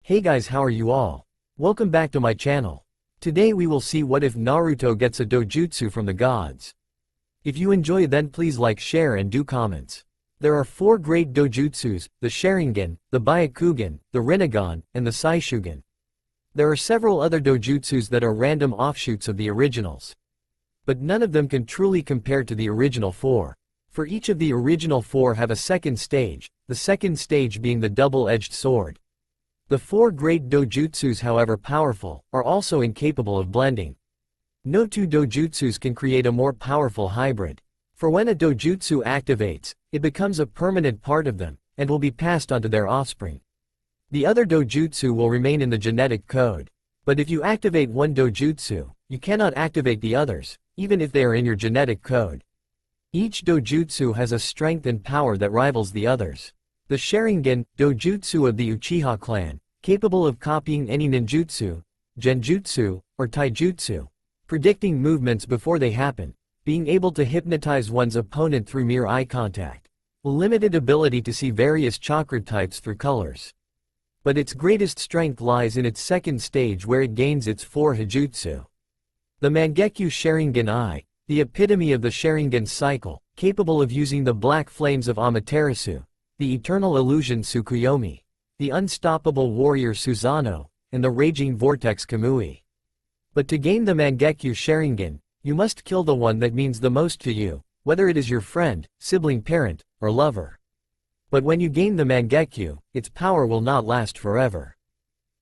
Hey guys, how are you all? Welcome back to my channel. Today we will see what if Naruto gets a dojutsu from the gods. If you enjoy, then please like, share and do comments. There are 4 great dojutsus: the Sharingan, the Byakugan, the Rinnegan, and the Saishugan. There are several other dojutsus that are random offshoots of the originals. But none of them can truly compare to the original 4. For each of the original 4 have a second stage, the second stage being the double-edged sword. The 4 great dojutsus, however powerful, are also incapable of blending. No 2 dojutsus can create a more powerful hybrid. For when a dojutsu activates, it becomes a permanent part of them, and will be passed on to their offspring. The other dojutsu will remain in the genetic code. But if you activate one dojutsu, you cannot activate the others, even if they are in your genetic code. Each dojutsu has a strength and power that rivals the others. The Sharingan, dojutsu of the Uchiha clan, capable of copying any ninjutsu, genjutsu, or taijutsu, predicting movements before they happen, being able to hypnotize one's opponent through mere eye contact, a limited ability to see various chakra types through colors. But its greatest strength lies in its second stage, where it gains its 4 hijutsu. The Mangekyo Sharingan Eye, the epitome of the Sharingan cycle, capable of using the black flames of Amaterasu, the eternal illusion Tsukuyomi, the unstoppable warrior Susanoo, and the raging vortex Kamui. But to gain the Mangekyo Sharingan, you must kill the one that means the most to you, whether it is your friend, sibling, parent, or lover. But when you gain the Mangekyo, its power will not last forever.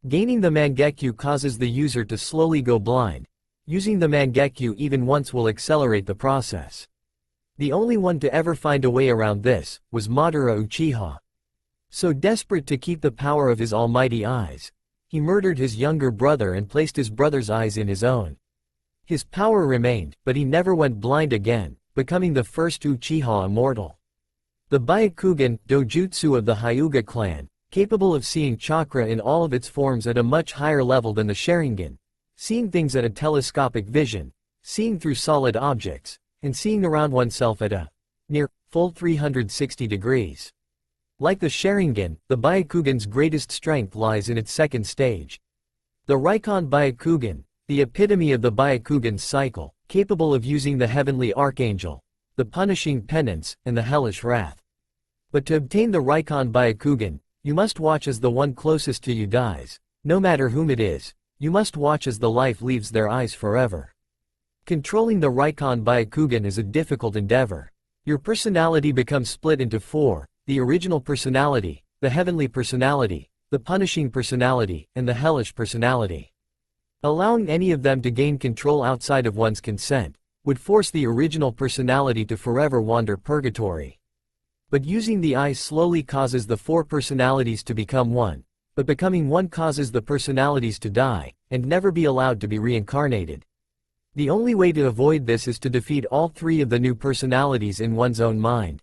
Gaining the Mangekyo causes the user to slowly go blind. Using the Mangekyo even once will accelerate the process. The only one to ever find a way around this was Madara Uchiha. So desperate to keep the power of his almighty eyes, he murdered his younger brother and placed his brother's eyes in his own. His power remained, but he never went blind again, becoming the first Uchiha immortal. The Byakugan, dojutsu of the Hyuga clan, capable of seeing chakra in all of its forms at a much higher level than the Sharingan, seeing things at a telescopic vision, seeing through solid objects, and seeing around oneself at a near full 360 degrees. Like the Sharingan, the Byakugan's greatest strength lies in its second stage. The Raikon Byakugan, the epitome of the Byakugan cycle, capable of using the heavenly archangel, the punishing penance, and the hellish wrath. But to obtain the Raikon Byakugan, you must watch as the one closest to you dies. No matter whom it is, you must watch as the life leaves their eyes forever. Controlling the Raikon Byakugan is a difficult endeavor. Your personality becomes split into 4, the original personality, the heavenly personality, the punishing personality, and the hellish personality. Allowing any of them to gain control outside of one's consent would force the original personality to forever wander purgatory. But using the eye slowly causes the 4 personalities to become one, but becoming one causes the personalities to die, and never be allowed to be reincarnated. The only way to avoid this is to defeat all 3 of the new personalities in one's own mind.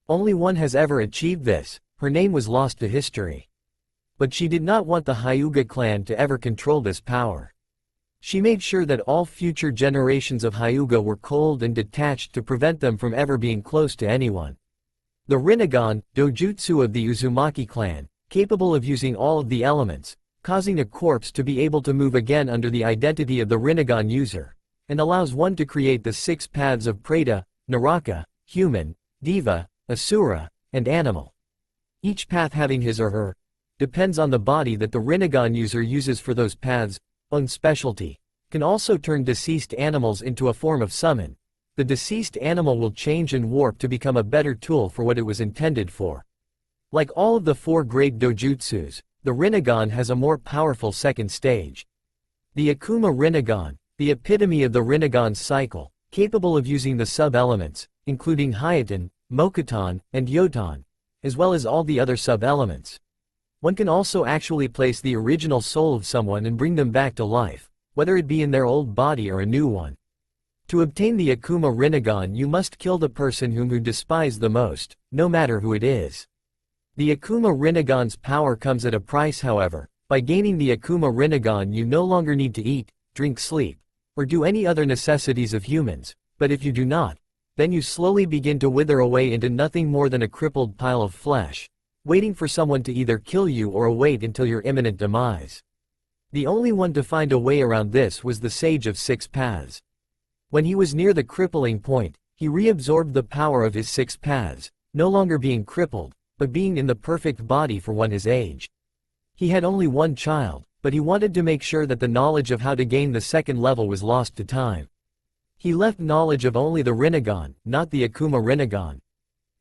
Only one has ever achieved this. Her name was lost to history. But she did not want the Hyuga clan to ever control this power. She made sure that all future generations of Hyuga were cold and detached to prevent them from ever being close to anyone. The Rinnegan, dojutsu of the Uzumaki clan, capable of using all of the elements, causing a corpse to be able to move again under the identity of the Rinnegan user, and allows one to create the 6 paths of Preta, Naraka, human, Deva, Asura, and animal. Each path having his or her depends on the body that the Rinnegan user uses for those paths. Own specialty can also turn deceased animals into a form of summon. The deceased animal will change and warp to become a better tool for what it was intended for. Like all of the 4 great dojutsus, the Rinnegan has a more powerful second stage. The Akuma Rinnegan, the epitome of the Rinnegan cycle, capable of using the sub-elements, including Hyoton, Mokuton, and Yoton, as well as all the other sub-elements. One can also actually place the original soul of someone and bring them back to life, whether it be in their old body or a new one. To obtain the Akuma Rinnegan, you must kill the person whom you despise the most, no matter who it is. The Akuma Rinnegan's power comes at a price, however. By gaining the Akuma Rinnegan, you no longer need to eat, drink, sleep, or do any other necessities of humans, but if you do not, then you slowly begin to wither away into nothing more than a crippled pile of flesh. waiting for someone to either kill you or await until your imminent demise. The only one to find a way around this was the Sage of Six Paths. When he was near the crippling point, he reabsorbed the power of his six paths, no longer being crippled, but being in the perfect body for one his age. He had only one child, but he wanted to make sure that the knowledge of how to gain the second level was lost to time. He left knowledge of only the Rinnegan, not the Akuma Rinnegan.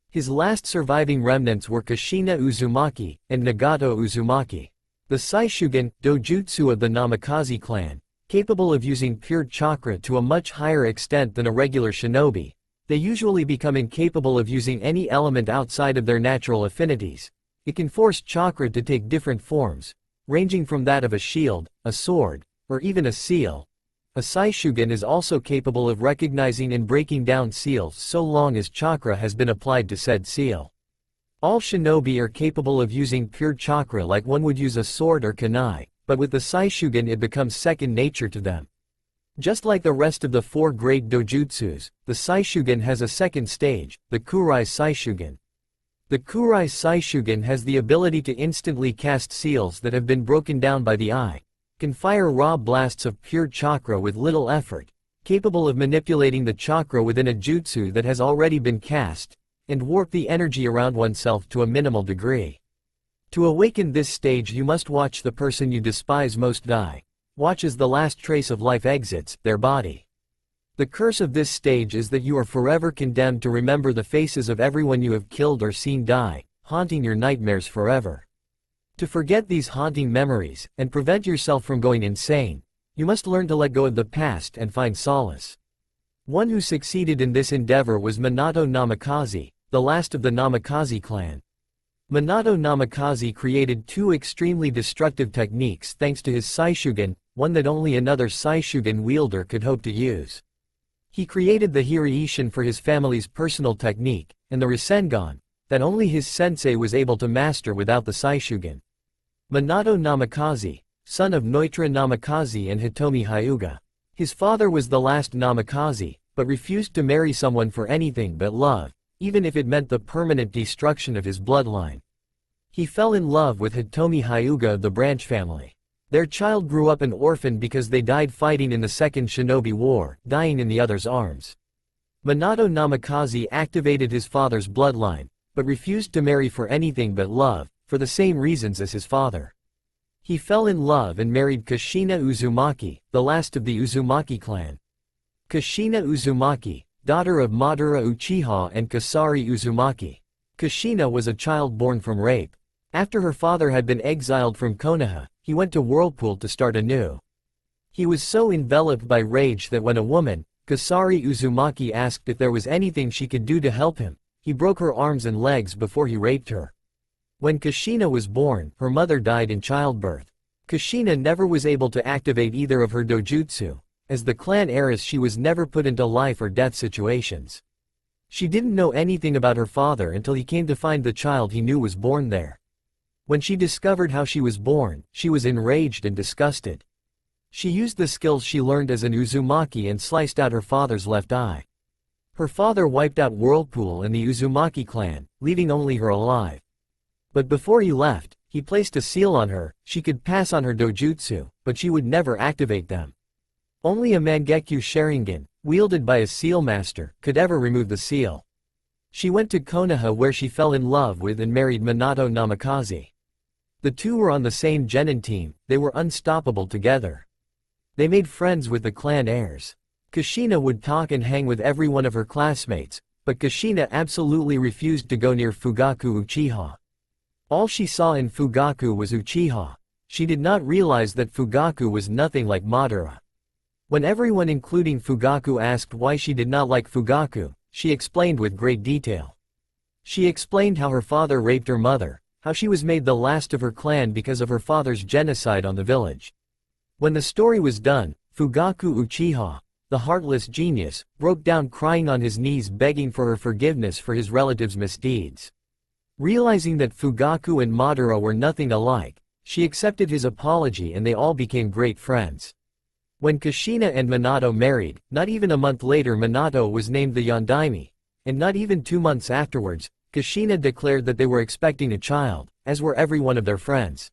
His last surviving remnants were Kushina Uzumaki and Nagato Uzumaki. The Saishugan, Dojutsu of the Namikaze clan, capable of using pure chakra to a much higher extent than a regular shinobi, they usually become incapable of using any element outside of their natural affinities. It can force chakra to take different forms, ranging from that of a shield, a sword, or even a seal. A Saishugan is also capable of recognizing and breaking down seals so long as chakra has been applied to said seal. All shinobi are capable of using pure chakra like one would use a sword or kunai, but with the Saishugan it becomes second nature to them. Just like the rest of the four great dojutsus, the Saishugan has a second stage, the Kurai Saishugan. The Kurai Saishugan has the ability to instantly cast seals that have been broken down by the eye, can fire raw blasts of pure chakra with little effort, capable of manipulating the chakra within a jutsu that has already been cast, and warp the energy around oneself to a minimal degree. To awaken this stage you must watch the person you despise most die. Watch as the last trace of life exits their body. The curse of this stage is that you are forever condemned to remember the faces of everyone you have killed or seen die, haunting your nightmares forever. To forget these haunting memories, and prevent yourself from going insane, you must learn to let go of the past and find solace. One who succeeded in this endeavor was Minato Namikaze, the last of the Namikaze clan. Minato Namikaze created two extremely destructive techniques thanks to his Saishugan, one that only another Saishugan wielder could hope to use. He created the Hiraishin for his family's personal technique, and the Rasengan, that only his sensei was able to master without the Saishugan. Minato Namikaze, son of Noitra Namikaze and Hitomi Hyuga. His father was the last Namikaze, but refused to marry someone for anything but love, even if it meant the permanent destruction of his bloodline. He fell in love with Hitomi Hyuga of the Branch family. Their child grew up an orphan because they died fighting in the Second Shinobi War, dying in the other's arms. Minato Namikaze activated his father's bloodline, but refused to marry for anything but love, for the same reasons as his father. He fell in love and married Kushina Uzumaki, the last of the Uzumaki clan. Kushina Uzumaki, daughter of Madara Uchiha and Kasari Uzumaki. Kushina was a child born from rape. After her father had been exiled from Konoha, he went to Whirlpool to start anew. He was so enveloped by rage that when a woman, Kasari Uzumaki, asked if there was anything she could do to help him, he broke her arms and legs before he raped her. When Kushina was born, her mother died in childbirth. Kushina never was able to activate either of her dojutsu. As the clan heiress she was never put into life or death situations. She didn't know anything about her father until he came to find the child he knew was born there. When she discovered how she was born, she was enraged and disgusted. She used the skills she learned as an Uzumaki and sliced out her father's left eye. Her father wiped out Whirlpool and the Uzumaki clan, leaving only her alive. But before he left, he placed a seal on her. She could pass on her dojutsu, but she would never activate them. Only a Mangekyu Sharingan, wielded by a seal master, could ever remove the seal. She went to Konoha where she fell in love with and married Minato Namikaze. The two were on the same genin team, they were unstoppable together. They made friends with the clan heirs. Kushina would talk and hang with every one of her classmates, but Kushina absolutely refused to go near Fugaku Uchiha. All she saw in Fugaku was Uchiha. She did not realize that Fugaku was nothing like Madara. When everyone including Fugaku asked why she did not like Fugaku, she explained with great detail. She explained how her father raped her mother, how she was made the last of her clan because of her father's genocide on the village. When the story was done, Fugaku Uchiha, the heartless genius, broke down crying on his knees begging for her forgiveness for his relatives' misdeeds. Realizing that Fugaku and Madara were nothing alike, she accepted his apology and they all became great friends. When Kushina and Minato married, not even a month later Minato was named the Yondaime, and not even 2 months afterwards, Kushina declared that they were expecting a child, as were every one of their friends.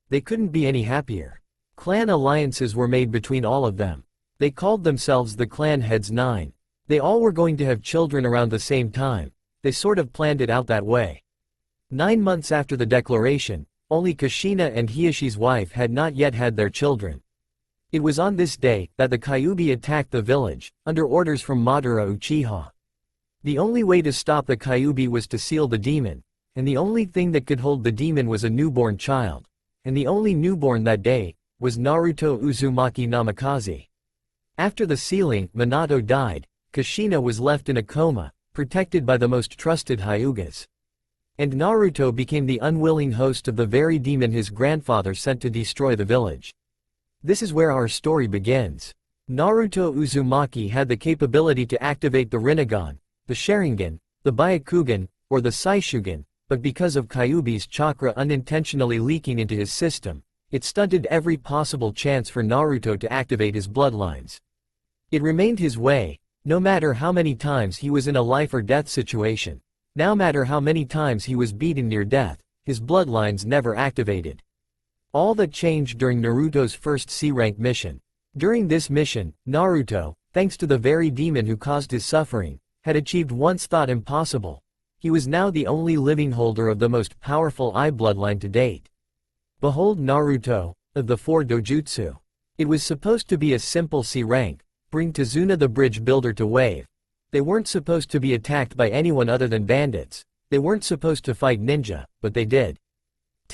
They couldn't be any happier. Clan alliances were made between all of them. They called themselves the Clan Heads 9. They all were going to have children around the same time. They sort of planned it out that way. 9 months after the declaration, only Kushina and Hiashi's wife had not yet had their children. It was on this day that the Kyuubi attacked the village, under orders from Madara Uchiha. The only way to stop the Kyuubi was to seal the demon, and the only thing that could hold the demon was a newborn child. And the only newborn that day was Naruto Uzumaki Namikaze. After the sealing, Minato died. Kushina was left in a coma, protected by the most trusted Hyugas. And Naruto became the unwilling host of the very demon his grandfather sent to destroy the village. This is where our story begins. Naruto Uzumaki had the capability to activate the Rinnegan, the Sharingan, the Byakugan, or the Saishugan, but because of Kyuubi's chakra unintentionally leaking into his system, it stunted every possible chance for Naruto to activate his bloodlines. It remained his way, no matter how many times he was in a life or death situation. No matter how many times he was beaten near death, his bloodlines never activated. All that changed during Naruto's first C-rank mission. During this mission, Naruto, thanks to the very demon who caused his suffering, had achieved once thought impossible. He was now the only living holder of the most powerful I bloodline to date. Behold Naruto, of the 4 Dojutsu. It was supposed to be a simple C-rank, bring Tazuna the bridge builder to wave. They weren't supposed to be attacked by anyone other than bandits. They weren't supposed to fight ninja, but they did.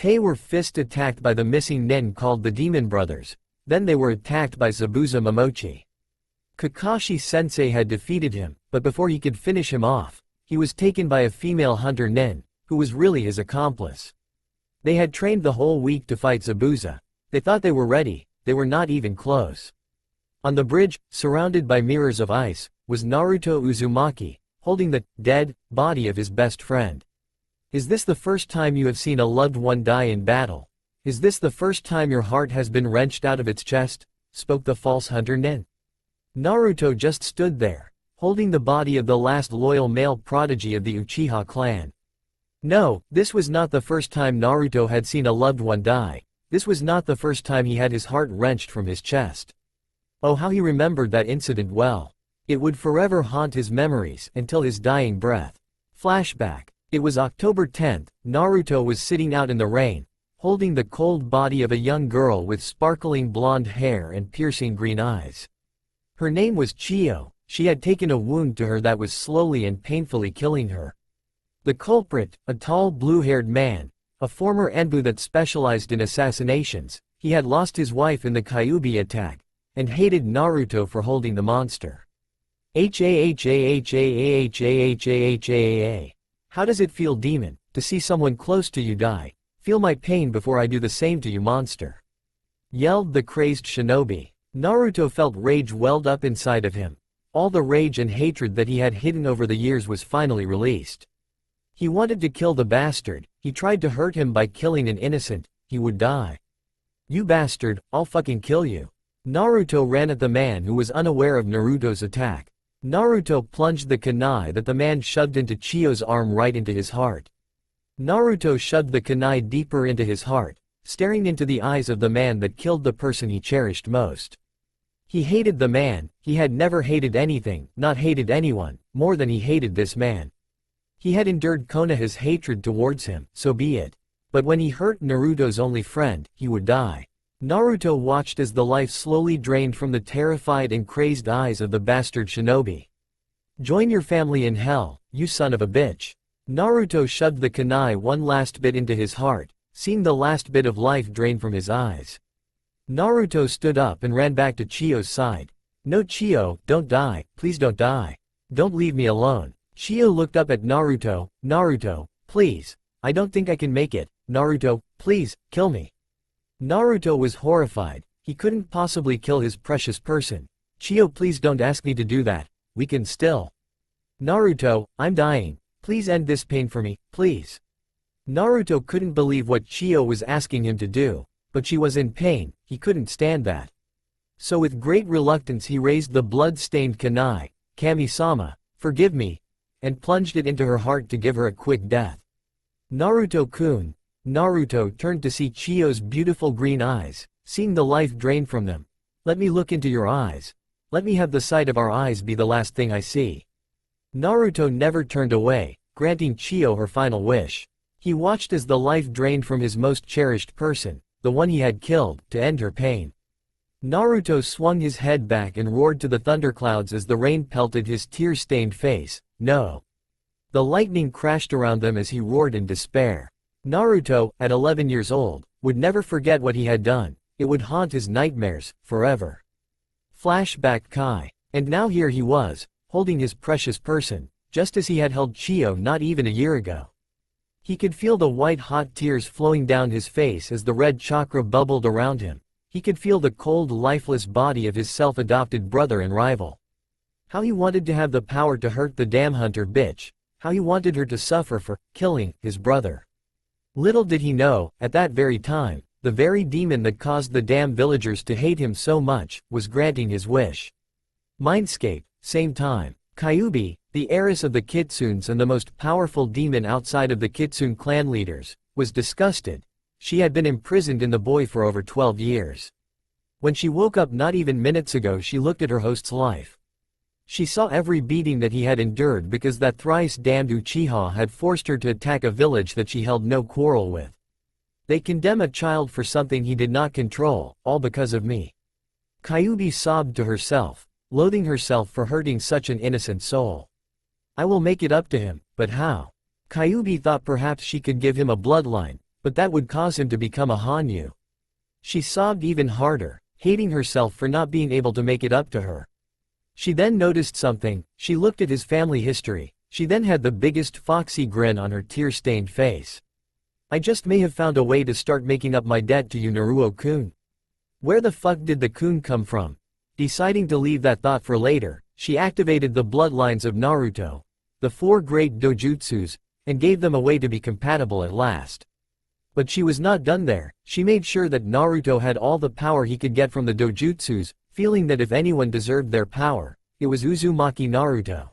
They were fist attacked by the missing nin called the Demon Brothers. Then they were attacked by Zabuza Momochi. Kakashi Sensei had defeated him, but before he could finish him off, he was taken by a female hunter nin, who was really his accomplice. They had trained the whole week to fight Zabuza. They thought they were ready, they were not even close. On the bridge, surrounded by mirrors of ice, was Naruto Uzumaki, holding the dead body of his best friend. Is this the first time you have seen a loved one die in battle? Is this the first time your heart has been wrenched out of its chest? Spoke the false hunter nin. Naruto just stood there, holding the body of the last loyal male prodigy of the Uchiha clan. No, this was not the first time Naruto had seen a loved one die. This was not the first time he had his heart wrenched from his chest. Oh, how he remembered that incident well. It would forever haunt his memories until his dying breath. Flashback. It was October 10th, Naruto was sitting out in the rain, holding the cold body of a young girl with sparkling blonde hair and piercing green eyes. Her name was Chiyo. She had taken a wound to her that was slowly and painfully killing her. The culprit, a tall blue-haired man, a former Enbu that specialized in assassinations, he had lost his wife in the Kyuubi attack, and hated Naruto for holding the monster. Ha-ha-ha-ha-ha-ha-ha-ha-ha. How does it feel, demon, to see someone close to you die? Feel my pain before I do the same to you, monster. Yelled the crazed shinobi. Naruto felt rage welled up inside of him. All the rage and hatred that he had hidden over the years was finally released. He wanted to kill the bastard. He tried to hurt him by killing an innocent. He would die. You bastard, I'll fucking kill you. Naruto ran at the man who was unaware of Naruto's attack. Naruto plunged the kunai that the man shoved into Chiyo's arm right into his heart. Naruto shoved the kunai deeper into his heart, staring into the eyes of the man that killed the person he cherished most. He hated the man. He had never hated anything, not hated anyone, more than he hated this man. He had endured Konoha's hatred towards him, so be it. But when he hurt Naruto's only friend, he would die. Naruto watched as the life slowly drained from the terrified and crazed eyes of the bastard shinobi. Join your family in hell, you son of a bitch. Naruto shoved the kunai one last bit into his heart, seeing the last bit of life drain from his eyes. Naruto stood up and ran back to Chiyo's side. No, Chiyo, don't die, please don't die. Don't leave me alone. Chiyo looked up at Naruto. Naruto, please. I don't think I can make it. Naruto, please, kill me. Naruto was horrified. He couldn't possibly kill his precious person. Chiyo, please don't ask me to do that. We can still. Naruto, I'm dying. Please end this pain for me, please. Naruto couldn't believe what Chiyo was asking him to do, but she was in pain. He couldn't stand that. So with great reluctance he raised the blood-stained kunai. Kami-sama, forgive me. and plunged it into her heart to give her a quick death. Naruto-kun. Naruto turned to see Chiyo's beautiful green eyes, seeing the life drain from them. Let me look into your eyes. Let me have the sight of our eyes be the last thing I see. Naruto never turned away, granting Chiyo her final wish. He watched as the life drained from his most cherished person, the one he had killed, to end her pain. Naruto swung his head back and roared to the thunderclouds as the rain pelted his tear-stained face. No. The lightning crashed around them as he roared in despair. Naruto, at 11 years old, would never forget what he had done. It would haunt his nightmares, forever. Flashback Kai. And now here he was, holding his precious person, just as he had held Chiyo not even a year ago. He could feel the white-hot tears flowing down his face as the red chakra bubbled around him. He could feel the cold, lifeless body of his self-adopted brother and rival. How he wanted to have the power to hurt the damn hunter bitch. How he wanted her to suffer for killing his brother. Little did he know, at that very time, the very demon that caused the damn villagers to hate him so much, was granting his wish. Mindscape, same time. Kyuubi, the heiress of the Kitsunes and the most powerful demon outside of the Kitsune clan leaders, was disgusted. She had been imprisoned in the boy for over 12 years. When she woke up not even minutes ago, she looked at her host's life. She saw every beating that he had endured because that thrice-damned Uchiha had forced her to attack a village that she held no quarrel with. They condemn a child for something he did not control, all because of me. Kyuubi sobbed to herself, loathing herself for hurting such an innocent soul. I will make it up to him, but how? Kyuubi thought perhaps she could give him a bloodline, but that would cause him to become a Hanyu. She sobbed even harder, hating herself for not being able to make it up to her. She then noticed something. She looked at his family history. She then had the biggest foxy grin on her tear-stained face. I just may have found a way to start making up my debt to you, Naruto-kun. Where the fuck did the kun come from? Deciding to leave that thought for later, she activated the bloodlines of Naruto, the 4 great Dojutsus, and gave them a way to be compatible at last. But she was not done there. She made sure that Naruto had all the power he could get from the Dojutsus, feeling that if anyone deserved their power, it was Uzumaki Naruto.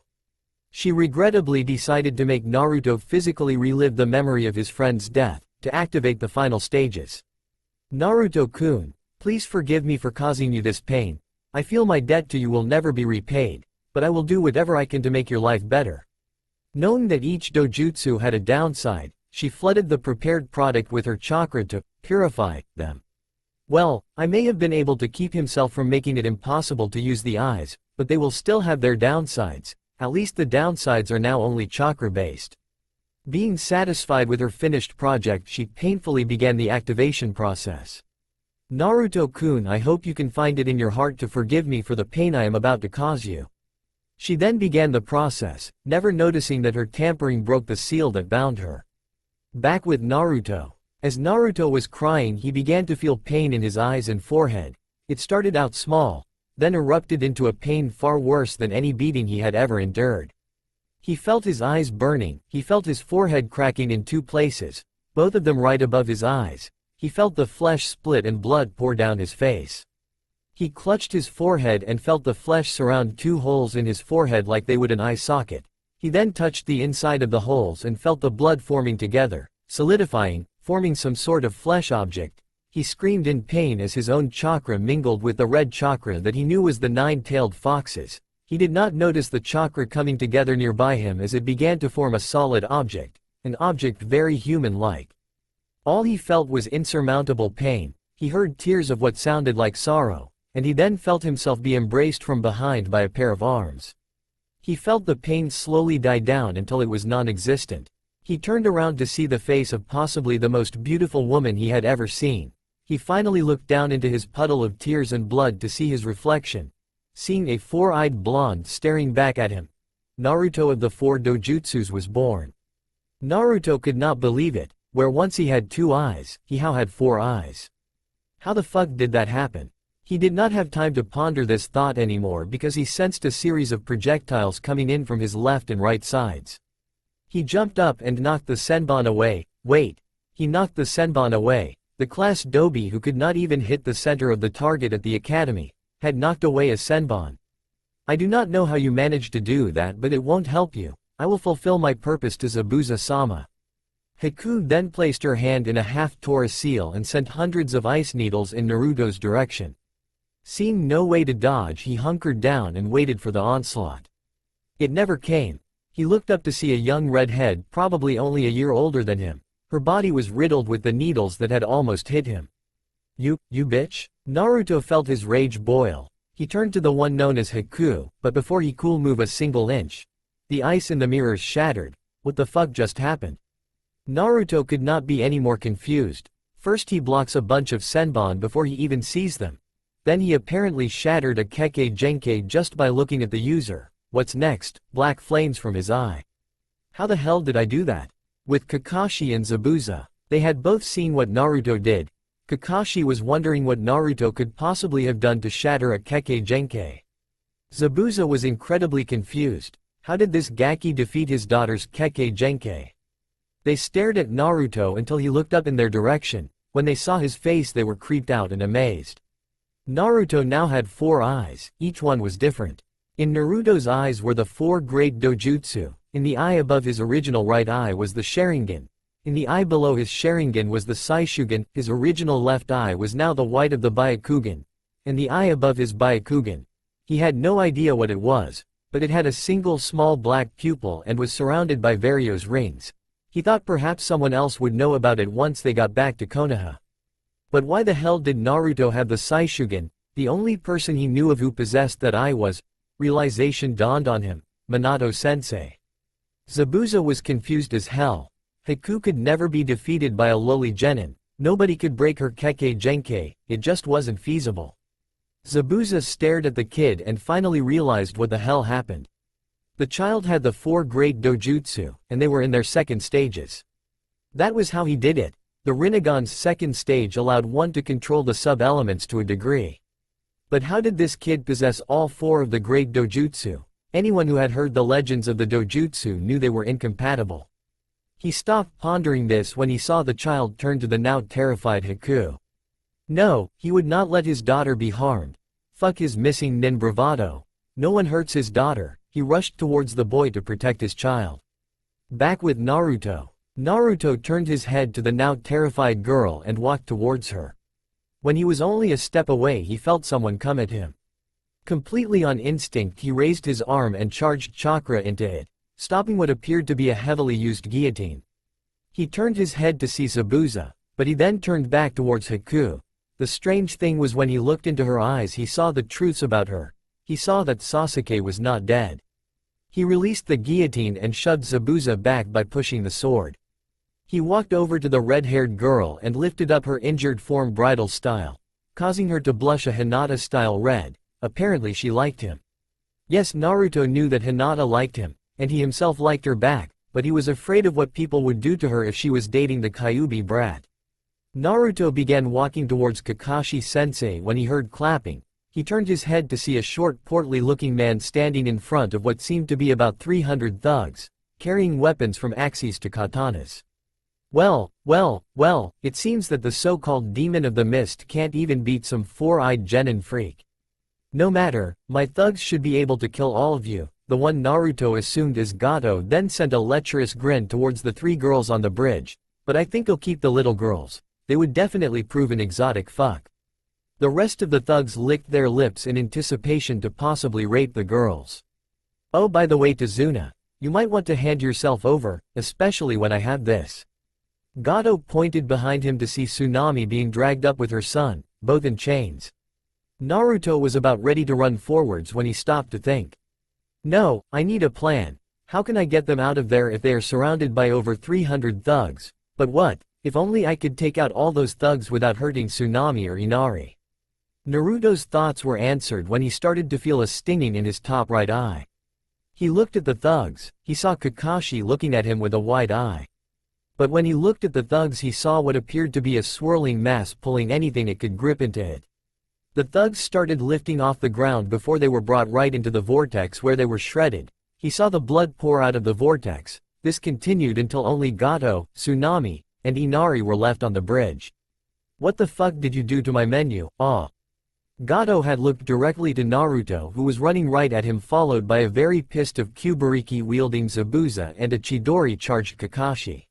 She regrettably decided to make Naruto physically relive the memory of his friend's death, to activate the final stages. Naruto-kun, please forgive me for causing you this pain. I feel my debt to you will never be repaid, but I will do whatever I can to make your life better. Knowing that each dojutsu had a downside, she flooded the prepared product with her chakra to purify them. Well, I may have been able to keep himself from making it impossible to use the eyes, but they will still have their downsides. At least the downsides are now only chakra-based. Being satisfied with her finished project, she painfully began the activation process. Naruto-kun, I hope you can find it in your heart to forgive me for the pain I am about to cause you. She then began the process, never noticing that her tampering broke the seal that bound her. Back with Naruto. As Naruto was crying, he began to feel pain in his eyes and forehead. It started out small, then erupted into a pain far worse than any beating he had ever endured. He felt his eyes burning, he felt his forehead cracking in 2 places, both of them right above his eyes. He felt the flesh split and blood pour down his face. He clutched his forehead and felt the flesh surround 2 holes in his forehead like they would an eye socket. He then touched the inside of the holes and felt the blood forming together, solidifying, forming some sort of flesh object. He screamed in pain as his own chakra mingled with the red chakra that he knew was the 9-tailed fox's. He did not notice the chakra coming together nearby him as it began to form a solid object, an object very human-like. All he felt was insurmountable pain. He heard tears of what sounded like sorrow, and he then felt himself be embraced from behind by a pair of arms. He felt the pain slowly die down until it was non-existent. He turned around to see the face of possibly the most beautiful woman he had ever seen. He finally looked down into his puddle of tears and blood to see his reflection. Seeing a 4-eyed blonde staring back at him, Naruto of the 4 Dojutsus was born. Naruto could not believe it. Where once he had 2 eyes, he now had 4 eyes. How the fuck did that happen? He did not have time to ponder this thought anymore because he sensed a series of projectiles coming in from his left and right sides. He jumped up and knocked the senbon away. Wait. He knocked the senbon away. The class dobi who could not even hit the center of the target at the academy, had knocked away a senbon. I do not know how you managed to do that, but it won't help you. I will fulfill my purpose to Zabuza-sama. Haku then placed her hand in a half-Torah seal and sent hundreds of ice needles in Naruto's direction. Seeing no way to dodge, he hunkered down and waited for the onslaught. It never came. He looked up to see a young redhead, probably only a year older than him. Her body was riddled with the needles that had almost hit him. You bitch? Naruto felt his rage boil. He turned to the one known as Haku, but before he could move a single inch, the ice in the mirrors shattered. What the fuck just happened? Naruto could not be any more confused. First he blocks a bunch of senbon before he even sees them. Then he apparently shattered a Kekkei Genkai just by looking at the user. What's next? Black flames from his eye. How the hell did I do that? With Kakashi and Zabuza, they had both seen what Naruto did. Kakashi was wondering what Naruto could possibly have done to shatter a Kekkei Genkai. Zabuza was incredibly confused. How did this Gaki defeat his daughter's Kekkei Genkai? They stared at Naruto until he looked up in their direction. When they saw his face, they were creeped out and amazed. Naruto now had 4 eyes, each one was different. In Naruto's eyes were the 4 great Dojutsu. In the eye above his original right eye was the Sharingan. In the eye below his Sharingan was the Saishugan. His original left eye was now the white of the Byakugan. In the eye above his Byakugan, he had no idea what it was, but it had a single small black pupil and was surrounded by various rings. He thought perhaps someone else would know about it once they got back to Konoha. But why the hell did Naruto have the Saishugan? The only person he knew of who possessed that eye was... Realization dawned on him. Minato-sensei. Zabuza was confused as hell. Haku could never be defeated by a lowly genin. Nobody could break her Kekkei Genkai, it just wasn't feasible. Zabuza stared at the kid and finally realized what the hell happened. The child had the 4 great Dojutsu, and they were in their second stages. That was how he did it. The Rinnegan's second stage allowed one to control the sub-elements to a degree. But how did this kid possess all 4 of the great Dojutsu? Anyone who had heard the legends of the Dojutsu knew they were incompatible. He stopped pondering this when he saw the child turn to the now terrified Haku. No, he would not let his daughter be harmed. Fuck his missing nin bravado. No one hurts his daughter. He rushed towards the boy to protect his child. Back with Naruto. Naruto turned his head to the now terrified girl and walked towards her. When he was only a step away, he felt someone come at him. Completely on instinct, he raised his arm and charged chakra into it, stopping what appeared to be a heavily used guillotine. He turned his head to see Zabuza, but he then turned back towards Haku. The strange thing was when he looked into her eyes, he saw the truths about her. He saw that Sasuke was not dead. He released the guillotine and shoved Zabuza back by pushing the sword. He walked over to the red-haired girl and lifted up her injured form bridal style, causing her to blush a Hinata-style red. Apparently she liked him. Yes, Naruto knew that Hinata liked him, and he himself liked her back, but he was afraid of what people would do to her if she was dating the Kyuubi brat. Naruto began walking towards Kakashi-sensei when he heard clapping. He turned his head to see a short, portly-looking man standing in front of what seemed to be about 300 thugs, carrying weapons from axes to katanas. Well, it seems that the so-called demon of the mist can't even beat some 4-eyed genin freak. No matter, my thugs should be able to kill all of you. The one Naruto assumed as Gato then sent a lecherous grin towards the 3 girls on the bridge, but I think he'll keep the little girls. They would definitely prove an exotic fuck. The rest of the thugs licked their lips in anticipation to possibly rape the girls. Oh, by the way, Tazuna, you might want to hand yourself over, especially when I have this. Gato pointed behind him to see Tsunami being dragged up with her son, both in chains. Naruto was about ready to run forwards when he stopped to think. No, I need a plan. How can I get them out of there if they are surrounded by over 300 thugs? But what, if only I could take out all those thugs without hurting Tsunami or Inari? Naruto's thoughts were answered when he started to feel a stinging in his top right eye. He looked at the thugs. He saw Kakashi looking at him with a wide eye. But when he looked at the thugs, he saw what appeared to be a swirling mass pulling anything it could grip into it. The thugs started lifting off the ground before they were brought right into the vortex where they were shredded. He saw the blood pour out of the vortex. This continued until only Gato, Tsunami, and Inari were left on the bridge. What the fuck did you do to my menu? Ah. Gato had looked directly to Naruto, who was running right at him, followed by a very pissed of Kubariki-wielding Zabuza and a Chidori-charged Kakashi.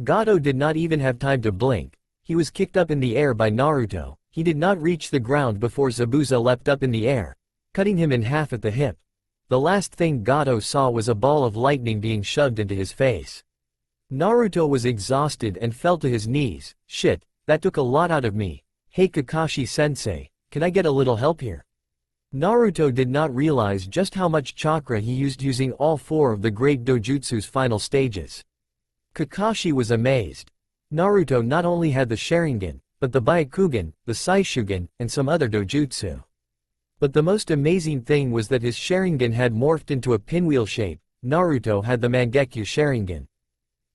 Gato did not even have time to blink. He was kicked up in the air by Naruto. He did not reach the ground before Zabuza leapt up in the air, cutting him in half at the hip. The last thing Gato saw was a ball of lightning being shoved into his face. Naruto was exhausted and fell to his knees. Shit, that took a lot out of me. Hey Kakashi-sensei, can I get a little help here? Naruto did not realize just how much chakra he used using all 4 of the great Dojutsu's final stages. Kakashi was amazed. Naruto not only had the Sharingan, but the Byakugan, the Saishugan, and some other Dojutsu. But the most amazing thing was that his Sharingan had morphed into a pinwheel shape. Naruto had the Mangekyo Sharingan.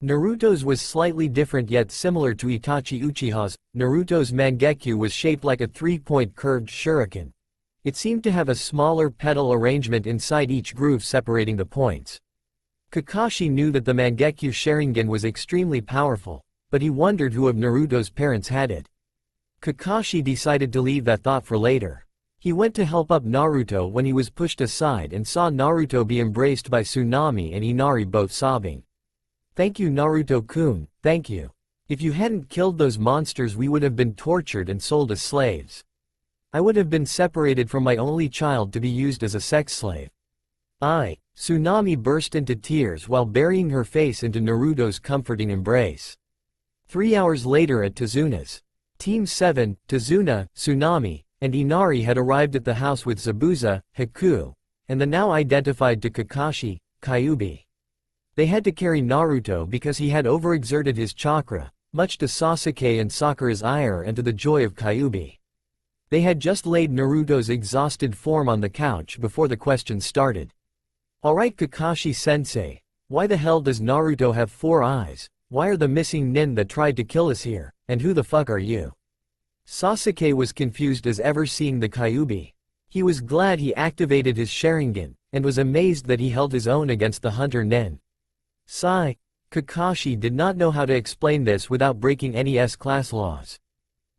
Naruto's was slightly different yet similar to Itachi Uchiha's. Naruto's Mangekyo was shaped like a 3-point curved shuriken. It seemed to have a smaller petal arrangement inside each groove separating the points. Kakashi knew that the Mangekyo Sharingan was extremely powerful, but he wondered who of Naruto's parents had it. Kakashi decided to leave that thought for later. He went to help up Naruto when he was pushed aside and saw Naruto be embraced by Tsunami and Inari, both sobbing. "Thank you, Naruto-kun, thank you. If you hadn't killed those monsters, we would have been tortured and sold as slaves. I would have been separated from my only child to be used as a sex slave." Tsunami burst into tears while burying her face into Naruto's comforting embrace. 3 hours later at Tazuna's. Team 7, Tazuna, Tsunami, and Inari had arrived at the house with Zabuza, Haku, and the now identified to Kakashi, Kyuubi. They had to carry Naruto because he had overexerted his chakra, much to Sasuke and Sakura's ire and to the joy of Kyuubi. They had just laid Naruto's exhausted form on the couch before the questions started. "Alright Kakashi-sensei, why the hell does Naruto have 4 eyes? Why are the missing nin that tried to kill us here, and who the fuck are you?" Sasuke was confused as ever seeing the Kyuubi. He was glad he activated his Sharingan, and was amazed that he held his own against the hunter nin. Kakashi did not know how to explain this without breaking any S-class laws.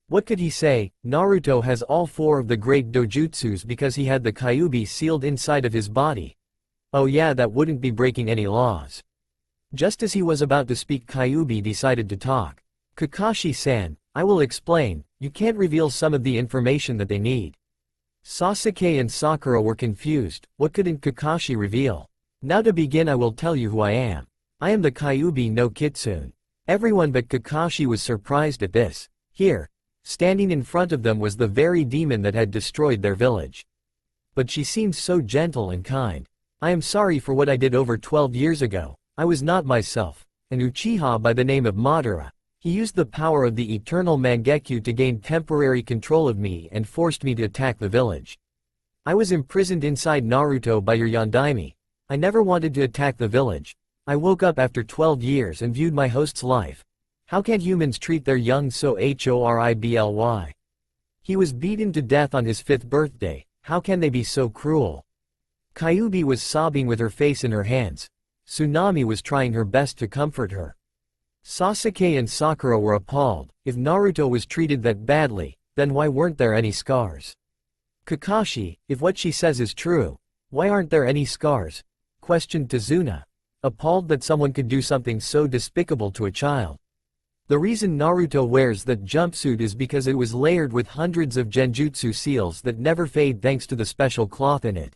What could he say? Naruto has all 4 of the great Dojutsus because he had the Kyuubi sealed inside of his body. Oh yeah, that wouldn't be breaking any laws. Just as he was about to speak, Kyuubi decided to talk. "Kakashi-san, I will explain, you can't reveal some of the information that they need." Sasuke and Sakura were confused. What couldn't Kakashi reveal? "Now to begin, I will tell you who I am. I am the Kyuubi no Kitsune." Everyone but Kakashi was surprised at this. Here, standing in front of them was the very demon that had destroyed their village. But she seemed so gentle and kind. "I am sorry for what I did over 12 years ago. I was not myself. An Uchiha by the name of Madara. He used the power of the eternal Mangekyo to gain temporary control of me and forced me to attack the village. I was imprisoned inside Naruto by your Yondaime. I never wanted to attack the village. I woke up after 12 years and viewed my host's life. How can humans treat their young so horribly? He was beaten to death on his 5th birthday. How can they be so cruel?" Kyuubi was sobbing with her face in her hands. Tsunami was trying her best to comfort her. Sasuke and Sakura were appalled. If Naruto was treated that badly, then why weren't there any scars? "Kakashi, if what she says is true, why aren't there any scars?" questioned Tazuna, appalled that someone could do something so despicable to a child. The reason Naruto wears that jumpsuit is because it was layered with hundreds of genjutsu seals that never fade thanks to the special cloth in it.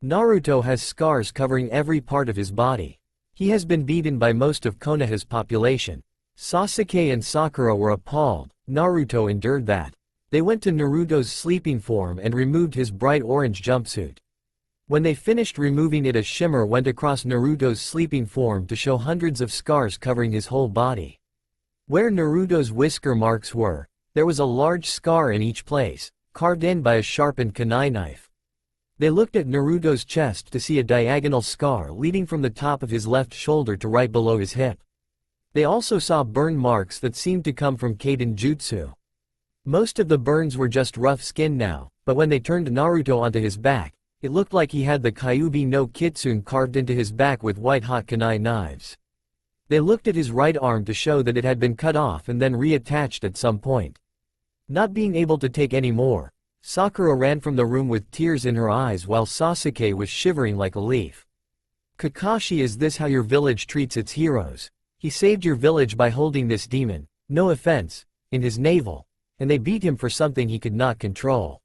Naruto has scars covering every part of his body. He has been beaten by most of Konoha's population. Sasuke and Sakura were appalled. Naruto endured that. They went to Naruto's sleeping form and removed his bright orange jumpsuit. When they finished removing it, a shimmer went across Naruto's sleeping form to show hundreds of scars covering his whole body. Where Naruto's whisker marks were, there was a large scar in each place, carved in by a sharpened kunai knife. They looked at Naruto's chest to see a diagonal scar leading from the top of his left shoulder to right below his hip. They also saw burn marks that seemed to come from Kaden Jutsu. Most of the burns were just rough skin now, but when they turned Naruto onto his back, it looked like he had the Kyuubi no Kitsune carved into his back with white-hot kunai knives. They looked at his right arm to show that it had been cut off and then reattached at some point. Not being able to take any more, Sakura ran from the room with tears in her eyes while Sasuke was shivering like a leaf. Kakashi, is this how your village treats its heroes? He saved your village by holding this demon, no offense, in his navel, and they beat him for something he could not control.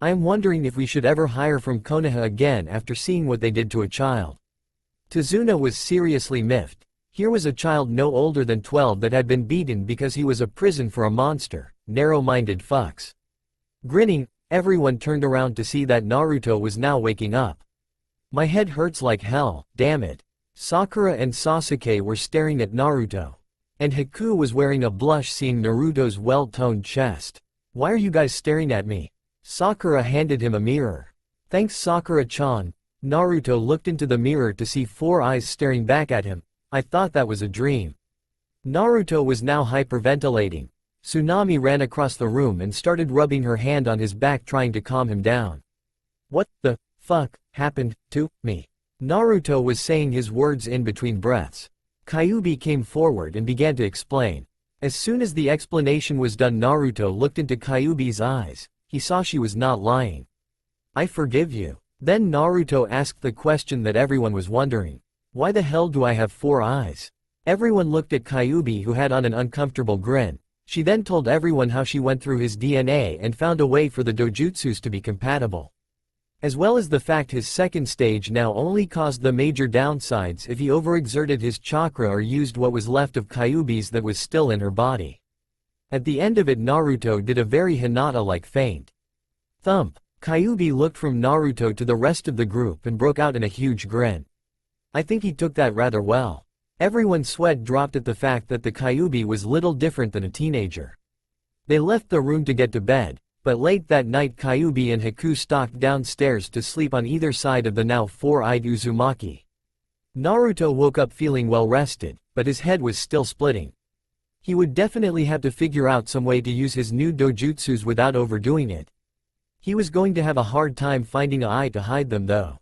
I am wondering if we should ever hire from Konoha again after seeing what they did to a child. Tazuna was seriously miffed. Here was a child no older than 12 that had been beaten because he was a prison for a monster, narrow-minded fucks. Grinning, everyone turned around to see that Naruto was now waking up. My head hurts like hell, damn it. Sakura and Sasuke were staring at Naruto. And Haku was wearing a blush seeing Naruto's well-toned chest. Why are you guys staring at me? Sakura handed him a mirror. Thanks Sakura-chan. Naruto looked into the mirror to see 4 eyes staring back at him. I thought that was a dream. Naruto was now hyperventilating. Tsunami ran across the room and started rubbing her hand on his back trying to calm him down. What the fuck happened to me? Naruto was saying his words in between breaths. Kyuubi came forward and began to explain. As soon as the explanation was done, Naruto looked into Kyuubi's eyes. He saw she was not lying. I forgive you. Then Naruto asked the question that everyone was wondering. Why the hell do I have 4 eyes? Everyone looked at Kyuubi, who had on an uncomfortable grin. She then told everyone how she went through his DNA and found a way for the Dojutsus to be compatible. As well as the fact his second stage now only caused the major downsides if he overexerted his chakra or used what was left of Kyuubi's that was still in her body. At the end of it, Naruto did a very Hinata-like feint. Thump! Kyuubi looked from Naruto to the rest of the group and broke out in a huge grin. I think he took that rather well. Everyone's sweat dropped at the fact that the Kyuubi was little different than a teenager. They left the room to get to bed, but late that night Kyuubi and Haku stalked downstairs to sleep on either side of the now 4-eyed Uzumaki. Naruto woke up feeling well rested, but his head was still splitting. He would definitely have to figure out some way to use his new dojutsus without overdoing it. He was going to have a hard time finding an eye to hide them though.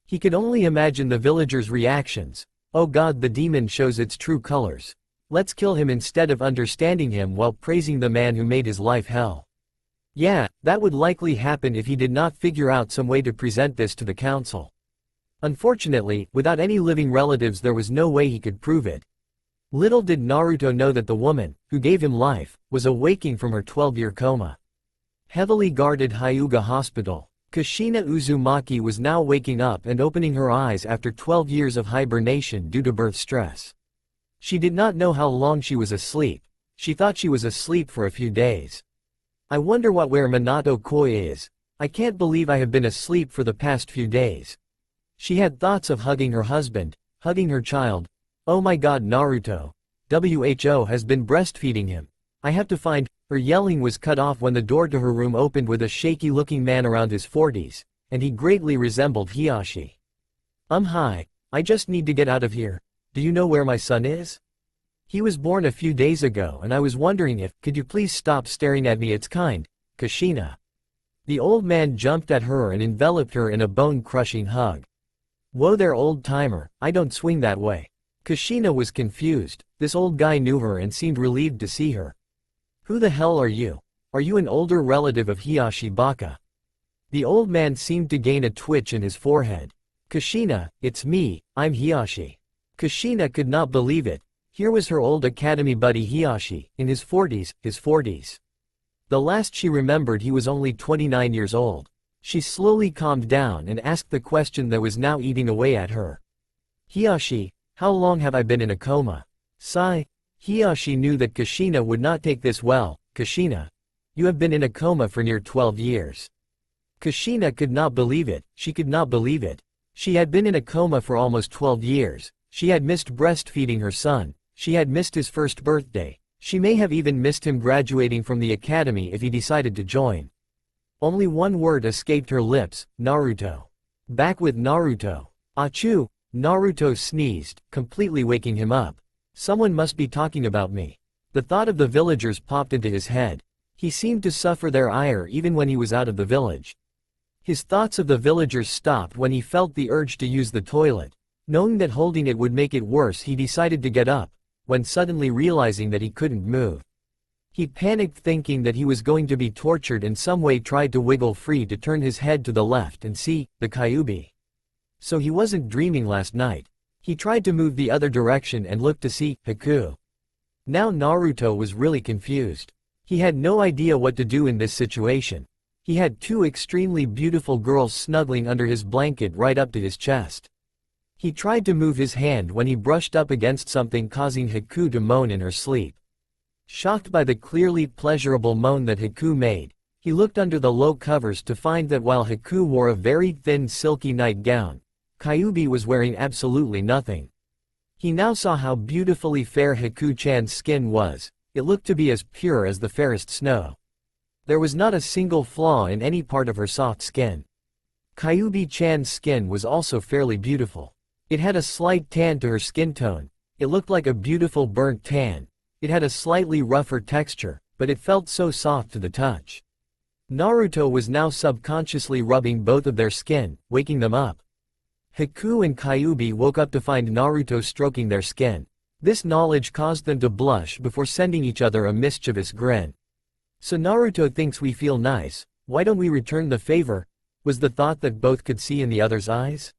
He could only imagine the villagers' reactions. Oh god, the demon shows its true colors. Let's kill him instead of understanding him while praising the man who made his life hell. Yeah, that would likely happen if he did not figure out some way to present this to the council. Unfortunately, without any living relatives there was no way he could prove it. Little did Naruto know that the woman, who gave him life, was awaking from her 12-year coma. Heavily guarded Hyuga Hospital. Kushina Uzumaki was now waking up and opening her eyes after 12 years of hibernation due to birth stress. She did not know how long she was asleep. She thought she was asleep for a few days. I wonder where Minato Koi is. I can't believe I have been asleep for the past few days. She had thoughts of hugging her husband, hugging her child. Oh my god, Naruto. WHO has been breastfeeding him. I have to find. Her yelling was cut off when the door to her room opened with a shaky-looking man around his 40s, and he greatly resembled Hiyashi. Hi, I just need to get out of here. Do you know where my son is? He was born a few days ago and I was wondering if, could you please stop staring at me, it's kind, Kushina. The old man jumped at her and enveloped her in a bone-crushing hug. Whoa there old-timer, I don't swing that way. Kushina was confused. This old guy knew her and seemed relieved to see her. Who the hell are you? Are you an older relative of Hiyashi Baka? The old man seemed to gain a twitch in his forehead. Kushina, it's me, I'm Hiyashi. Kushina could not believe it. Here was her old academy buddy Hiyashi, in his 40s. The last she remembered he was only 29 years old. She slowly calmed down and asked the question that was now eating away at her. Hiyashi, how long have I been in a coma? Sigh. Hiyashi knew that Kushina would not take this well. Kushina, you have been in a coma for near 12 years. Kushina could not believe it. She could not believe it. She had been in a coma for almost 12 years. She had missed breastfeeding her son. She had missed his first birthday. She may have even missed him graduating from the academy if he decided to join. Only one word escaped her lips, Naruto. Back with Naruto. Achoo! Naruto sneezed, completely waking him up. Someone must be talking about me. The thought of the villagers popped into his head. He seemed to suffer their ire even when he was out of the village. His thoughts of the villagers stopped when he felt the urge to use the toilet. Knowing that holding it would make it worse, he decided to get up, when suddenly realizing that he couldn't move. He panicked thinking that he was going to be tortured and some way tried to wiggle free to turn his head to the left and see the Kyuubi. So he wasn't dreaming last night. He tried to move the other direction and looked to see Haku. Now Naruto was really confused. He had no idea what to do in this situation. He had two extremely beautiful girls snuggling under his blanket right up to his chest. He tried to move his hand when he brushed up against something, causing Haku to moan in her sleep. Shocked by the clearly pleasurable moan that Haku made, he looked under the low covers to find that while Haku wore a very thin silky nightgown, Kyuubi was wearing absolutely nothing. He now saw how beautifully fair Haku-chan's skin was. It looked to be as pure as the fairest snow. There was not a single flaw in any part of her soft skin. Kyuubi-chan's skin was also fairly beautiful. It had a slight tan to her skin tone. It looked like a beautiful burnt tan. It had a slightly rougher texture, but it felt so soft to the touch. Naruto was now subconsciously rubbing both of their skin, waking them up. Haku and Kyuubi woke up to find Naruto stroking their skin. This knowledge caused them to blush before sending each other a mischievous grin. So Naruto thinks we feel nice, why don't we return the favor? Was the thought that both could see in the other's eyes.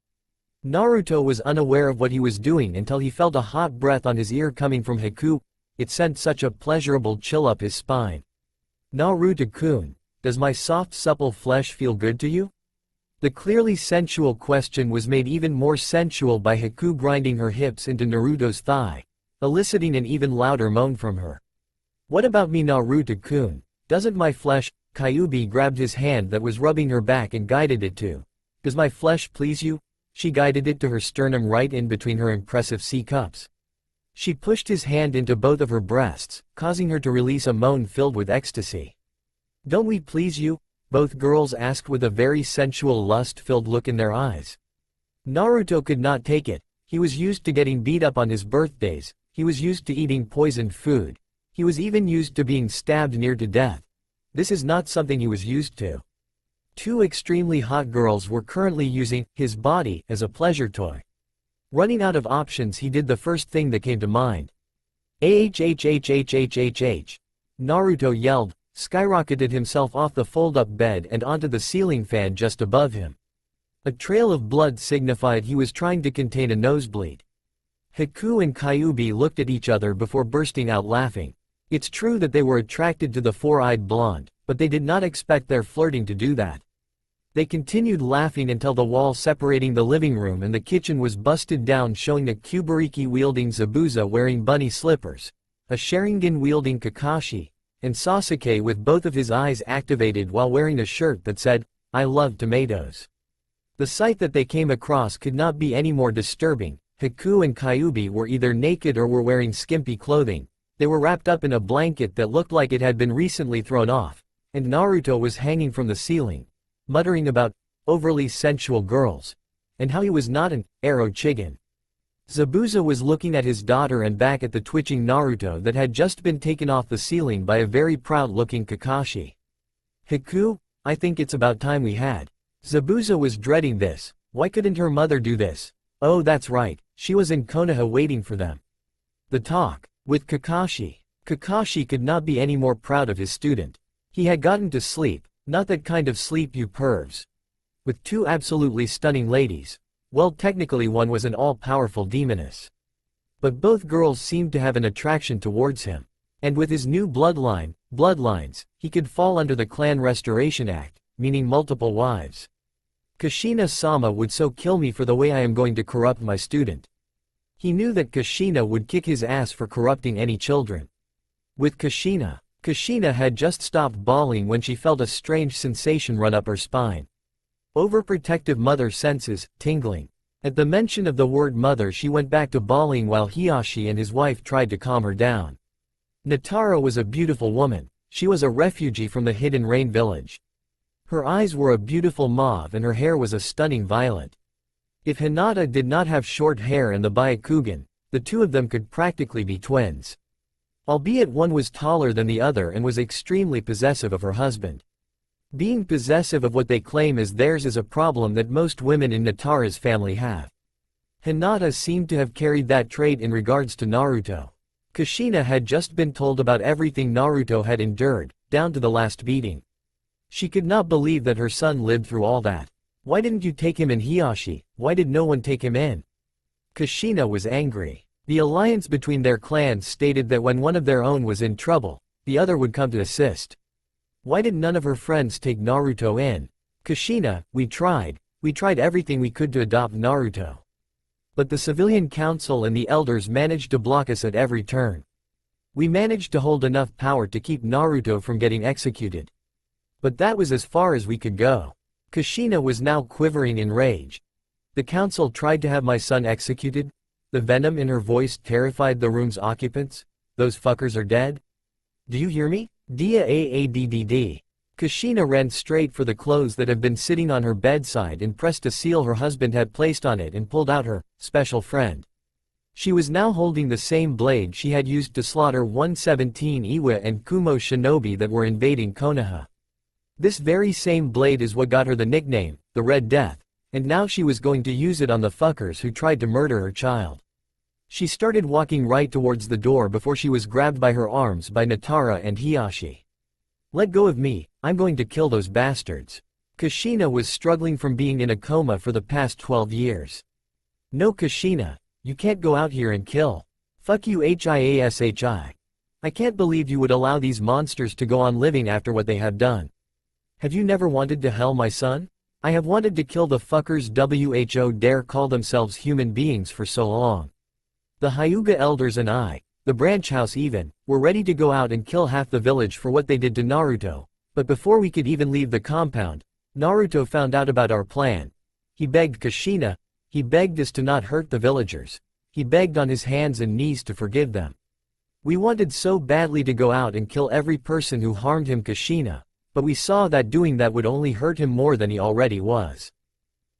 Naruto was unaware of what he was doing until he felt a hot breath on his ear coming from Haku. It sent such a pleasurable chill up his spine. Naruto-kun, does my soft supple flesh feel good to you? The clearly sensual question was made even more sensual by Haku grinding her hips into Naruto's thigh, eliciting an even louder moan from her. What about me, Naruto-kun? Doesn't my flesh? Kyuubi grabbed his hand that was rubbing her back and guided it to. Does my flesh please you? She guided it to her sternum right in between her impressive C-cups. She pushed his hand into both of her breasts, causing her to release a moan filled with ecstasy. Don't we please you? Both girls asked with a very sensual lust-filled look in their eyes. Naruto could not take it. He was used to getting beat up on his birthdays, he was used to eating poisoned food, he was even used to being stabbed near to death. This is not something he was used to. Two extremely hot girls were currently using his body as a pleasure toy. Running out of options, he did the first thing that came to mind. Ahhhhhhhh. Naruto yelled, skyrocketed himself off the fold-up bed and onto the ceiling fan just above him. A trail of blood signified he was trying to contain a nosebleed. Haku and Kyuubi looked at each other before bursting out laughing. It's true that they were attracted to the four-eyed blonde, but they did not expect their flirting to do that. They continued laughing until the wall separating the living room and the kitchen was busted down, showing a Kubariki-wielding Zabuza wearing bunny slippers, a Sharingan-wielding Kakashi, and Sasuke with both of his eyes activated while wearing a shirt that said, "I love tomatoes." The sight that they came across could not be any more disturbing. Haku and Kyuubi were either naked or were wearing skimpy clothing. They were wrapped up in a blanket that looked like it had been recently thrown off, and Naruto was hanging from the ceiling, muttering about overly sensual girls, and how he was not an arrow chicken. Zabuza was looking at his daughter and back at the twitching Naruto that had just been taken off the ceiling by a very proud-looking Kakashi. Haku, I think it's about time we had. Zabuza was dreading this. Why couldn't her mother do this? Oh, that's right, she was in Konoha waiting for them. The talk with Kakashi. Kakashi could not be any more proud of his student. He had gotten to sleep, not that kind of sleep, you pervs. With two absolutely stunning ladies. Well, technically one was an all-powerful demoness. But both girls seemed to have an attraction towards him. And with his new bloodlines, he could fall under the Clan Restoration Act, meaning multiple wives. Kushina-sama would so kill me for the way I am going to corrupt my student. He knew that Kushina would kick his ass for corrupting any children. With Kushina had just stopped bawling when she felt a strange sensation run up her spine. Overprotective mother senses, tingling. At the mention of the word mother, she went back to bawling while Hiyashi and his wife tried to calm her down. Natara was a beautiful woman. She was a refugee from the Hidden Rain village. Her eyes were a beautiful mauve and her hair was a stunning violet. If Hinata did not have short hair and the Byakugan, the two of them could practically be twins. Albeit one was taller than the other and was extremely possessive of her husband. Being possessive of what they claim as theirs is a problem that most women in Natara's family have. Hinata seemed to have carried that trait in regards to Naruto. Kushina had just been told about everything Naruto had endured, down to the last beating. She could not believe that her son lived through all that. Why didn't you take him in, Hiyashi? Why did no one take him in? Kushina was angry. The alliance between their clans stated that when one of their own was in trouble, the other would come to assist. Why did none of her friends take Naruto in? Kushina, we tried everything we could to adopt Naruto. But the civilian council and the elders managed to block us at every turn. We managed to hold enough power to keep Naruto from getting executed. But that was as far as we could go. Kushina was now quivering in rage. The council tried to have my son executed? The venom in her voice terrified the room's occupants. Those fuckers are dead? Do you hear me? Dia aadd. Kushina ran straight for the clothes that had been sitting on her bedside and pressed a seal her husband had placed on it and pulled out her special friend. She was now holding the same blade she had used to slaughter 117 Iwa and Kumo shinobi that were invading Konoha. This very same blade is what got her the nickname, the Red Death, and now she was going to use it on the fuckers who tried to murder her child. She started walking right towards the door before she was grabbed by her arms by Natara and Hiyashi. Let go of me, I'm going to kill those bastards. Kushina was struggling from being in a coma for the past 12 years. No, Kushina, you can't go out here and kill. Fuck you, Hiashi. I can't believe you would allow these monsters to go on living after what they have done. Have you never wanted to hell my son? I have wanted to kill the fuckers who dare call themselves human beings for so long. The Hyuga elders and I, the branch house even, were ready to go out and kill half the village for what they did to Naruto, but before we could even leave the compound, Naruto found out about our plan. He begged Kushina, he begged us to not hurt the villagers. He begged on his hands and knees to forgive them. We wanted so badly to go out and kill every person who harmed him, Kushina, but we saw that doing that would only hurt him more than he already was.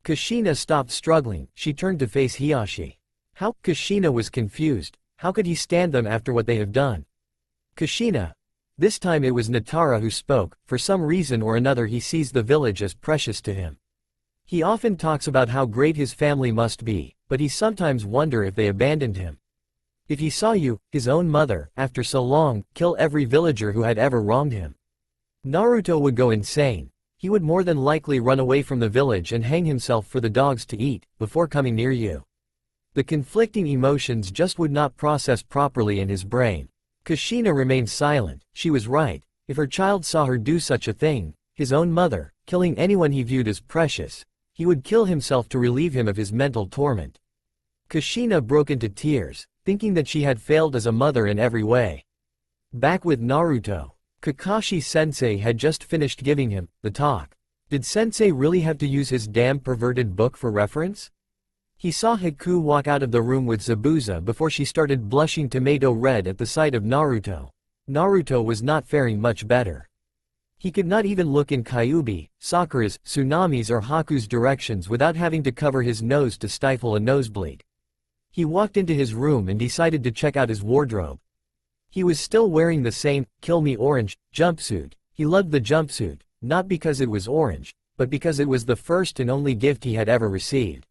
Kushina stopped struggling, she turned to face Hiyashi. How? Kushina was confused. How could he stand them after what they have done? Kushina. This time it was Natara who spoke. For some reason or another he sees the village as precious to him. He often talks about how great his family must be, but he sometimes wonders if they abandoned him. If he saw you, his own mother, after so long, kill every villager who had ever wronged him, Naruto would go insane. He would more than likely run away from the village and hang himself for the dogs to eat, before coming near you. The conflicting emotions just would not process properly in his brain. Kushina remained silent. She was right. If her child saw her do such a thing, his own mother, killing anyone he viewed as precious, he would kill himself to relieve him of his mental torment. Kushina broke into tears, thinking that she had failed as a mother in every way. Back with Naruto, Kakashi Sensei had just finished giving him the talk. Did Sensei really have to use his damn perverted book for reference? He saw Haku walk out of the room with Zabuza before she started blushing tomato red at the sight of Naruto. Naruto was not faring much better. He could not even look in Kyuubi, Sakura's, Tsunami's or Haku's directions without having to cover his nose to stifle a nosebleed. He walked into his room and decided to check out his wardrobe. He was still wearing the same, kill me orange, jumpsuit. He loved the jumpsuit, not because it was orange, but because it was the first and only gift he had ever received.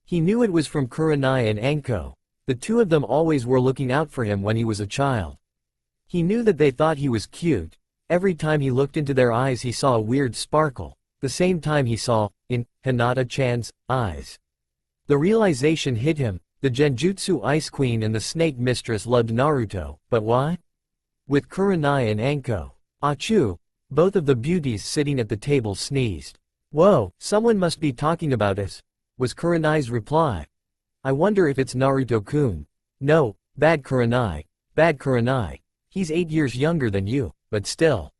He knew it was from Kurenai and Anko. The two of them always were looking out for him when he was a child. He knew that they thought he was cute. Every time he looked into their eyes he saw a weird sparkle, the same time he saw, in Hinata-chan's eyes. The realization hit him, the Genjutsu Ice Queen and the Snake Mistress loved Naruto, but why? With Kurenai and Anko. Achu, both of the beauties sitting at the table sneezed. Whoa, someone must be talking about us, was Kurenai's reply. I wonder if it's Naruto-kun. No, bad Kurenai. He's 8 years younger than you, but still.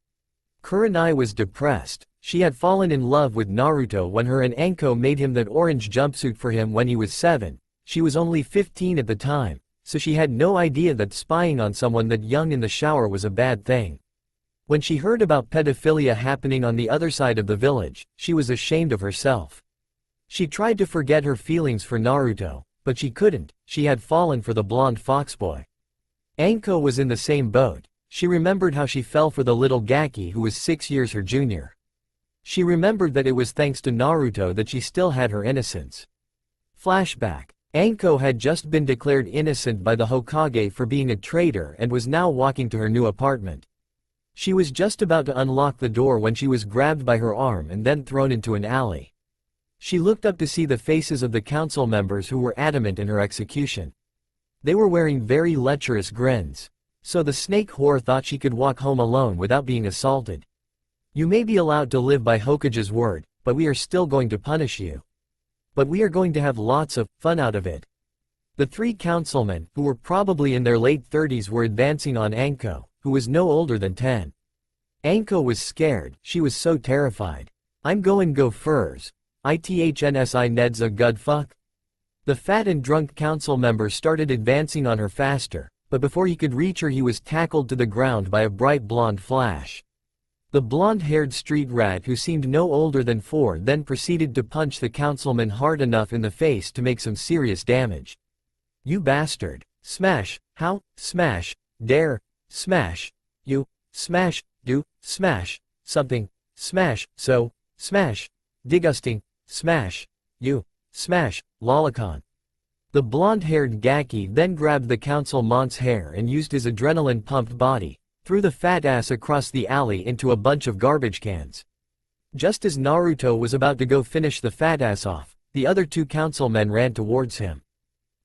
Kurenai was depressed. She had fallen in love with Naruto when her and Anko made him that orange jumpsuit for him when he was 7. She was only 15 at the time, so she had no idea that spying on someone that young in the shower was a bad thing. When she heard about pedophilia happening on the other side of the village, she was ashamed of herself. She tried to forget her feelings for Naruto, but she couldn't. She had fallen for the blonde foxboy. Anko was in the same boat. She remembered how she fell for the little Gaki who was 6 years her junior. She remembered that it was thanks to Naruto that she still had her innocence. Flashback. Anko had just been declared innocent by the Hokage for being a traitor and was now walking to her new apartment. She was just about to unlock the door when she was grabbed by her arm and then thrown into an alley. She looked up to see the faces of the council members who were adamant in her execution. They were wearing very lecherous grins. So the snake whore thought she could walk home alone without being assaulted. You may be allowed to live by Hokage's word, but we are still going to punish you. But we are going to have lots of fun out of it. The three councilmen, who were probably in their late 30s, were advancing on Anko, who was no older than 10. Anko was scared, she was so terrified. I'm goin' go furs. ITHNSI Ned's a good fuck. The fat and drunk council member started advancing on her faster, but before he could reach her he was tackled to the ground by a bright blonde flash. The blonde-haired street rat, who seemed no older than 4, then proceeded to punch the councilman hard enough in the face to make some serious damage. You bastard. Smash. How? Smash. Dare. Smash. You. Smash. Do. Smash. Something. Smash. So. Smash. Disgusting. Smash. You. Smash. Lolicon. The blonde-haired Gaki then grabbed the councilman's hair and used his adrenaline-pumped body, threw the fat ass across the alley into a bunch of garbage cans. Just as Naruto was about to go finish the fat ass off, the other 2 councilmen ran towards him.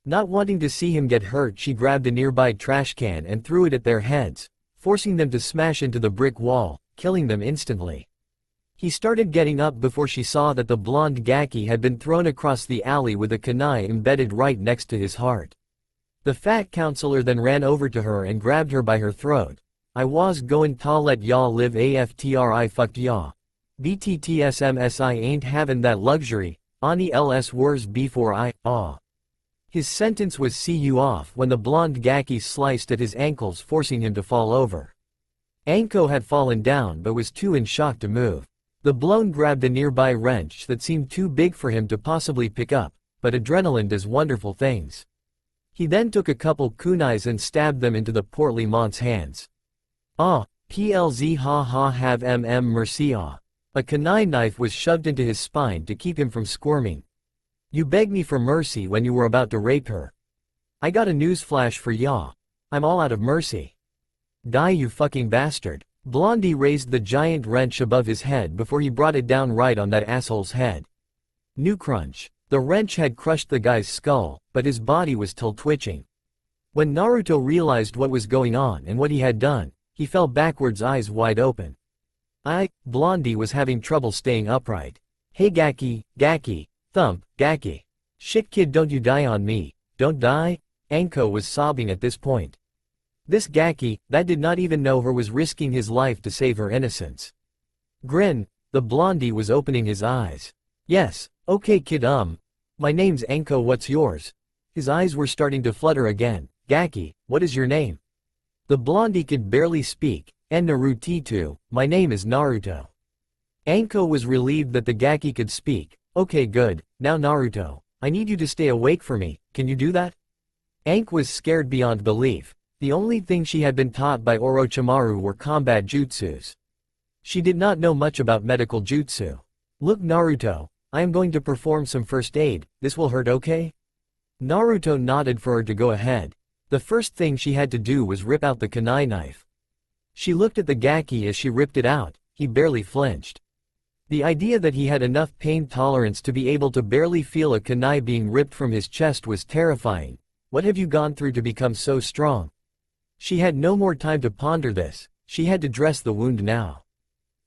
Not wanting to see him get hurt, she grabbed a nearby trash can and threw it at their heads, forcing them to smash into the brick wall, killing them instantly. He started getting up before she saw that the blonde Gaki had been thrown across the alley with a kunai embedded right next to his heart. The fat counselor then ran over to her and grabbed her by her throat. I was goin' to let y'all live after I fucked y'all. BTTSMS I ain't having that luxury, Ani ls wers before I, His sentence was see you off when the blonde Gaki sliced at his ankles, forcing him to fall over. Anko had fallen down but was too in shock to move. The blown grabbed a nearby wrench that seemed too big for him to possibly pick up, but adrenaline does wonderful things. He then took a couple kunais and stabbed them into the portly mont's hands. PLZ ha ha have mercy ah. A kunai knife was shoved into his spine to keep him from squirming. You begged me for mercy when you were about to rape her. I got a newsflash for ya. I'm all out of mercy. Die you fucking bastard. Blondie raised the giant wrench above his head before he brought it down right on that asshole's head. New crunch. The wrench had crushed the guy's skull, but his body was still twitching. When Naruto realized what was going on and what he had done, he fell backwards, eyes wide open. Blondie was having trouble staying upright. Hey Gaki, thump, Gaki. Shit kid, don't you die on me, don't die? Anko was sobbing at this point. This Gaki, that did not even know her, was risking his life to save her innocence. Grin, the blondie was opening his eyes. Yes, okay kid, my name's Anko, what's yours? His eyes were starting to flutter again. Gaki, what is your name? The blondie could barely speak. And Naruto, my name is Naruto. Anko was relieved that the Gaki could speak. Okay good, now Naruto, I need you to stay awake for me, can you do that? Ank was scared beyond belief. The only thing she had been taught by Orochimaru were combat jutsus. She did not know much about medical jutsu. Look Naruto, I am going to perform some first aid, this will hurt, okay? Naruto nodded for her to go ahead. The first thing she had to do was rip out the kunai knife. She looked at the Gaki as she ripped it out, he barely flinched. The idea that he had enough pain tolerance to be able to barely feel a kunai being ripped from his chest was terrifying. What have you gone through to become so strong? She had no more time to ponder this, she had to dress the wound now.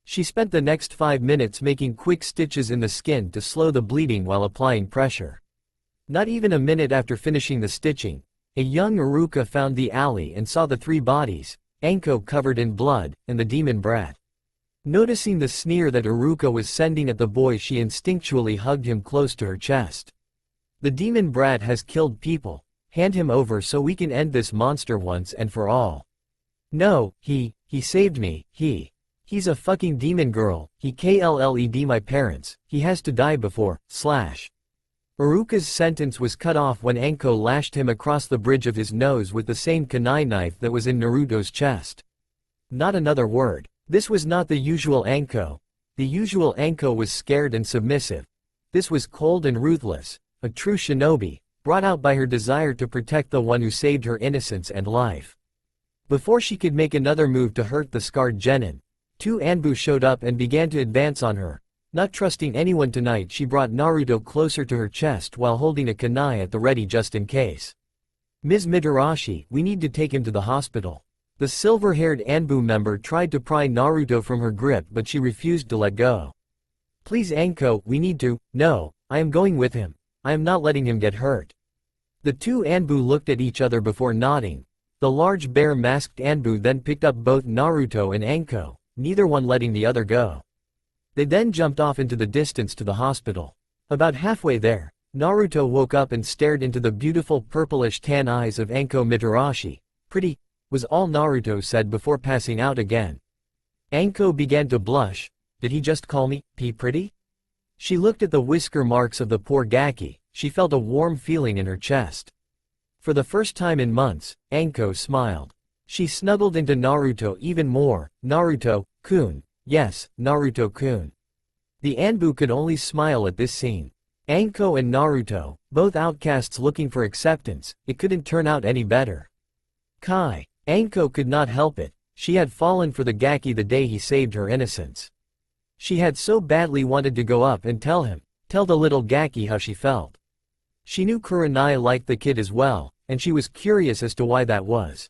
She spent the next 5 minutes making quick stitches in the skin to slow the bleeding while applying pressure. Not even a minute after finishing the stitching, a young Iruka found the alley and saw the 3 bodies, Anko covered in blood, and the demon brat. Noticing the sneer that Iruka was sending at the boy, she instinctually hugged him close to her chest. The demon brat has killed people, hand him over so we can end this monster once and for all. No, he saved me, he's a fucking demon girl, he killed my parents, he has to die before, / Iruka's sentence was cut off when Anko lashed him across the bridge of his nose with the same kunai knife that was in Naruto's chest. Not another word. This was not the usual Anko. The usual Anko was scared and submissive. This was cold and ruthless, a true shinobi, brought out by her desire to protect the one who saved her innocence and life. Before she could make another move to hurt the scarred genin, two Anbu showed up and began to advance on her. Not trusting anyone tonight, she brought Naruto closer to her chest while holding a kunai at the ready just in case. "Ms. Mitarashi, we need to take him to the hospital." The silver-haired Anbu member tried to pry Naruto from her grip, but she refused to let go. "Please Anko, we need to." "No, I am going with him. I am not letting him get hurt." The two Anbu looked at each other before nodding. The large bear-masked Anbu then picked up both Naruto and Anko, neither one letting the other go. They then jumped off into the distance to the hospital. About halfway there, Naruto woke up and stared into the beautiful purplish tan eyes of Anko Mitarashi. "Pretty," was all Naruto said before passing out again. Anko began to blush. "Did he just call me pretty?" She looked at the whisker marks of the poor Gaki. She felt a warm feeling in her chest. For the first time in months, Anko smiled. She snuggled into Naruto even more. "Naruto-kun. Yes, Naruto-kun." The Anbu could only smile at this scene. Anko and Naruto, both outcasts looking for acceptance, it couldn't turn out any better. Kai. Anko could not help it. She had fallen for the Gaki the day he saved her innocence. She had so badly wanted to go up and tell the little Gaki how she felt. She knew Kurenai liked the kid as well, and she was curious as to why that was.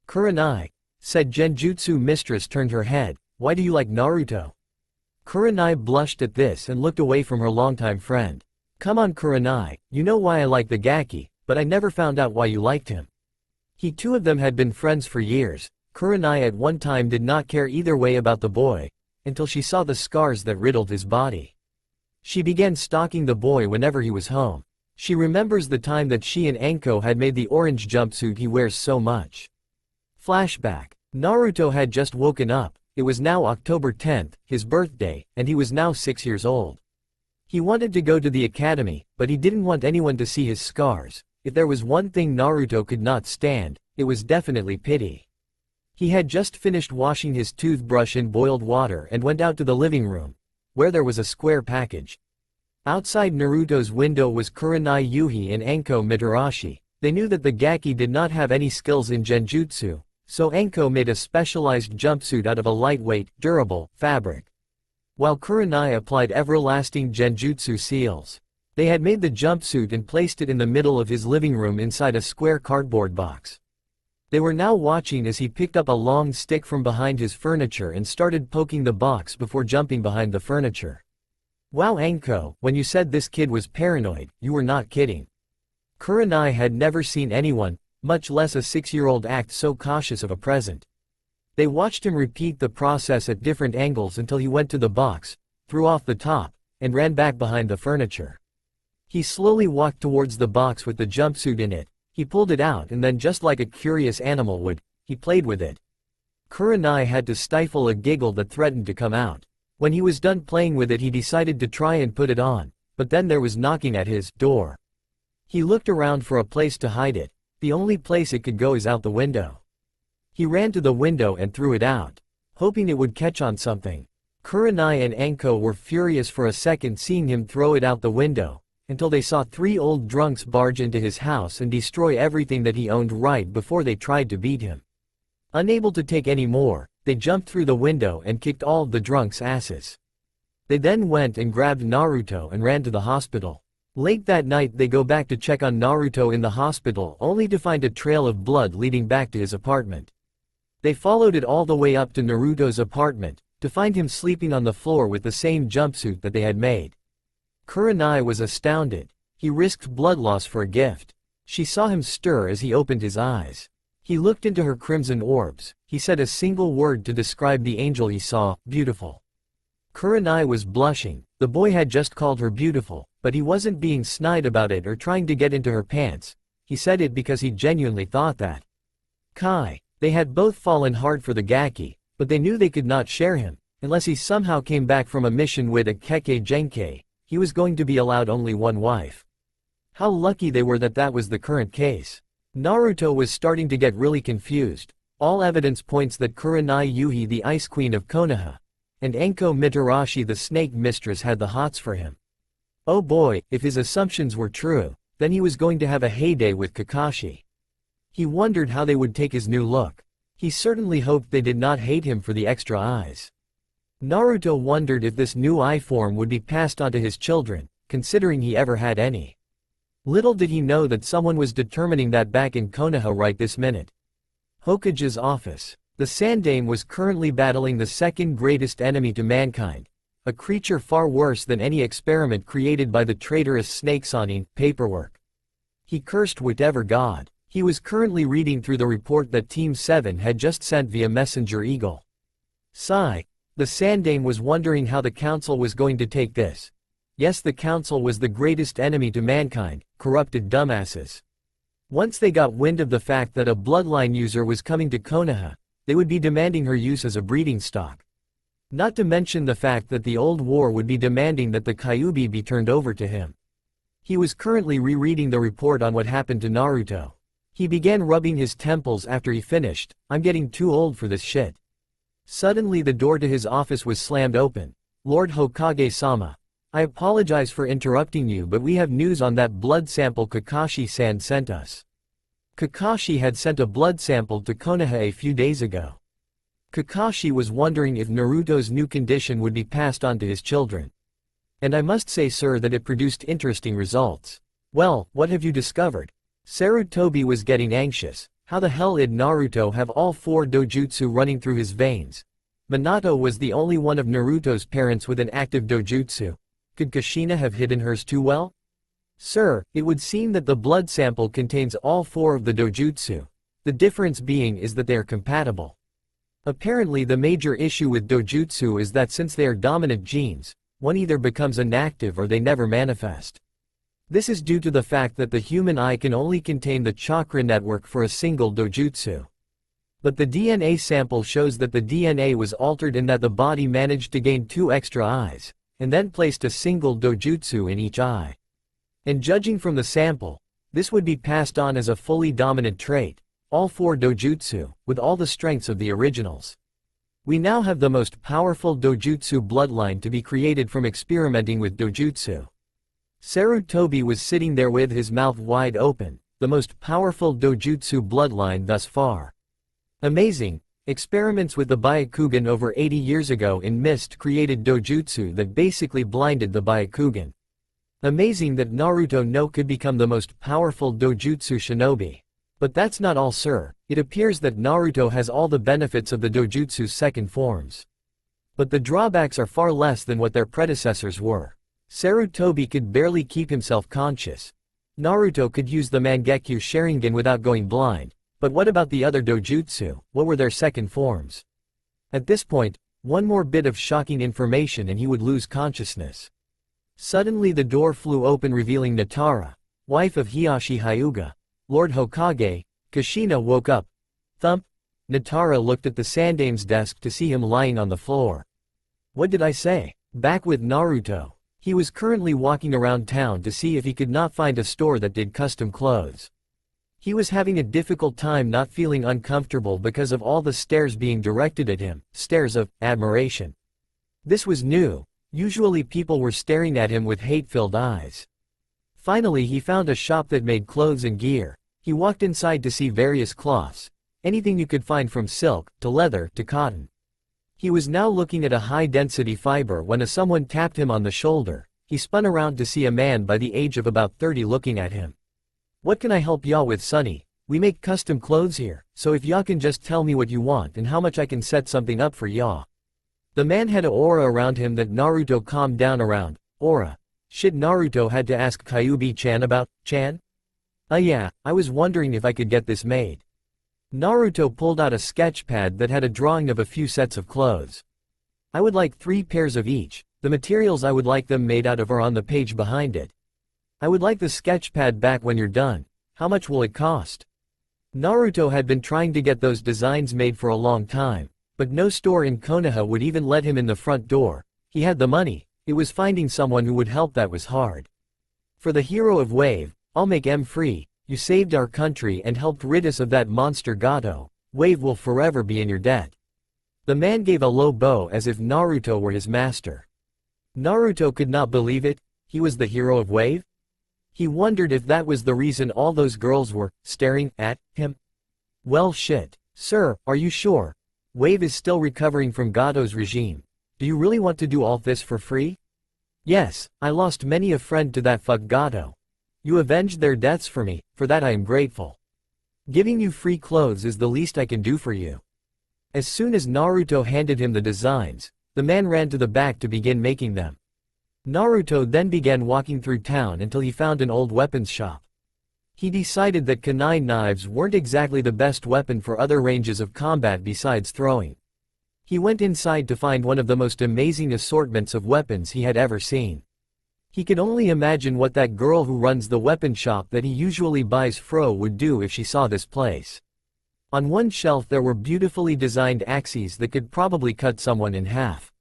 "Kurenai," said Genjutsu Mistress turned her head, "why do you like Naruto?" Kurenai blushed at this and looked away from her longtime friend. "Come on Kurenai, you know why I like the Gaki, but I never found out why you liked him." The two of them had been friends for years. Kurenai at one time did not care either way about the boy, until she saw the scars that riddled his body. She began stalking the boy whenever he was home. She remembers the time that she and Anko had made the orange jumpsuit he wears so much. Flashback. Naruto had just woken up. It was now October 10th, his birthday, and he was now 6 years old. He wanted to go to the academy, but he didn't want anyone to see his scars. If there was one thing Naruto could not stand, it was definitely pity. He had just finished washing his toothbrush in boiled water and went out to the living room, where there was a square package. Outside Naruto's window was Kurenai Yuhi and Anko Mitarashi. They knew that the Gaki did not have any skills in Genjutsu, so Anko made a specialized jumpsuit out of a lightweight, durable fabric, while Kurenai applied everlasting Genjutsu seals. They had made the jumpsuit and placed it in the middle of his living room inside a square cardboard box. They were now watching as he picked up a long stick from behind his furniture and started poking the box before jumping behind the furniture. "Wow Anko, when you said this kid was paranoid, you were not kidding." Kurenai had never seen anyone, much less a 6-year-old, act so cautious of a present. They watched him repeat the process at different angles until he went to the box, threw off the top, and ran back behind the furniture. He slowly walked towards the box with the jumpsuit in it. He pulled it out and then, just like a curious animal would, he played with it. Kurenai had to stifle a giggle that threatened to come out. When he was done playing with it, he decided to try and put it on, but then there was knocking at his door. He looked around for a place to hide it. The only place it could go is out the window. He ran to the window and threw it out, hoping it would catch on something. Kurenai and Anko were furious for a second seeing him throw it out the window, until they saw 3 old drunks barge into his house and destroy everything that he owned right before they tried to beat him. Unable to take any more, they jumped through the window and kicked all of the drunks' asses. They then went and grabbed Naruto and ran to the hospital. Late that night they go back to check on Naruto in the hospital, only to find a trail of blood leading back to his apartment. They followed it all the way up to Naruto's apartment, to find him sleeping on the floor with the same jumpsuit that they had made. Kurenai was astounded. He risked blood loss for a gift. She saw him stir as he opened his eyes. He looked into her crimson orbs. He said a single word to describe the angel he saw: beautiful. Kurenai was blushing. The boy had just called her beautiful, but he wasn't being snide about it or trying to get into her pants. He said it because he genuinely thought that. Kai. They had both fallen hard for the Gaki, but they knew they could not share him. Unless he somehow came back from a mission with a Kekkei Genkei, he was going to be allowed only one wife. How lucky they were that that was the current case. Naruto was starting to get really confused. All evidence points that Kurenai Yuhi, the Ice Queen of Konoha, and Anko Mitarashi, the Snake Mistress, had the hots for him. Oh boy, if his assumptions were true, Then he was going to have a heyday with Kakashi. He wondered how they would take his new look. He certainly hoped they did not hate him for the extra eyes. Naruto wondered if this new eye form would be passed on to his children, considering he ever had any. Little did he know that someone was determining that back in Konoha right this minute. Hokage's office. The Sandaime was currently battling the second greatest enemy to mankind, a creature far worse than any experiment created by the traitorous Snake Sanin, paperwork. He cursed whatever god. He was currently reading through the report that Team 7 had just sent via Messenger Eagle. Sigh. The Sandaime was wondering how the council was going to take this. Yes, the council was the greatest enemy to mankind, corrupted dumbasses. Once they got wind of the fact that a bloodline user was coming to Konoha, they would be demanding her use as a breeding stock. Not to mention the fact that the old war would be demanding that the Kyuubi be turned over to him. He was currently rereading the report on what happened to Naruto. He began rubbing his temples after he finished. I'm getting too old for this shit. Suddenly the door to his office was slammed open. Lord Hokage-sama. I apologize for interrupting you, but we have news on that blood sample Kakashi-san sent us. Kakashi had sent a blood sample to Konoha a few days ago. Kakashi was wondering if Naruto's new condition would be passed on to his children. And I must say, sir, that it produced interesting results. Well, what have you discovered? Sarutobi was getting anxious. How the hell did Naruto have all 4 dojutsu running through his veins? Minato was the only one of Naruto's parents with an active dojutsu. Could Kushina have hidden hers too well? Sir, it would seem that the blood sample contains all 4 of the dojutsu. The difference being is that they are compatible. Apparently the major issue with dojutsu is that since they are dominant genes, one either becomes inactive or they never manifest. This is due to the fact that the human eye can only contain the chakra network for a single dojutsu. But the DNA sample shows that the DNA was altered in that the body managed to gain 2 extra eyes, and then placed a single dojutsu in each eye. And judging from the sample, this would be passed on as a fully dominant trait, all 4 dojutsu, with all the strengths of the originals. We now have the most powerful dojutsu bloodline to be created from experimenting with dojutsu. Sarutobi was sitting there with his mouth wide open, the most powerful dojutsu bloodline thus far. Amazing. Experiments with the Byakugan over 80 years ago in Mist created dojutsu that basically blinded the Byakugan. Amazing that Naruto no could become the most powerful dojutsu shinobi. But that's not all, sir. It appears that Naruto has all the benefits of the dojutsu's second forms. But the drawbacks are far less than what their predecessors were. Sarutobi could barely keep himself conscious. Naruto could use the Mangekyo Sharingan without going blind. But what about the other dojutsu? What were their second forms? At this point, one more bit of shocking information and he would lose consciousness. Suddenly the door flew open revealing Natara, wife of Hiashi Hyuga. Lord Hokage. Kushina woke up. Thump. Natara looked at the Sandaime's desk to see him lying on the floor. What did I say? Back with Naruto. He was currently walking around town to see if he could not find a store that did custom clothes. He was having a difficult time not feeling uncomfortable because of all the stares being directed at him, stares of admiration. This was new. Usually people were staring at him with hate-filled eyes. Finally he found a shop that made clothes and gear. He walked inside to see various cloths. Anything you could find from silk, to leather, to cotton. He was now looking at a high-density fiber when someone tapped him on the shoulder. He spun around to see a man by the age of about 30 looking at him. What can I help y'all with, Sonny? We make custom clothes here, so if y'all can just tell me what you want and how much I can set something up for y'all. The man had an aura around him that Naruto calmed down around. Aura. Shit, Naruto had to ask Kyuubi-chan about, Chan? Yeah, I was wondering if I could get this made. Naruto pulled out a sketch pad that had a drawing of a few sets of clothes. I would like 3 pairs of each. The materials I would like them made out of are on the page behind it. I would like the sketch pad back when you're done. How much will it cost? Naruto had been trying to get those designs made for a long time, but no store in Konoha would even let him in the front door. He had the money, it was finding someone who would help that was hard. For the hero of Wave, I'll make M free. You saved our country and helped rid us of that monster Gato. Wave will forever be in your debt. The man gave a low bow as if Naruto were his master. Naruto could not believe it. He was the hero of Wave? He wondered if that was the reason all those girls were staring at him. Well shit. Sir, are you sure? Wave is still recovering from Gato's regime. Do you really want to do all this for free? Yes, I lost many a friend to that fuck Gato. You avenged their deaths for me, for that I am grateful. Giving you free clothes is the least I can do for you. As soon as Naruto handed him the designs, the man ran to the back to begin making them. Naruto then began walking through town until he found an old weapons shop. He decided that kunai knives weren't exactly the best weapon for other ranges of combat besides throwing. He went inside to find one of the most amazing assortments of weapons he had ever seen. He could only imagine what that girl who runs the weapon shop that he usually buys fro would do if she saw this place. On one shelf there were beautifully designed axes that could probably cut someone in half.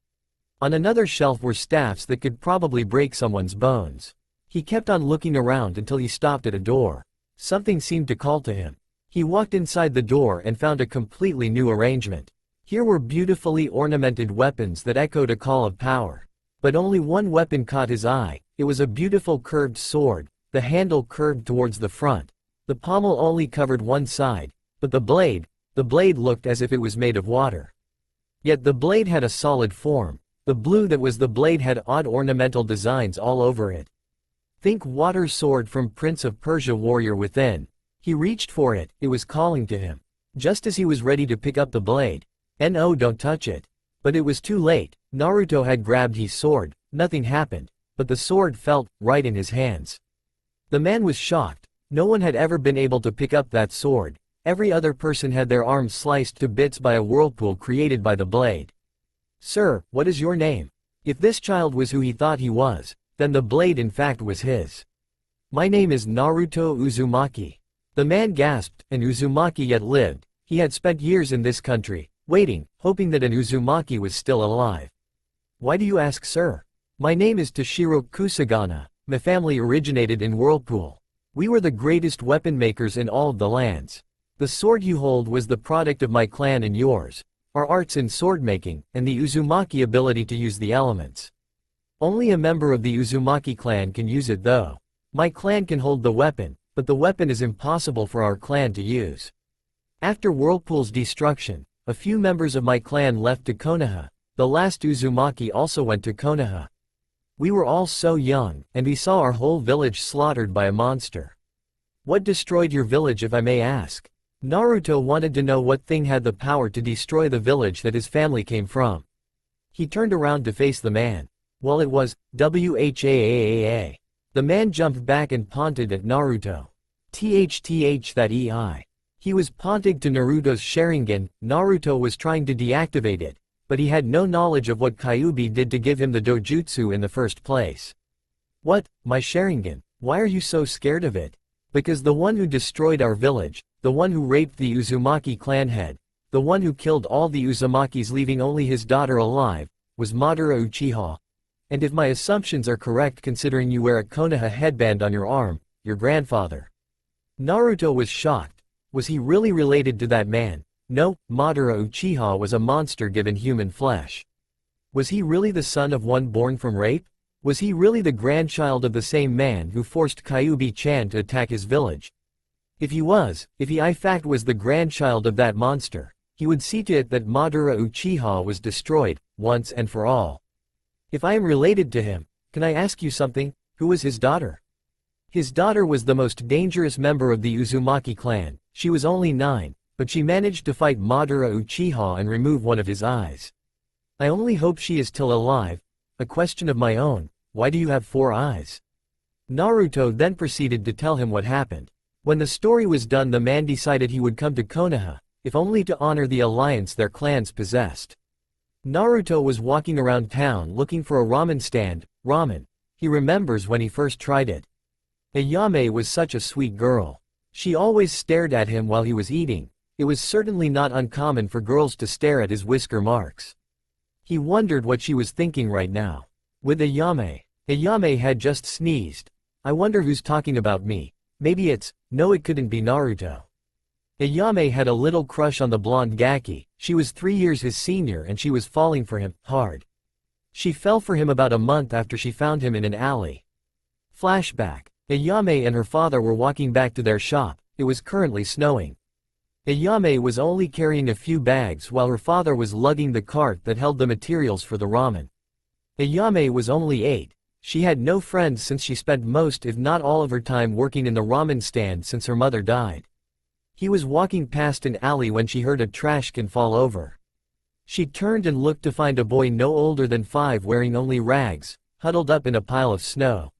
On another shelf were staffs that could probably break someone's bones. He kept on looking around until he stopped at a door. Something seemed to call to him. He walked inside the door and found a completely new arrangement. Here were beautifully ornamented weapons that echoed a call of power. But only one weapon caught his eye. It was a beautiful curved sword, the handle curved towards the front. The pommel only covered one side, but the blade looked as if it was made of water. Yet the blade had a solid form. The blue that was the blade had odd ornamental designs all over it. Think water sword from Prince of Persia warrior within. He reached for it, it was calling to him. Just as he was ready to pick up the blade. No, don't touch it. But it was too late. Naruto had grabbed his sword, nothing happened, but the sword felt right in his hands. The man was shocked. No one had ever been able to pick up that sword. Every other person had their arms sliced to bits by a whirlpool created by the blade. Sir, what is your name? If this child was who he thought he was, then the blade in fact was his. My name is Naruto Uzumaki. The man gasped, and Uzumaki yet lived. He had spent years in this country, waiting, hoping that an Uzumaki was still alive. Why do you ask, sir? My name is Toshiro Kusagana. My family originated in Whirlpool. We were the greatest weapon makers in all of the lands. The sword you hold was the product of my clan and yours. Our arts in sword making, and the Uzumaki ability to use the elements. Only a member of the Uzumaki clan can use it though. My clan can hold the weapon, but the weapon is impossible for our clan to use. After Whirlpool's destruction, a few members of my clan left to Konoha. The last Uzumaki also went to Konoha. We were all so young, and we saw our whole village slaughtered by a monster. What destroyed your village, if I may ask? Naruto wanted to know what thing had the power to destroy the village that his family came from. He turned around to face the man. Well, it was Whaaa. The man jumped back and taunted at Naruto. That EI. He was taunting to Naruto's Sharingan. Naruto was trying to deactivate it, but he had no knowledge of what Kyuubi did to give him the Dojutsu in the first place. What, my Sharingan? Why are you so scared of it? Because the one who destroyed our village, the one who raped the Uzumaki clan head, the one who killed all the Uzumakis leaving only his daughter alive, was Madara Uchiha. And if my assumptions are correct considering you wear a Konoha headband on your arm, your grandfather. Naruto was shocked. Was he really related to that man? No, Madara Uchiha was a monster given human flesh. Was he really the son of one born from rape? Was he really the grandchild of the same man who forced Kyuubi-chan to attack his village? If he in fact was the grandchild of that monster, he would see to it that Madara Uchiha was destroyed, once and for all. If I am related to him, can I ask you something? Who was his daughter? His daughter was the most dangerous member of the Uzumaki clan. She was only 9, but she managed to fight Madara Uchiha and remove one of his eyes. I only hope she is still alive. A question of my own, why do you have 4 eyes? Naruto then proceeded to tell him what happened. When the story was done, the man decided he would come to Konoha, if only to honor the alliance their clans possessed. Naruto was walking around town looking for a ramen stand. Ramen. He remembers when he first tried it. Ayame was such a sweet girl. She always stared at him while he was eating. It was certainly not uncommon for girls to stare at his whisker marks. He wondered what she was thinking right now. With Ayame. Ayame had just sneezed. I wonder who's talking about me. Maybe no, it couldn't be Naruto. Ayame had a little crush on the blonde Gaki. She was 3 years his senior and she was falling for him, hard. She fell for him about a month after she found him in an alley. Flashback. Ayame and her father were walking back to their shop. It was currently snowing. Ayame was only carrying a few bags while her father was lugging the cart that held the materials for the ramen. Ayame was only 8. She had no friends since she spent most if not all of her time working in the ramen stand since her mother died. He was walking past an alley when she heard a trash can fall over. She turned and looked to find a boy no older than 5 wearing only rags, huddled up in a pile of snow.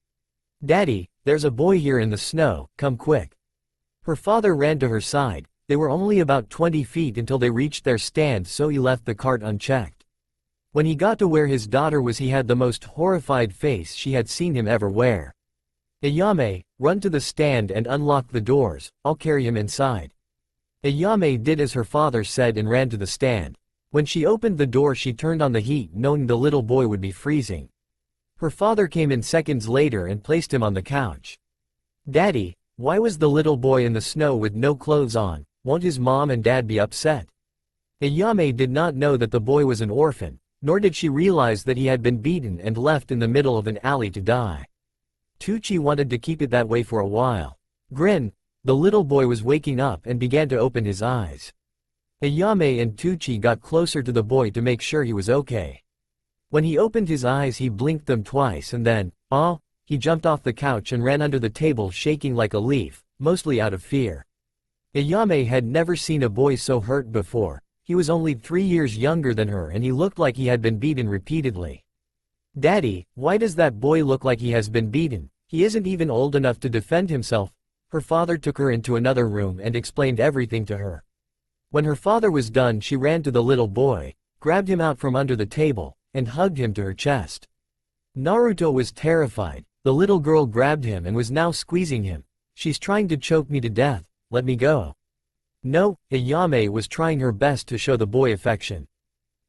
"Daddy, there's a boy here in the snow, come quick." Her father ran to her side. They were only about 20 feet until they reached their stand, so he left the cart unchecked. When he got to where his daughter was, he had the most horrified face she had seen him ever wear. "Ayame, run to the stand and unlock the doors, I'll carry him inside." Ayame did as her father said and ran to the stand. When she opened the door, she turned on the heat knowing the little boy would be freezing. Her father came in seconds later and placed him on the couch. "Daddy, why was the little boy in the snow with no clothes on? Won't his mom and dad be upset?" Ayame did not know that the boy was an orphan, nor did she realize that he had been beaten and left in the middle of an alley to die. Tucci wanted to keep it that way for a while. Grin, the little boy was waking up and began to open his eyes. Ayame and Tucci got closer to the boy to make sure he was okay. When he opened his eyes, he blinked them twice and then, he jumped off the couch and ran under the table shaking like a leaf, mostly out of fear. Ayame had never seen a boy so hurt before. He was only 3 years younger than her and he looked like he had been beaten repeatedly. "Daddy, why does that boy look like he has been beaten? He isn't even old enough to defend himself." Her father took her into another room and explained everything to her. When her father was done, she ran to the little boy, grabbed him out from under the table, and hugged him to her chest. Naruto was terrified. The little girl grabbed him and was now squeezing him. "She's trying to choke me to death. Let me go." "No," Ayame was trying her best to show the boy affection.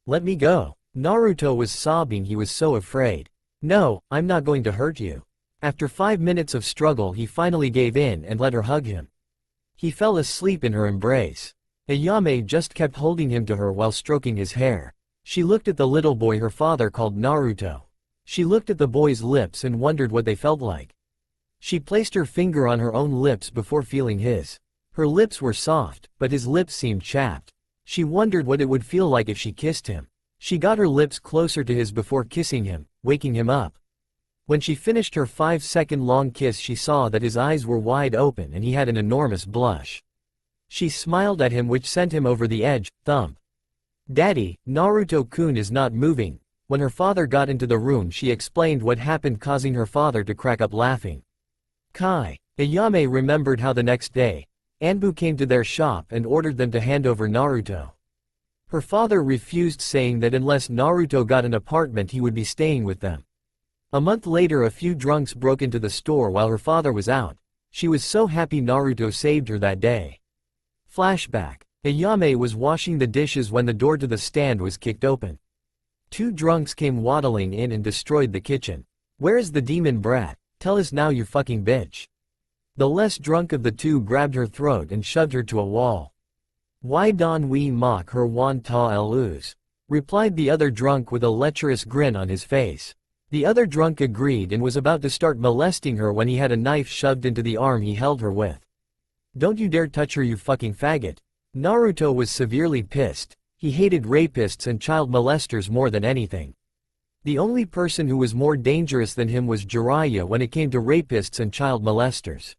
"Let me go." Naruto was sobbing, he was so afraid. "No, I'm not going to hurt you." After 5 minutes of struggle, he finally gave in and let her hug him. He fell asleep in her embrace. Ayame just kept holding him to her while stroking his hair. She looked at the little boy her father called Naruto. She looked at the boy's lips and wondered what they felt like. She placed her finger on her own lips before feeling his. Her lips were soft, but his lips seemed chapped. She wondered what it would feel like if she kissed him. She got her lips closer to his before kissing him, waking him up. When she finished her 5-second-long kiss, she saw that his eyes were wide open and he had an enormous blush. She smiled at him, which sent him over the edge. Thump. "Daddy, Naruto-kun is not moving." When her father got into the room, she explained what happened, causing her father to crack up laughing. Ayame remembered how the next day, Anbu came to their shop and ordered them to hand over Naruto. Her father refused, saying that unless Naruto got an apartment he would be staying with them. A month later, a few drunks broke into the store while her father was out. She was so happy Naruto saved her that day. Flashback. Ayame was washing the dishes when the door to the stand was kicked open. 2 drunks came waddling in and destroyed the kitchen. "Where is the demon brat? Tell us now, you fucking bitch." The less drunk of the 2 grabbed her throat and shoved her to a wall. "Why don't we mock her, wan ta elus?" replied the other drunk with a lecherous grin on his face. The other drunk agreed and was about to start molesting her when he had a knife shoved into the arm he held her with. "Don't you dare touch her, you fucking faggot." Naruto was severely pissed. He hated rapists and child molesters more than anything. The only person who was more dangerous than him was Jiraiya when it came to rapists and child molesters.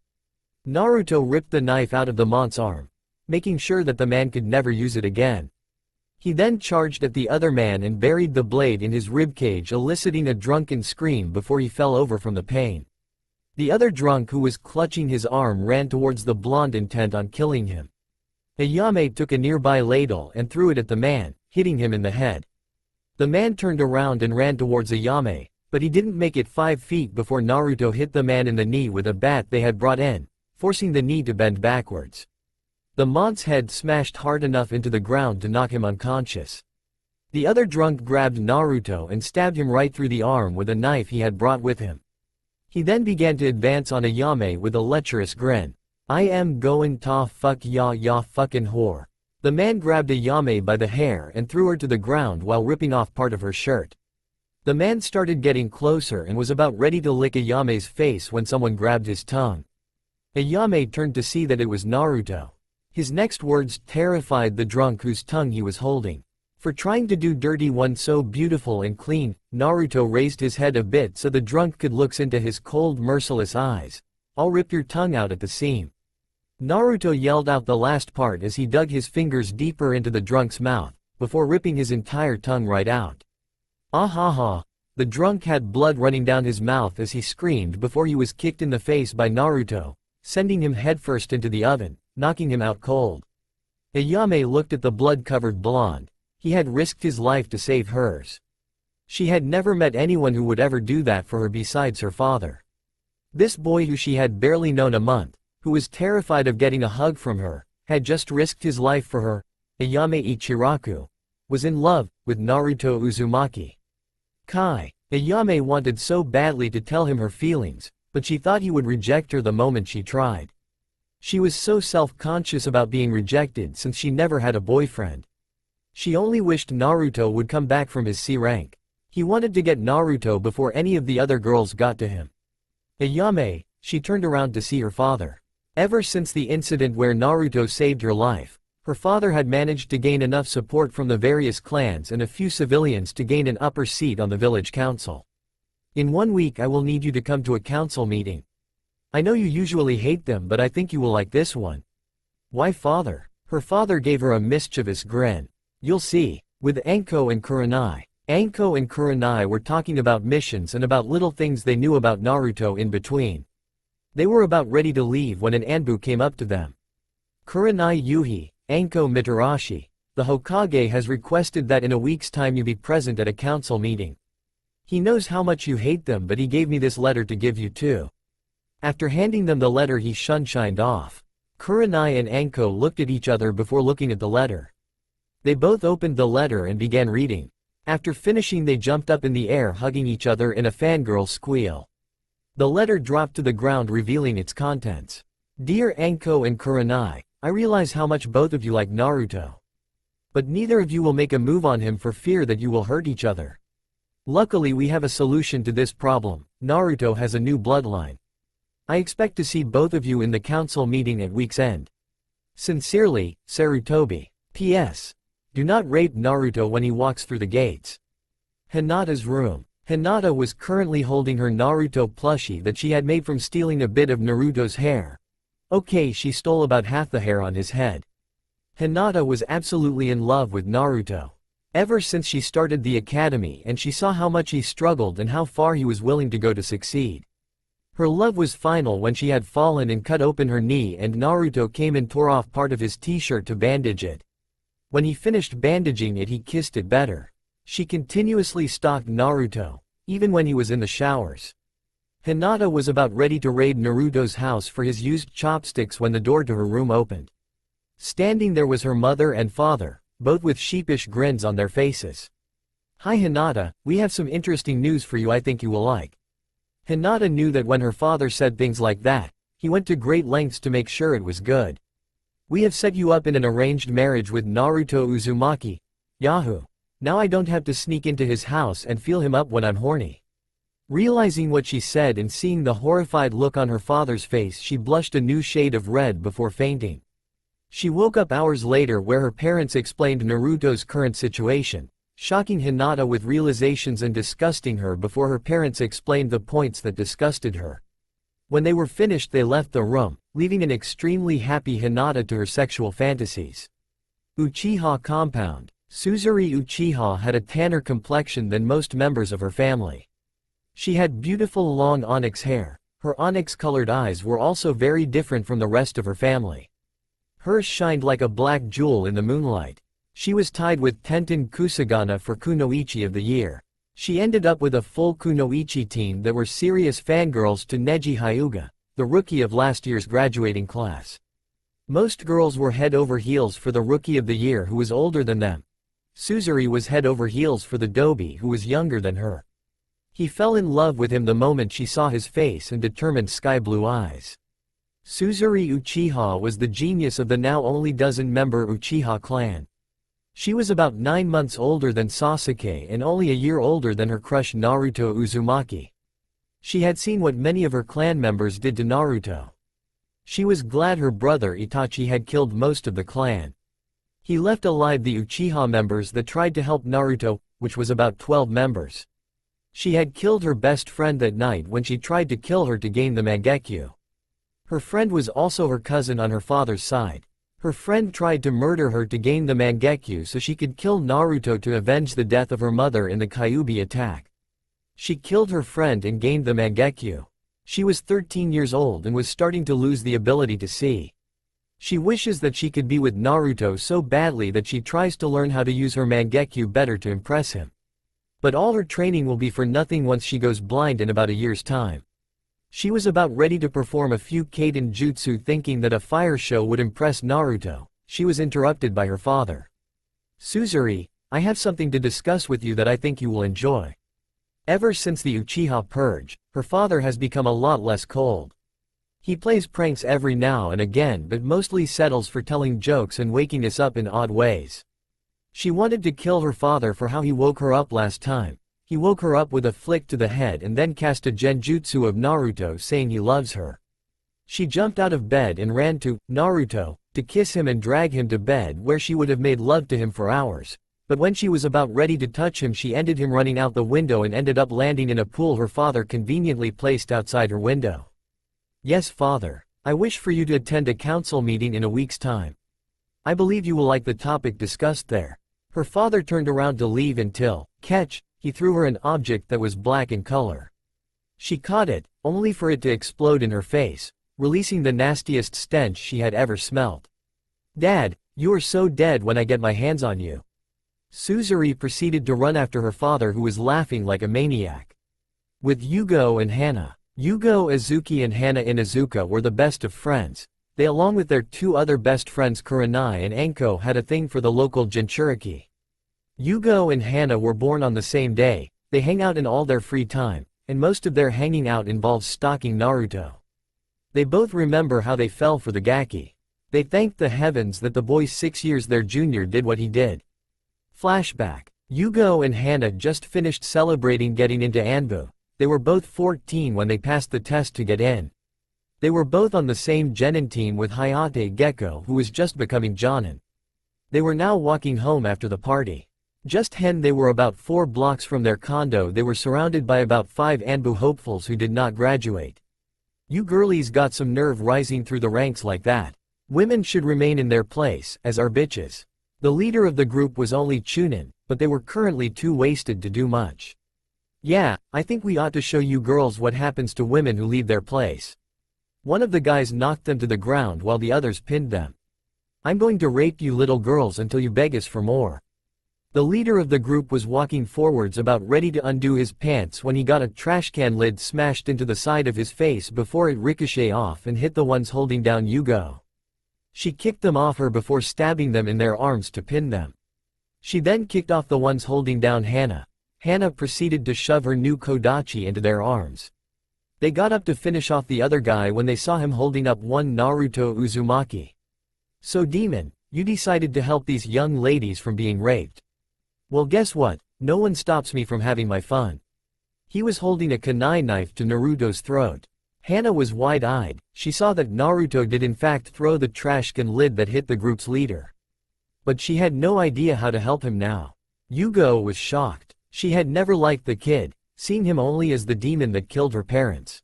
Naruto ripped the knife out of the monk's arm, making sure that the man could never use it again. He then charged at the other man and buried the blade in his ribcage, eliciting a drunken scream before he fell over from the pain. The other drunk, who was clutching his arm, ran towards the blonde intent on killing him. Ayame took a nearby ladle and threw it at the man, hitting him in the head. The man turned around and ran towards Ayame, but he didn't make it 5 feet before Naruto hit the man in the knee with a bat they had brought in, forcing the knee to bend backwards. The monk's head smashed hard enough into the ground to knock him unconscious. The other drunk grabbed Naruto and stabbed him right through the arm with a knife he had brought with him. He then began to advance on Ayame with a lecherous grin. "I am going to fuck ya fucking whore." The man grabbed Ayame by the hair and threw her to the ground while ripping off part of her shirt. The man started getting closer and was about ready to lick Ayame's face when someone grabbed his tongue. Ayame turned to see that it was Naruto. His next words terrified the drunk whose tongue he was holding. For trying to do dirty one so beautiful and clean, Naruto raised his head a bit so the drunk could look into his cold merciless eyes. "I'll rip your tongue out at the seam." Naruto yelled out the last part as he dug his fingers deeper into the drunk's mouth, before ripping his entire tongue right out. Ah ha ha! The drunk had blood running down his mouth as he screamed before he was kicked in the face by Naruto, sending him headfirst into the oven, knocking him out cold. Ayame looked at the blood-covered blonde. He had risked his life to save hers. She had never met anyone who would ever do that for her besides her father. This boy who she had barely known a month, who was terrified of getting a hug from her, had just risked his life for her. Ayame Ichiraku was in love with Naruto Uzumaki. Ayame wanted so badly to tell him her feelings, but she thought he would reject her the moment she tried. She was so self-conscious about being rejected since she never had a boyfriend. She only wished Naruto would come back from his C rank. He wanted to get Naruto before any of the other girls got to him. Ayame, she turned around to see her father. Ever since the incident where Naruto saved her life, her father had managed to gain enough support from the various clans and a few civilians to gain an upper seat on the village council. "In 1 week I will need you to come to a council meeting. I know you usually hate them, but I think you will like this one." "Why, father?" Her father gave her a mischievous grin. "You'll see." With Anko and Kurenai. Anko and Kurenai were talking about missions and about little things they knew about Naruto in between. They were about ready to leave when an Anbu came up to them. "Kurenai Yuhi, Anko Mitarashi, the Hokage has requested that in a week's time you be present at a council meeting. He knows how much you hate them, but he gave me this letter to give you too." After handing them the letter, he shined off. Kurenai and Anko looked at each other before looking at the letter. They both opened the letter and began reading. After finishing, they jumped up in the air, hugging each other in a fangirl squeal. The letter dropped to the ground, revealing its contents. "Dear Anko and Kurenai, I realize how much both of you like Naruto. But neither of you will make a move on him for fear that you will hurt each other. Luckily we have a solution to this problem. Naruto has a new bloodline. I expect to see both of you in the council meeting at week's end. Sincerely, Sarutobi. P.S. Do not rape Naruto when he walks through the gates." Hinata's room. Hinata was currently holding her Naruto plushie that she had made from stealing a bit of Naruto's hair. Okay, she stole about half the hair on his head. Hinata was absolutely in love with Naruto. Ever since she started the academy and she saw how much he struggled and how far he was willing to go to succeed. Her love was final when she had fallen and cut open her knee and Naruto came and tore off part of his t-shirt to bandage it. When he finished bandaging it, he kissed it better. She continuously stalked Naruto, even when he was in the showers. Hinata was about ready to raid Naruto's house for his used chopsticks when the door to her room opened. Standing there was her mother and father, both with sheepish grins on their faces. "Hi Hinata, we have some interesting news for you I think you will like." Hinata knew that when her father said things like that, he went to great lengths to make sure it was good. "We have set you up in an arranged marriage with Naruto Uzumaki. Yahoo! Now I don't have to sneak into his house and feel him up when I'm horny." Realizing what she said and seeing the horrified look on her father's face, she blushed a new shade of red before fainting. She woke up hours later where her parents explained Naruto's current situation, shocking Hinata with realizations and disgusting her before her parents explained the points that disgusted her. When they were finished they left the room, leaving an extremely happy Hinata to her sexual fantasies. Uchiha compound. Suzuri Uchiha had a tanner complexion than most members of her family. She had beautiful long onyx hair. Her onyx-colored eyes were also very different from the rest of her family. Hers shined like a black jewel in the moonlight. She was tied with Tenten Kusagana for Kunoichi of the Year. She ended up with a full Kunoichi team that were serious fangirls to Neji Hyuga, the rookie of last year's graduating class. Most girls were head over heels for the rookie of the year who was older than them. Suzuri was head over heels for the dobi who was younger than her. He fell in love with him the moment she saw his face and determined sky-blue eyes. Suzuri Uchiha was the genius of the now only dozen-member Uchiha clan. She was about 9 months older than Sasuke and only a year older than her crush Naruto Uzumaki. She had seen what many of her clan members did to Naruto. She was glad her brother Itachi had killed most of the clan. He left alive the Uchiha members that tried to help Naruto, which was about 12 members. She had killed her best friend that night when she tried to kill her to gain the Mangekyo. Her friend was also her cousin on her father's side. Her friend tried to murder her to gain the Mangekyo so she could kill Naruto to avenge the death of her mother in the Kyuubi attack. She killed her friend and gained the Mangekyo. She was 13 years old and was starting to lose the ability to see. She wishes that she could be with Naruto so badly that she tries to learn how to use her Mangekyo better to impress him. But all her training will be for nothing once she goes blind in about a year's time. She was about ready to perform a few Kaiden jutsu thinking that a fire show would impress Naruto. She was interrupted by her father. "Suzuri, I have something to discuss with you that I think you will enjoy." Ever since the Uchiha purge, her father has become a lot less cold. He plays pranks every now and again but mostly settles for telling jokes and waking us up in odd ways. She wanted to kill her father for how he woke her up last time. He woke her up with a flick to the head and then cast a genjutsu of Naruto saying he loves her. She jumped out of bed and ran to Naruto to kiss him and drag him to bed where she would have made love to him for hours. But when she was about ready to touch him she ended him running out the window and ended up landing in a pool her father conveniently placed outside her window. "Yes, father. I wish for you to attend a council meeting in a week's time. I believe you will like the topic discussed there." Her father turned around to leave until, catch, he threw her an object that was black in color. She caught it, only for it to explode in her face, releasing the nastiest stench she had ever smelt. "Dad, you are so dead when I get my hands on you." Suzuri proceeded to run after her father who was laughing like a maniac. With Yugo and Hana. Yugo Azuki and Hana Inuzuka were the best of friends. They along with their two other best friends Kurenai and Anko had a thing for the local Jinchuriki. Yugo and Hana were born on the same day. They hang out in all their free time, and most of their hanging out involves stalking Naruto. They both remember how they fell for the Gaki. They thanked the heavens that the boy 6 years their junior did what he did. Flashback. Yugo and Hana just finished celebrating getting into Anbu. They were both 14 when they passed the test to get in. They were both on the same Genin team with Hayate Gecko who was just becoming Jonin. They were now walking home after the party. Just when they were about 4 blocks from their condo they were surrounded by about 5 Anbu hopefuls who did not graduate. "You girlies got some nerve rising through the ranks like that. Women should remain in their place, as are bitches." The leader of the group was only Chunin, but they were currently too wasted to do much. "Yeah, I think we ought to show you girls what happens to women who leave their place." One of the guys knocked them to the ground while the others pinned them. "I'm going to rape you little girls until you beg us for more." The leader of the group was walking forwards about ready to undo his pants when he got a trash can lid smashed into the side of his face before it ricocheted off and hit the ones holding down Yugo. She kicked them off her before stabbing them in their arms to pin them. She then kicked off the ones holding down Hana. Hana proceeded to shove her new Kodachi into their arms. They got up to finish off the other guy when they saw him holding up one Naruto Uzumaki. "So demon, you decided to help these young ladies from being raped. Well guess what, no one stops me from having my fun." He was holding a kunai knife to Naruto's throat. Hana was wide-eyed. She saw that Naruto did in fact throw the trash can lid that hit the group's leader. But she had no idea how to help him now. Yugo was shocked. She had never liked the kid, seeing him only as the demon that killed her parents.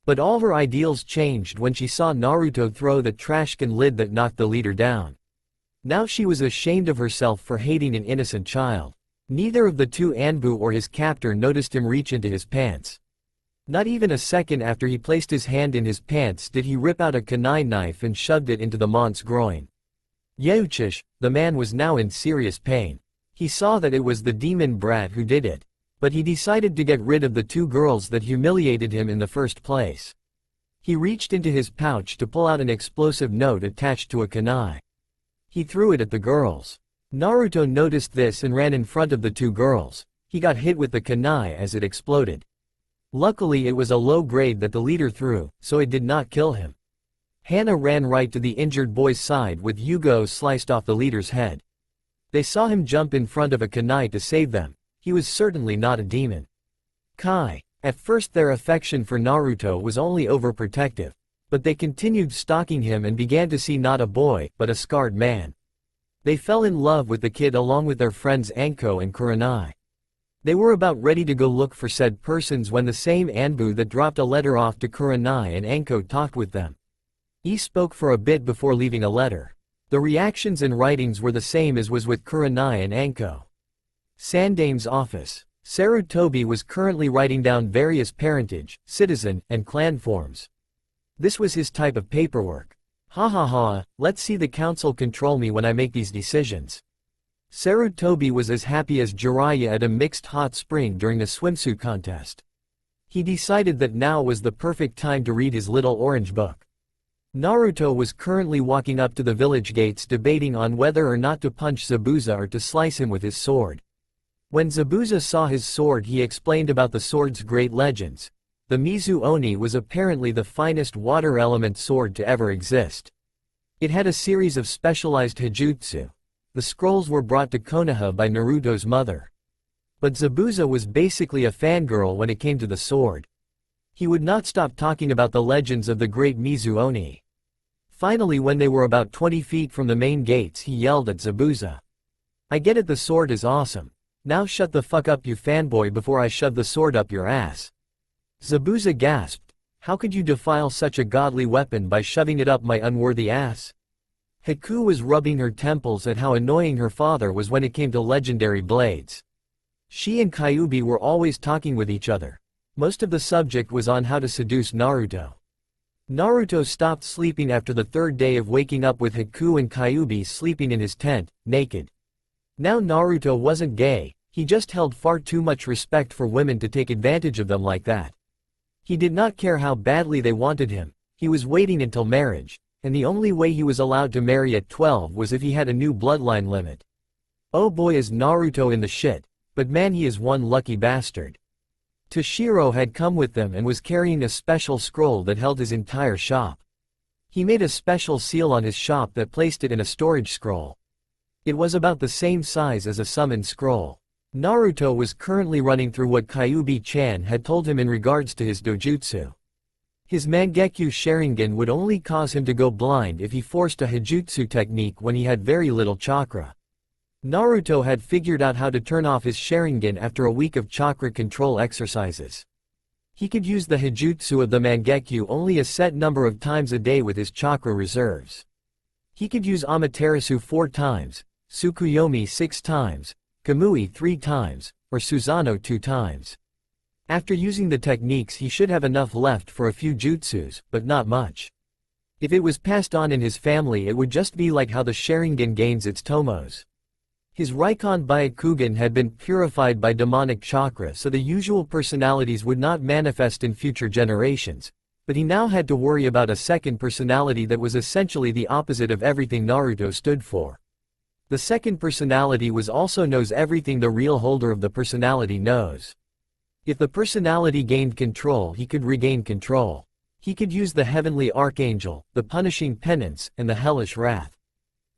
But all her ideals changed when she saw Naruto throw the trash can lid that knocked the leader down. Now she was ashamed of herself for hating an innocent child. Neither of the two Anbu or his captor noticed him reach into his pants. Not even a second after he placed his hand in his pants did he rip out a kunai knife and shoved it into the mont's groin. Yeuchish, the man was now in serious pain. He saw that it was the demon brat who did it. But he decided to get rid of the two girls that humiliated him in the first place. He reached into his pouch to pull out an explosive note attached to a kunai. He threw it at the girls. Naruto noticed this and ran in front of the two girls. He got hit with the kunai as it exploded. Luckily it was a low grade that the leader threw, so it did not kill him. Hana ran right to the injured boy's side with Yugo sliced off the leader's head. They saw him jump in front of a kunai to save them. He was certainly not a demon. Kai. At first their affection for Naruto was only overprotective, but they continued stalking him and began to see not a boy, but a scarred man. They fell in love with the kid along with their friends Anko and Kurenai. They were about ready to go look for said persons when the same Anbu that dropped a letter off to Kurenai and Anko talked with them. He spoke for a bit before leaving a letter. The reactions and writings were the same as was with Kurenai and Anko. Sandame's office. Sarutobi was currently writing down various parentage, citizen, and clan forms. This was his type of paperwork. Ha ha ha, let's see the council control me when I make these decisions. Sarutobi was as happy as Jiraiya at a mixed hot spring during a swimsuit contest. He decided that now was the perfect time to read his little orange book. Naruto was currently walking up to the village gates debating on whether or not to punch Zabuza or to slice him with his sword. When Zabuza saw his sword, he explained about the sword's great legends. The Mizu Oni was apparently the finest water element sword to ever exist. It had a series of specialized hijutsu. The scrolls were brought to Konoha by Naruto's mother. But Zabuza was basically a fangirl when it came to the sword. He would not stop talking about the legends of the great Mizu Oni. Finally, when they were about 20 feet from the main gates, he yelled at Zabuza. "I get it, the sword is awesome. Now shut the fuck up, you fanboy, before I shove the sword up your ass." Zabuza gasped. "How could you defile such a godly weapon by shoving it up my unworthy ass?" Haku was rubbing her temples at how annoying her father was when it came to legendary blades. She and Kyuubi were always talking with each other. Most of the subject was on how to seduce Naruto. Naruto stopped sleeping after the third day of waking up with Haku and Kyuubi sleeping in his tent, naked. Now Naruto wasn't gay, he just held far too much respect for women to take advantage of them like that. He did not care how badly they wanted him, he was waiting until marriage, and the only way he was allowed to marry at 12 was if he had a new bloodline limit. Oh boy, is Naruto in the shit, but man, he is one lucky bastard. Toshiro had come with them and was carrying a special scroll that held his entire shop. He made a special seal on his shop that placed it in a storage scroll. It was about the same size as a summon scroll. Naruto was currently running through what Kyuubi-chan had told him in regards to his dojutsu. His Mangekyo Sharingan would only cause him to go blind if he forced a hijutsu technique when he had very little chakra. Naruto had figured out how to turn off his Sharingan after a week of chakra control exercises. He could use the hijutsu of the Mangekyo only a set number of times a day with his chakra reserves. He could use Amaterasu 4 times, Tsukuyomi 6 times, Kamui 3 times, or Susanoo 2 times. After using the techniques, he should have enough left for a few jutsus, but not much. If it was passed on in his family, it would just be like how the Sharingan gains its tomos. His Raikon Byakugan had been purified by demonic chakra, so the usual personalities would not manifest in future generations, but he now had to worry about a second personality that was essentially the opposite of everything Naruto stood for. The second personality was also knows everything the real holder of the personality knows. If the personality gained control, he could regain control. He could use the heavenly archangel, the punishing penance, and the hellish wrath.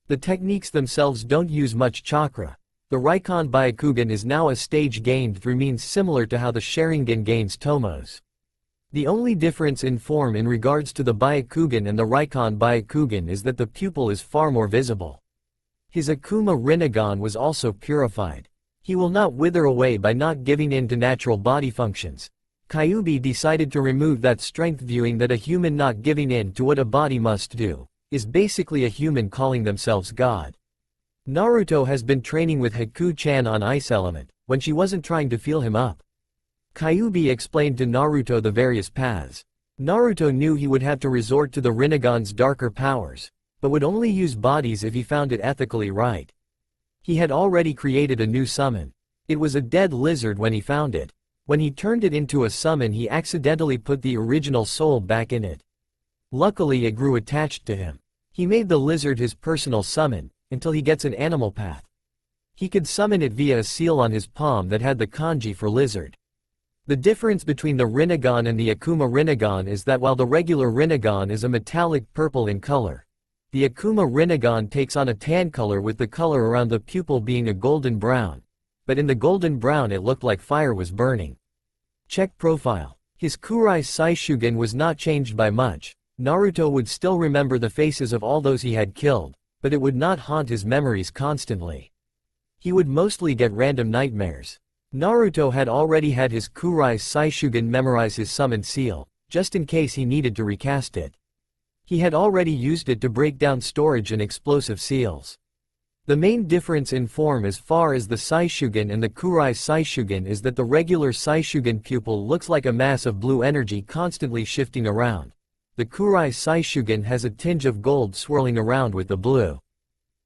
The techniques themselves don't use much chakra. The Raikon Byakugan is now a stage gained through means similar to how the Sharingan gains tomos. The only difference in form in regards to the Byakugan and the Raikon Byakugan is that the pupil is far more visible. His Akuma Rinnegan was also purified. He will not wither away by not giving in to natural body functions. Kyuubi decided to remove that strength, viewing that a human not giving in to what a body must do is basically a human calling themselves God. Naruto has been training with Haku-chan on Ice Element, when she wasn't trying to feel him up. Kyuubi explained to Naruto the various paths. Naruto knew he would have to resort to the Rinnegan's darker powers, but would only use bodies if he found it ethically right. He had already created a new summon. It was a dead lizard when he found it. When he turned it into a summon, he accidentally put the original soul back in it. Luckily, it grew attached to him. He made the lizard his personal summon, until he gets an animal path. He could summon it via a seal on his palm that had the kanji for lizard. The difference between the Rinnegan and the Akuma Rinnegan is that while the regular Rinnegan is a metallic purple in color, The Akuma Rinnegan takes on a tan color with the color around the pupil being a golden brown. But in the golden brown it looked like fire was burning. Check profile. His Kurai Saishugen was not changed by much. Naruto would still remember the faces of all those he had killed, but it would not haunt his memories constantly. He would mostly get random nightmares. Naruto had already had his Kurai Saishugen memorize his summon seal, just in case he needed to recast it. He had already used it to break down storage and explosive seals. The main difference in form as far as the Saishugen and the Kurai Saishugen is that the regular Saishugen pupil looks like a mass of blue energy constantly shifting around. The Kurai Saishugen has a tinge of gold swirling around with the blue.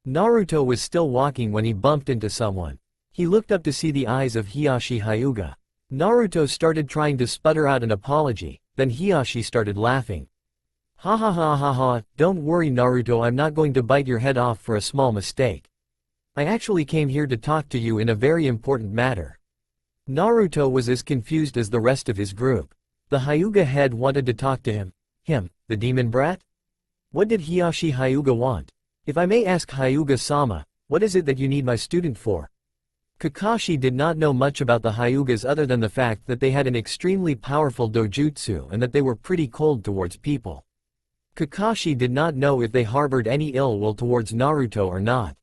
Naruto was still walking when he bumped into someone. He looked up to see the eyes of Hiyashi Hyuga. Naruto started trying to sputter out an apology, then Hiyashi started laughing. Ha ha ha ha ha, don't worry Naruto, I'm not going to bite your head off for a small mistake. I actually came here to talk to you in a very important matter. Naruto was as confused as the rest of his group. The Hyuga head wanted to talk to him. Him, the demon brat? What did Hiyashi Hyuga want? If I may ask Hyuga-sama, what is it that you need my student for? Kakashi did not know much about the Hyugas other than the fact that they had an extremely powerful dojutsu and that they were pretty cold towards people. Kakashi did not know if they harbored any ill will towards Naruto or not.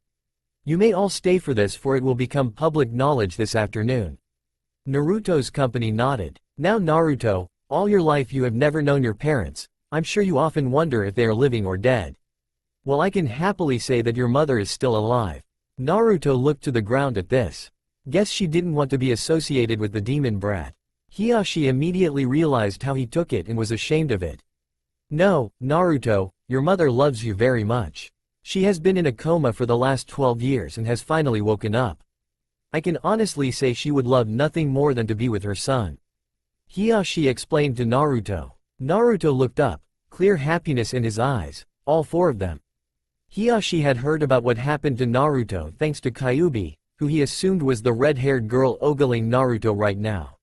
You may all stay for this, for it will become public knowledge this afternoon. Naruto's company nodded. Now Naruto, all your life you have never known your parents. I'm sure you often wonder if they are living or dead. Well, I can happily say that your mother is still alive. Naruto looked to the ground at this. Guess she didn't want to be associated with the demon brat. Hiyashi immediately realized how he took it and was ashamed of it. No, Naruto, your mother loves you very much. She has been in a coma for the last 12 years and has finally woken up. I can honestly say she would love nothing more than to be with her son. Hiyashi explained to Naruto. Naruto looked up, clear happiness in his eyes, all four of them. Hiyashi had heard about what happened to Naruto thanks to Kyuubi, who he assumed was the red-haired girl ogling Naruto right now.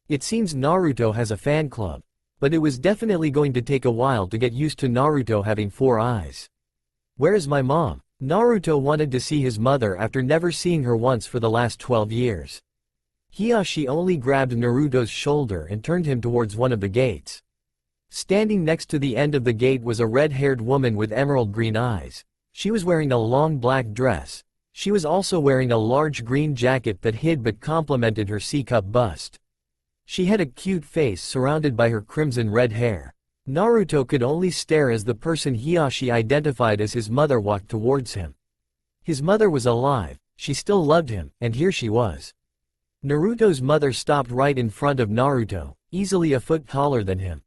It seems Naruto has a fan club, but it was definitely going to take a while to get used to Naruto having four eyes. Where is my mom? Naruto wanted to see his mother after never seeing her once for the last 12 years. Hiyashi only grabbed Naruto's shoulder and turned him towards one of the gates. Standing next to the end of the gate was a red-haired woman with emerald green eyes. She was wearing a long black dress. She was also wearing a large green jacket that hid but complemented her C-cup bust. She had a cute face surrounded by her crimson red hair. Naruto could only stare as the person Hiyashi identified as his mother walked towards him. His mother was alive, she still loved him, and here she was. Naruto's mother stopped right in front of Naruto, easily a foot taller than him.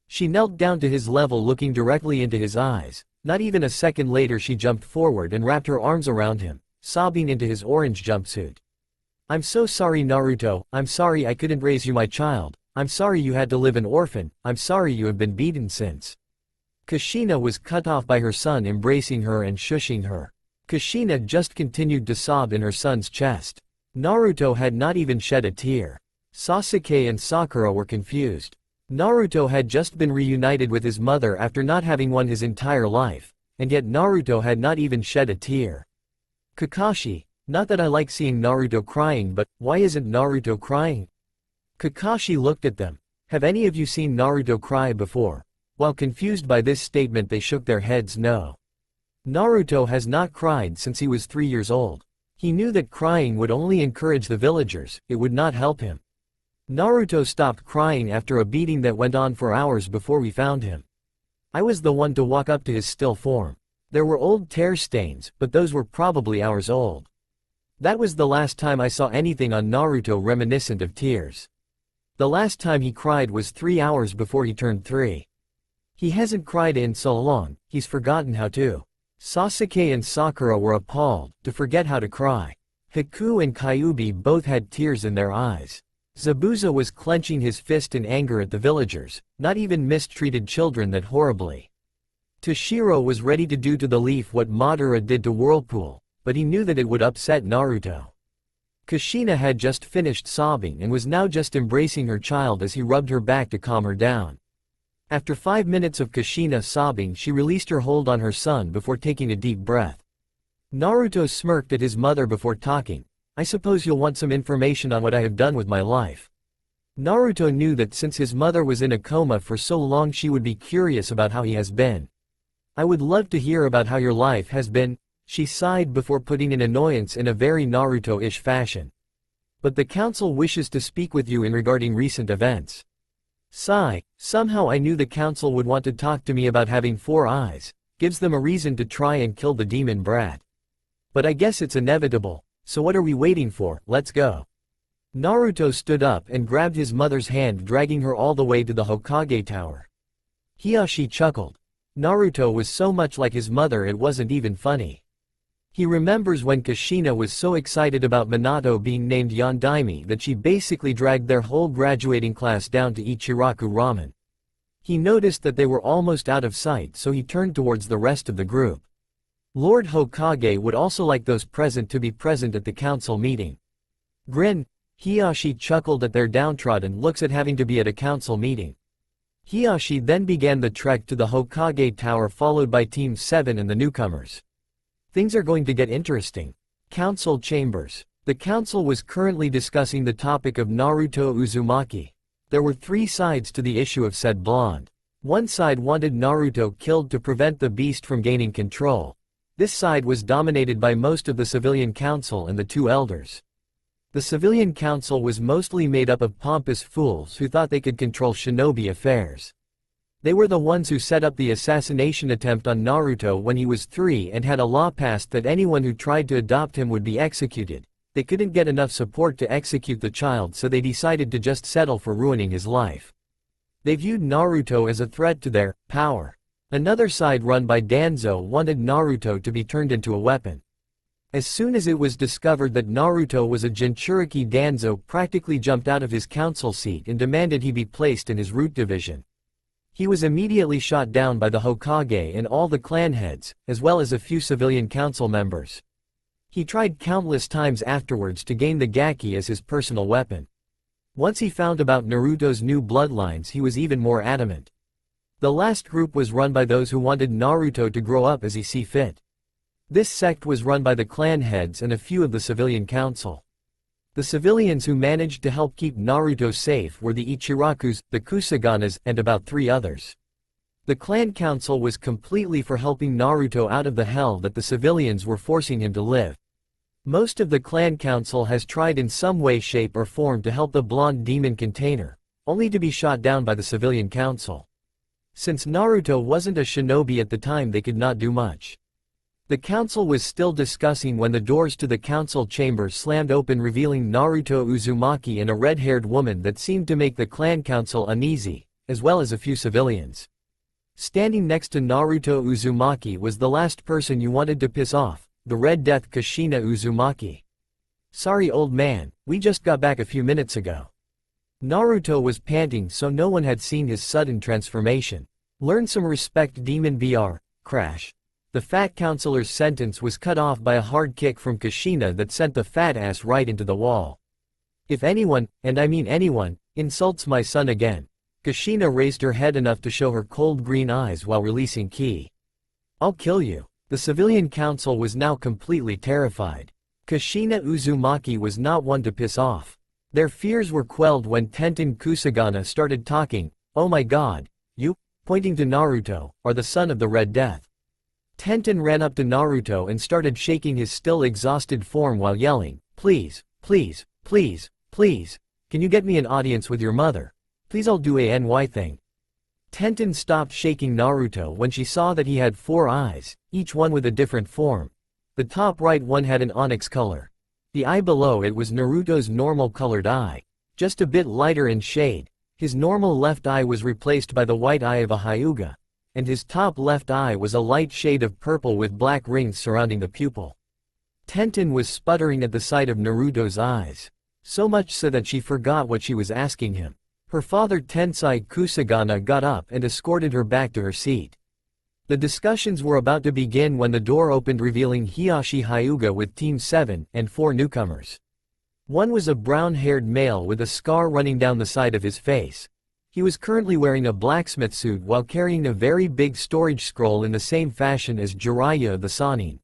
She knelt down to his level, looking directly into his eyes. Not even a second later she jumped forward and wrapped her arms around him, sobbing into his orange jumpsuit. I'm so sorry Naruto, I'm sorry I couldn't raise you my child. I'm sorry you had to live an orphan, I'm sorry you have been beaten since. Kushina was cut off by her son embracing her and shushing her. Kushina just continued to sob in her son's chest. Naruto had not even shed a tear. Sasuke and Sakura were confused. Naruto had just been reunited with his mother after not having one his entire life, and yet Naruto had not even shed a tear. Kakashi, not that I like seeing Naruto crying, but why isn't Naruto crying? Kakashi looked at them. Have any of you seen Naruto cry before? While confused by this statement they shook their heads no. Naruto has not cried since he was 3 years old. He knew that crying would only encourage the villagers, it would not help him. Naruto stopped crying after a beating that went on for hours before we found him. I was the one to walk up to his still form. There were old tear stains, but those were probably hours old. That was the last time I saw anything on Naruto reminiscent of tears. The last time he cried was 3 hours before he turned 3. He hasn't cried in so long, he's forgotten how to. Sasuke and Sakura were appalled, to forget how to cry. Haku and Kyuubi both had tears in their eyes. Zabuza was clenching his fist in anger at the villagers, not even mistreated children that horribly. Toshiro was ready to do to the leaf what Madara did to Whirlpool, but he knew that it would upset Naruto. Kushina had just finished sobbing and was now just embracing her child as he rubbed her back to calm her down. After 5 minutes of Kushina sobbing, she released her hold on her son before taking a deep breath. Naruto smirked at his mother before talking. I suppose you'll want some information on what I have done with my life. Naruto knew that since his mother was in a coma for so long, she would be curious about how he has been. I would love to hear about how your life has been, she sighed before putting in annoyance in a very Naruto-ish fashion. But the council wishes to speak with you in regarding recent events. Sigh, somehow I knew the council would want to talk to me about having 4 eyes, gives them a reason to try and kill the demon brat. But I guess it's inevitable, so what are we waiting for, let's go. Naruto stood up and grabbed his mother's hand, dragging her all the way to the Hokage tower. Hiyashi chuckled. Naruto was so much like his mother it wasn't even funny. He remembers when Kushina was so excited about Minato being named Yondaime that she basically dragged their whole graduating class down to eat Shiraku ramen. He noticed that they were almost out of sight, so he turned towards the rest of the group. Lord Hokage would also like those present to be present at the council meeting. Grin, Hiyashi chuckled at their downtrodden looks at having to be at a council meeting. Hiyashi then began the trek to the Hokage tower, followed by Team 7 and the newcomers. Things are going to get interesting. Council chambers. The council was currently discussing the topic of Naruto Uzumaki. There were 3 sides to the issue of said blonde. One side wanted Naruto killed to prevent the beast from gaining control. This side was dominated by most of the civilian council and the 2 elders. The civilian council was mostly made up of pompous fools who thought they could control shinobi affairs. They were the ones who set up the assassination attempt on Naruto when he was 3 and had a law passed that anyone who tried to adopt him would be executed. They couldn't get enough support to execute the child, so they decided to just settle for ruining his life. They viewed Naruto as a threat to their power. Another side run by Danzo wanted Naruto to be turned into a weapon. As soon as it was discovered that Naruto was a Jinchuriki, Danzo practically jumped out of his council seat and demanded he be placed in his root division. He was immediately shot down by the Hokage and all the clan heads, as well as a few civilian council members. He tried countless times afterwards to gain the Gaki as his personal weapon. Once he found about Naruto's new bloodlines, he was even more adamant. The last group was run by those who wanted Naruto to grow up as he see fit. This sect was run by the clan heads and a few of the civilian council. The civilians who managed to help keep Naruto safe were the Ichirakus, the Kusaganas, and about 3 others. The clan council was completely for helping Naruto out of the hell that the civilians were forcing him to live. Most of the clan council has tried in some way, shape or form to help the blonde demon container, only to be shot down by the civilian council. Since Naruto wasn't a shinobi at the time, they could not do much. The council was still discussing when the doors to the council chamber slammed open, revealing Naruto Uzumaki and a red-haired woman that seemed to make the clan council uneasy, as well as a few civilians. Standing next to Naruto Uzumaki was the last person you wanted to piss off, the Red Death Kushina Uzumaki. Sorry old man, we just got back a few minutes ago. Naruto was panting, so no one had seen his sudden transformation. Learn some respect, demon br. Crash. The fat counselor's sentence was cut off by a hard kick from Kushina that sent the fat ass right into the wall. If anyone, and I mean anyone, insults my son again. Kushina raised her head enough to show her cold green eyes while releasing ki. I'll kill you. The civilian council was now completely terrified. Kushina Uzumaki was not one to piss off. Their fears were quelled when Tenten Kusagana started talking. Oh my god, you, pointing to Naruto, are the son of the Red Death. Tenten ran up to Naruto and started shaking his still exhausted form while yelling, please, please, please, please, can you get me an audience with your mother? Please, I'll do a NY thing. Tenten stopped shaking Naruto when she saw that he had 4 eyes, each one with a different form. The top right one had an onyx color. The eye below it was Naruto's normal colored eye, just a bit lighter in shade. His normal left eye was replaced by the white eye of a Hyuga, and his top left eye was a light shade of purple with black rings surrounding the pupil. Tenten was sputtering at the sight of Naruto's eyes, so much so that she forgot what she was asking him. Her father Tensai Kusagana got up and escorted her back to her seat. The discussions were about to begin when the door opened, revealing Hiyashi Hyuga with Team 7 and 4 newcomers. One was a brown-haired male with a scar running down the side of his face. He was currently wearing a blacksmith suit while carrying a very big storage scroll in the same fashion as Jiraiya the Sannin.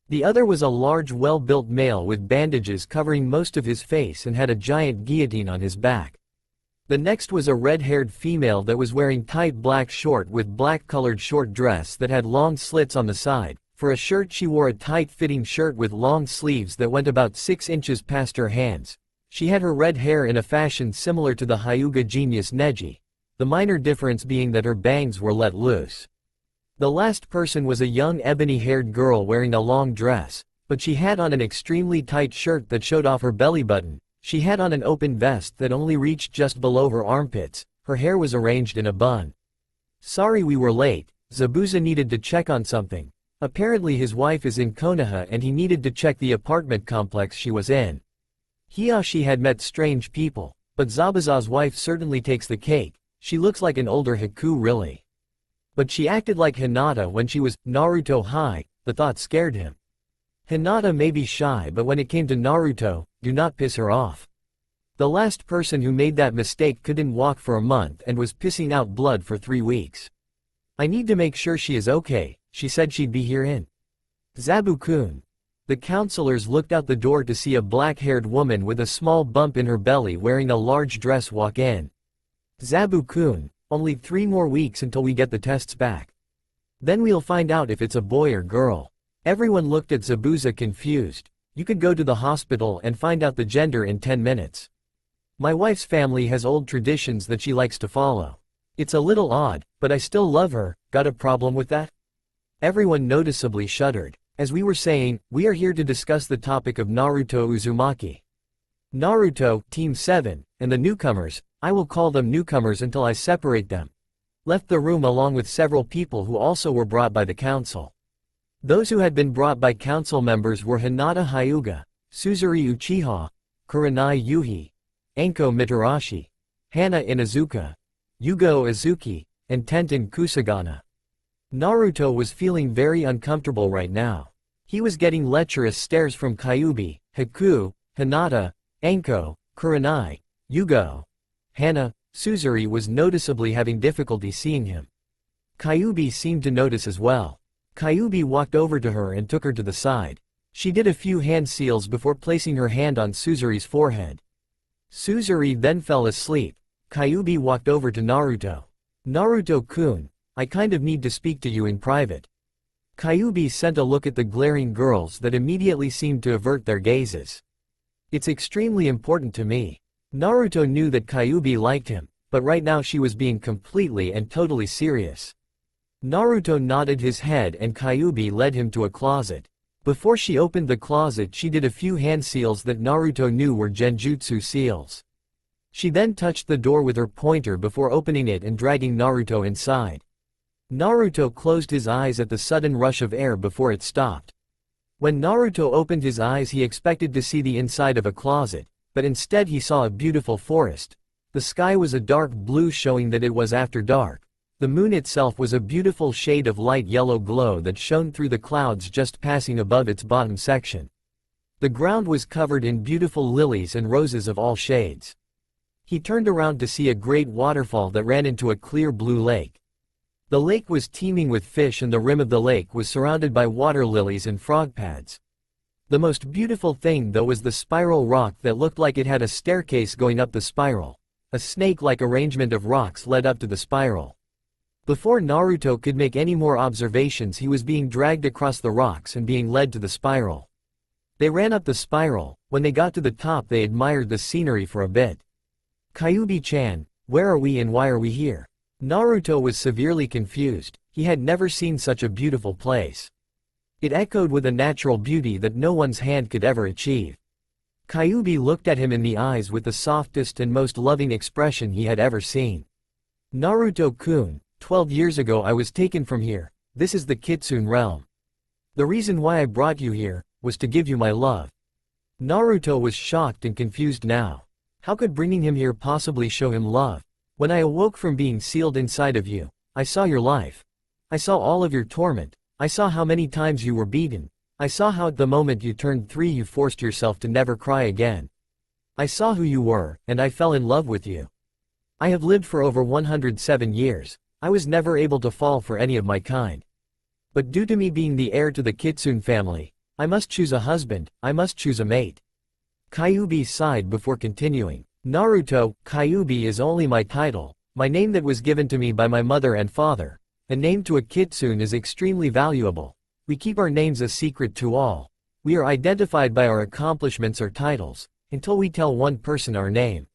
The other was a large well-built male with bandages covering most of his face and had a giant guillotine on his back. The next was a red-haired female that was wearing tight black short with black-colored short dress that had long slits on the side. For a shirt she wore a tight-fitting shirt with long sleeves that went about 6 inches past her hands. She had her red hair in a fashion similar to the Hyuga genius Neji, the minor difference being that her bangs were let loose. The last person was a young ebony-haired girl wearing a long dress, but she had on an extremely tight shirt that showed off her belly button. She had on an open vest that only reached just below her armpits. Her hair was arranged in a bun. Sorry we were late, Zabuza needed to check on something. Apparently his wife is in Konoha and he needed to check the apartment complex she was in. Hiyashi had met strange people, but Zabuza's wife certainly takes the cake. She looks like an older Haku really. But she acted like Hinata when she was Naruto high. The thought scared him. Hinata may be shy, but when it came to Naruto, do not piss her off. The last person who made that mistake couldn't walk for a month and was pissing out blood for 3 weeks. I need to make sure she is okay. She said she'd be here in Zabu-kun. The counselors looked out the door to see a black-haired woman with a small bump in her belly wearing a large dress walk in. Zabu-kun, only 3 more weeks until we get the tests back. Then we'll find out if it's a boy or girl. Everyone looked at Zabuza confused. You could go to the hospital and find out the gender in 10 minutes. My wife's family has old traditions that she likes to follow. It's a little odd, but I still love her. Got a problem with that? Everyone noticeably shuddered. As we were saying, we are here to discuss the topic of Naruto Uzumaki. Naruto, Team 7, and the newcomers, I will call them newcomers until I separate them, left the room along with several people who also were brought by the council. Those who had been brought by council members were Hinata Hyuga, Suzuri Uchiha, Kurenai Yuhi, Anko Mitarashi, Hana Inazuka, Yugo Izuki, and Tenten Kusagana. Naruto was feeling very uncomfortable right now. He was getting lecherous stares from Kyuubi, Haku, Hinata, Anko, Kurenai, Yugo. Hana, Suzuri was noticeably having difficulty seeing him. Kyuubi seemed to notice as well. Kyuubi walked over to her and took her to the side. She did a few hand seals before placing her hand on Suzuri's forehead. Suzuri then fell asleep. Kyuubi walked over to Naruto. Naruto-kun, I kind of need to speak to you in private. Kyuubi sent a look at the glaring girls that immediately seemed to avert their gazes. It's extremely important to me. Naruto knew that Kyuubi liked him, but right now she was being completely and totally serious. Naruto nodded his head and Kyuubi led him to a closet. Before she opened the closet she did a few hand seals that Naruto knew were genjutsu seals. She then touched the door with her pointer before opening it and dragging Naruto inside. Naruto closed his eyes at the sudden rush of air before it stopped. When Naruto opened his eyes he expected to see the inside of a closet, but instead he saw a beautiful forest. The sky was a dark blue showing that it was after dark. The moon itself was a beautiful shade of light yellow glow that shone through the clouds just passing above its bottom section. The ground was covered in beautiful lilies and roses of all shades. He turned around to see a great waterfall that ran into a clear blue lake. The lake was teeming with fish and the rim of the lake was surrounded by water lilies and frog pads. The most beautiful thing though was the spiral rock that looked like it had a staircase going up the spiral. A snake-like arrangement of rocks led up to the spiral. Before Naruto could make any more observations he was being dragged across the rocks and being led to the spiral. They ran up the spiral. When they got to the top they admired the scenery for a bit. Kyuubi-chan, where are we and why are we here? Naruto was severely confused. He had never seen such a beautiful place. It echoed with a natural beauty that no one's hand could ever achieve. Kyuubi looked at him in the eyes with the softest and most loving expression he had ever seen. Naruto-kun, 12 years ago I was taken from here. This is the Kitsune realm. The reason why I brought you here was to give you my love. Naruto was shocked and confused now. How could bringing him here possibly show him love? When I awoke from being sealed inside of you, I saw your life. I saw all of your torment. I saw how many times you were beaten. I saw how at the moment you turned 3 you forced yourself to never cry again. I saw who you were, and I fell in love with you. I have lived for over 107 years, I was never able to fall for any of my kind. But due to me being the heir to the Kitsune family, I must choose a husband, I must choose a mate. Kyuubi sighed before continuing. Naruto, Kyuubi is only my title, my name that was given to me by my mother and father. A name to a Kitsune is extremely valuable. We keep our names a secret to all. We are identified by our accomplishments or titles, until we tell one person our name.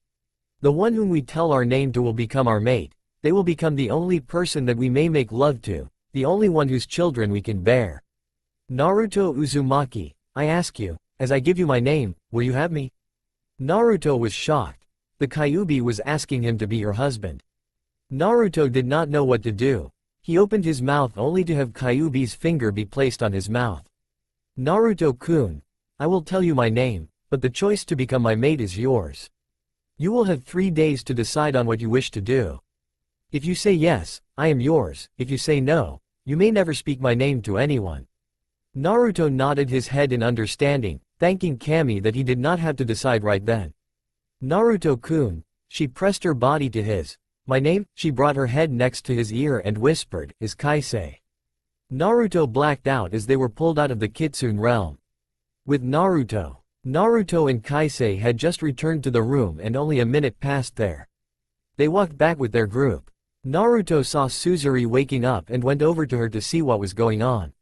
The one whom we tell our name to will become our mate. They will become the only person that we may make love to, the only one whose children we can bear. Naruto Uzumaki, I ask you, as I give you my name, will you have me? Naruto was shocked. The Kyuubi was asking him to be her husband. Naruto did not know what to do. He opened his mouth only to have Kyuubi's finger be placed on his mouth. Naruto-kun, I will tell you my name, but the choice to become my mate is yours. You will have 3 days to decide on what you wish to do. If you say yes, I am yours. If you say no, you may never speak my name to anyone. Naruto nodded his head in understanding, thanking Kami that he did not have to decide right then. Naruto-kun, she pressed her body to his. My name, she brought her head next to his ear and whispered, is Kaisei. Naruto blacked out as they were pulled out of the Kitsune realm. With Naruto and Kaisei had just returned to the room and only a minute passed there. They walked back with their group. Naruto saw Suzuri waking up and went over to her to see what was going on.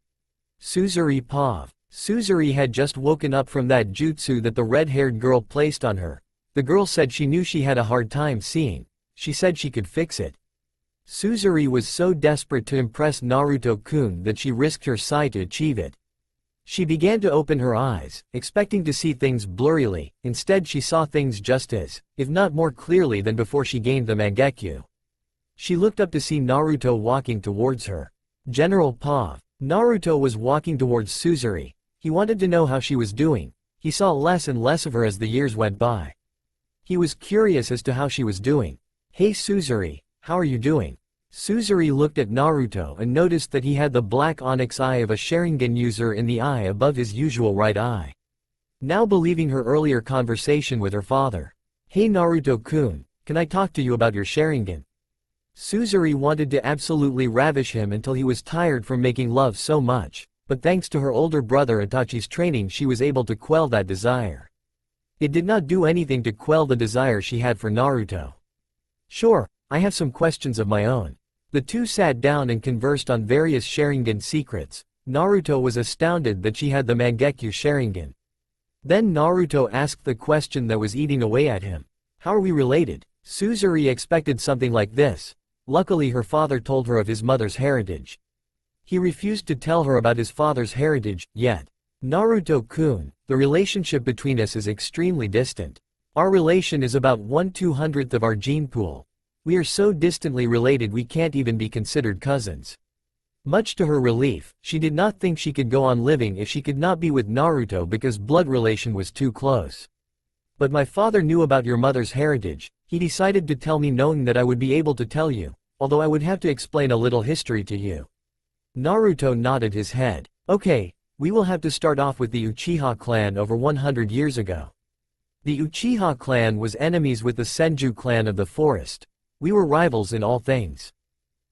Suzuri Pav. Suzuri had just woken up from that jutsu that the red-haired girl placed on her. The girl said she knew she had a hard time seeing. She said she could fix it. Suzuri was so desperate to impress Naruto-kun that she risked her sight to achieve it. She began to open her eyes, expecting to see things blurrily. Instead she saw things just as, if not more clearly than before she gained the Mangekyo. She looked up to see Naruto walking towards her. General Pav. Naruto was walking towards Suzuri. He wanted to know how she was doing. He saw less and less of her as the years went by. He was curious as to how she was doing. Hey Suzuri, how are you doing? Suzuri looked at Naruto and noticed that he had the black onyx eye of a Sharingan user in the eye above his usual right eye. Now believing her earlier conversation with her father. Hey Naruto-kun, can I talk to you about your Sharingan? Suzuri wanted to absolutely ravish him until he was tired from making love so much, but thanks to her older brother Itachi's training she was able to quell that desire. It did not do anything to quell the desire she had for Naruto. Sure, I have some questions of my own. The two sat down and conversed on various Sharingan secrets. Naruto was astounded that she had the Mangekyo Sharingan. Then Naruto asked the question that was eating away at him. How are we related? Suzuri expected something like this. Luckily her father told her of his mother's heritage. He refused to tell her about his father's heritage, yet. Naruto-kun, the relationship between us is extremely distant. Our relation is about 1/200th of our gene pool. We are so distantly related we can't even be considered cousins. Much to her relief, she did not think she could go on living if she could not be with Naruto because blood relation was too close. But my father knew about your mother's heritage. He decided to tell me knowing that I would be able to tell you, although I would have to explain a little history to you. Naruto nodded his head. Okay, we will have to start off with the Uchiha clan over 100 years ago. The Uchiha clan was enemies with the Senju clan of the forest. We were rivals in all things.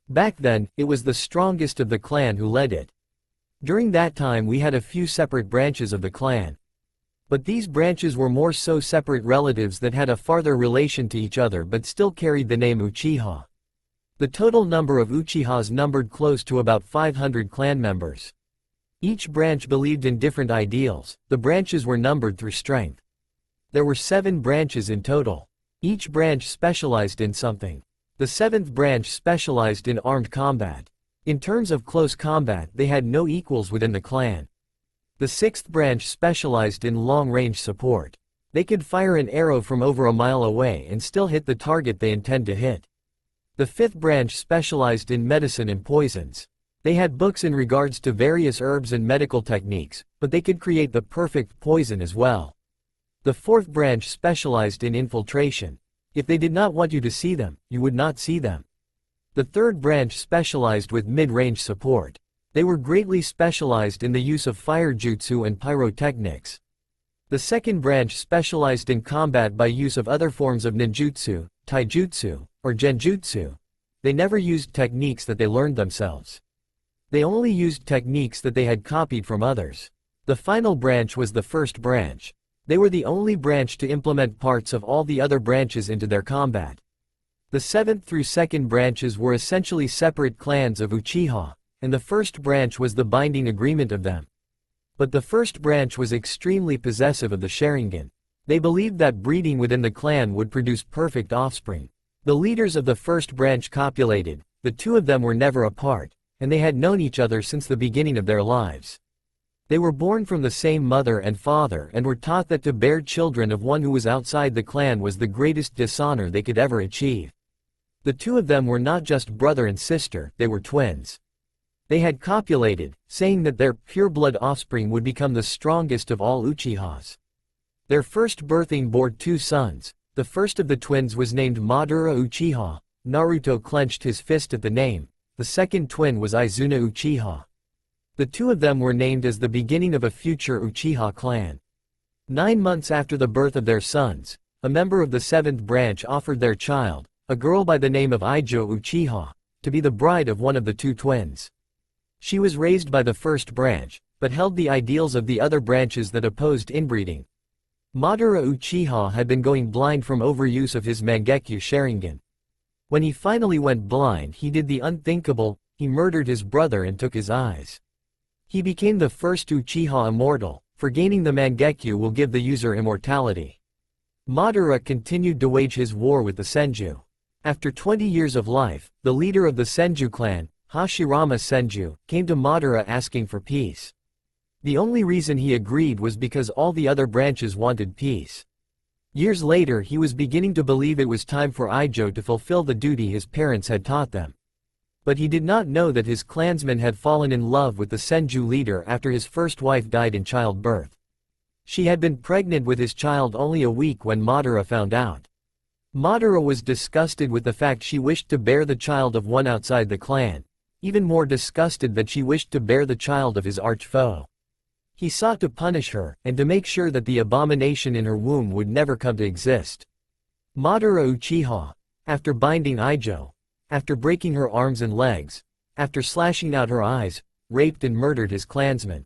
Back then, it was the strongest of the clan who led it. During that time we had a few separate branches of the clan. But these branches were more so separate relatives that had a farther relation to each other but still carried the name Uchiha. The total number of Uchihas numbered close to about 500 clan members. Each branch believed in different ideals. The branches were numbered through strength. There were 7 branches in total. Each branch specialized in something. The 7th branch specialized in armed combat. In terms of close combat they had no equals within the clan. The 6th branch specialized in long-range support. They could fire an arrow from over a mile away and still hit the target they intend to hit. The 5th branch specialized in medicine and poisons. They had books in regards to various herbs and medical techniques, but they could create the perfect poison as well. The 4th branch specialized in infiltration. If they did not want you to see them, you would not see them. The 3rd branch specialized with mid-range support. They were greatly specialized in the use of fire jutsu and pyrotechnics. The 2nd branch specialized in combat by use of other forms of ninjutsu. taijutsu, or genjutsu. They never used techniques that they learned themselves. They only used techniques that they had copied from others. The final branch was the first branch. They were the only branch to implement parts of all the other branches into their combat. The 7th through 2nd branches were essentially separate clans of Uchiha, and the first branch was the binding agreement of them. But the first branch was extremely possessive of the Sharingan. They believed that breeding within the clan would produce perfect offspring. The leaders of the first branch copulated, the two of them were never apart, and they had known each other since the beginning of their lives. They were born from the same mother and father and were taught that to bear children of one who was outside the clan was the greatest dishonor they could ever achieve. The two of them were not just brother and sister, they were twins. They had copulated, saying that their pure-blood offspring would become the strongest of all Uchihas. Their first birthing bore 2 sons. The first of the twins was named Madara Uchiha. Naruto clenched his fist at the name. The second twin was Izuna Uchiha. The two of them were named as the beginning of a future Uchiha clan. 9 months after the birth of their sons, a member of the 7th branch offered their child, a girl by the name of Ijo Uchiha, to be the bride of one of the 2 twins. She was raised by the first branch, but held the ideals of the other branches that opposed inbreeding. Madara Uchiha had been going blind from overuse of his Mangekyo Sharingan. When he finally went blind, he did the unthinkable, he murdered his brother and took his eyes. He became the first Uchiha immortal, for gaining the Mangekyo will give the user immortality. Madara continued to wage his war with the Senju. After 20 years of life, the leader of the Senju clan, Hashirama Senju, came to Madara asking for peace. The only reason he agreed was because all the other branches wanted peace. Years later he was beginning to believe it was time for Ijo to fulfill the duty his parents had taught them. But he did not know that his clansmen had fallen in love with the Senju leader after his first wife died in childbirth. She had been pregnant with his child only a week when Madara found out. Madara was disgusted with the fact she wished to bear the child of one outside the clan, even more disgusted that she wished to bear the child of his arch-foe. He sought to punish her, and to make sure that the abomination in her womb would never come to exist. Madara Uchiha, after binding Ijo, after breaking her arms and legs, after slashing out her eyes, raped and murdered his clansmen.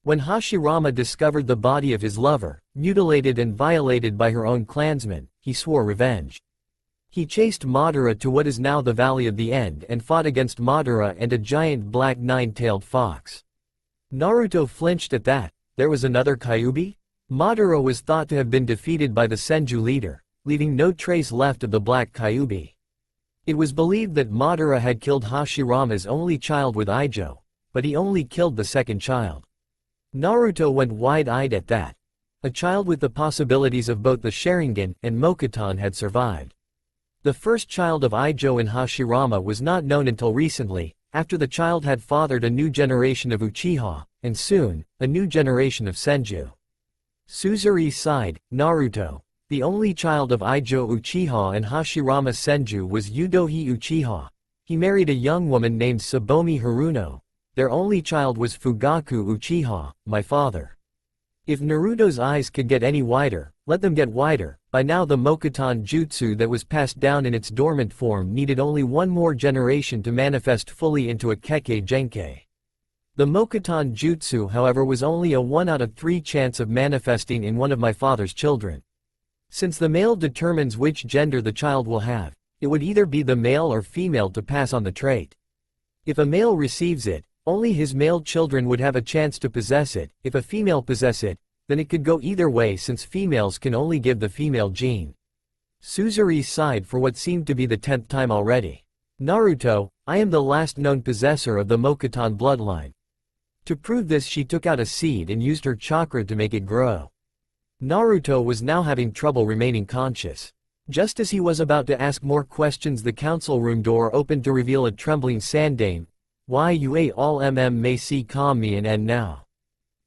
When Hashirama discovered the body of his lover, mutilated and violated by her own clansmen, he swore revenge. He chased Madara to what is now the Valley of the End and fought against Madara and a giant black 9-tailed fox. Naruto flinched at that. There was another Kyuubi? Madara was thought to have been defeated by the Senju leader, leaving no trace left of the black Kyuubi. It was believed that Madara had killed Hashirama's only child with Ijo, but he only killed the second child. Naruto went wide-eyed at that. A child with the possibilities of both the Sharingan and Mokuton had survived. The first child of Ijo and Hashirama was not known until recently, after the child had fathered a new generation of Uchiha, and soon, a new generation of Senju. Suzuri sighed. Naruto, the only child of Ijo Uchiha and Hashirama Senju, was Yudohi Uchiha. He married a young woman named Sabomi Haruno. Their only child was Fugaku Uchiha, my father. If Naruto's eyes could get any wider, let them get wider. By now the Mokuton Jutsu that was passed down in its dormant form needed only one more generation to manifest fully into a Kekkei Genkei. The Mokuton Jutsu, however, was only a 1 out of 3 chance of manifesting in one of my father's children. Since the male determines which gender the child will have, it would either be the male or female to pass on the trait. If a male receives it, only his male children would have a chance to possess it. If a female possess it, then it could go either way since females can only give the female gene. Suzuri sighed for what seemed to be the 10th time already. Naruto, I am the last known possessor of the Mokuton bloodline. To prove this, she took out a seed and used her chakra to make it grow. Naruto was now having trouble remaining conscious. Just as he was about to ask more questions, the council room door opened to reveal a trembling Sandame. Why you all may see calm me and now.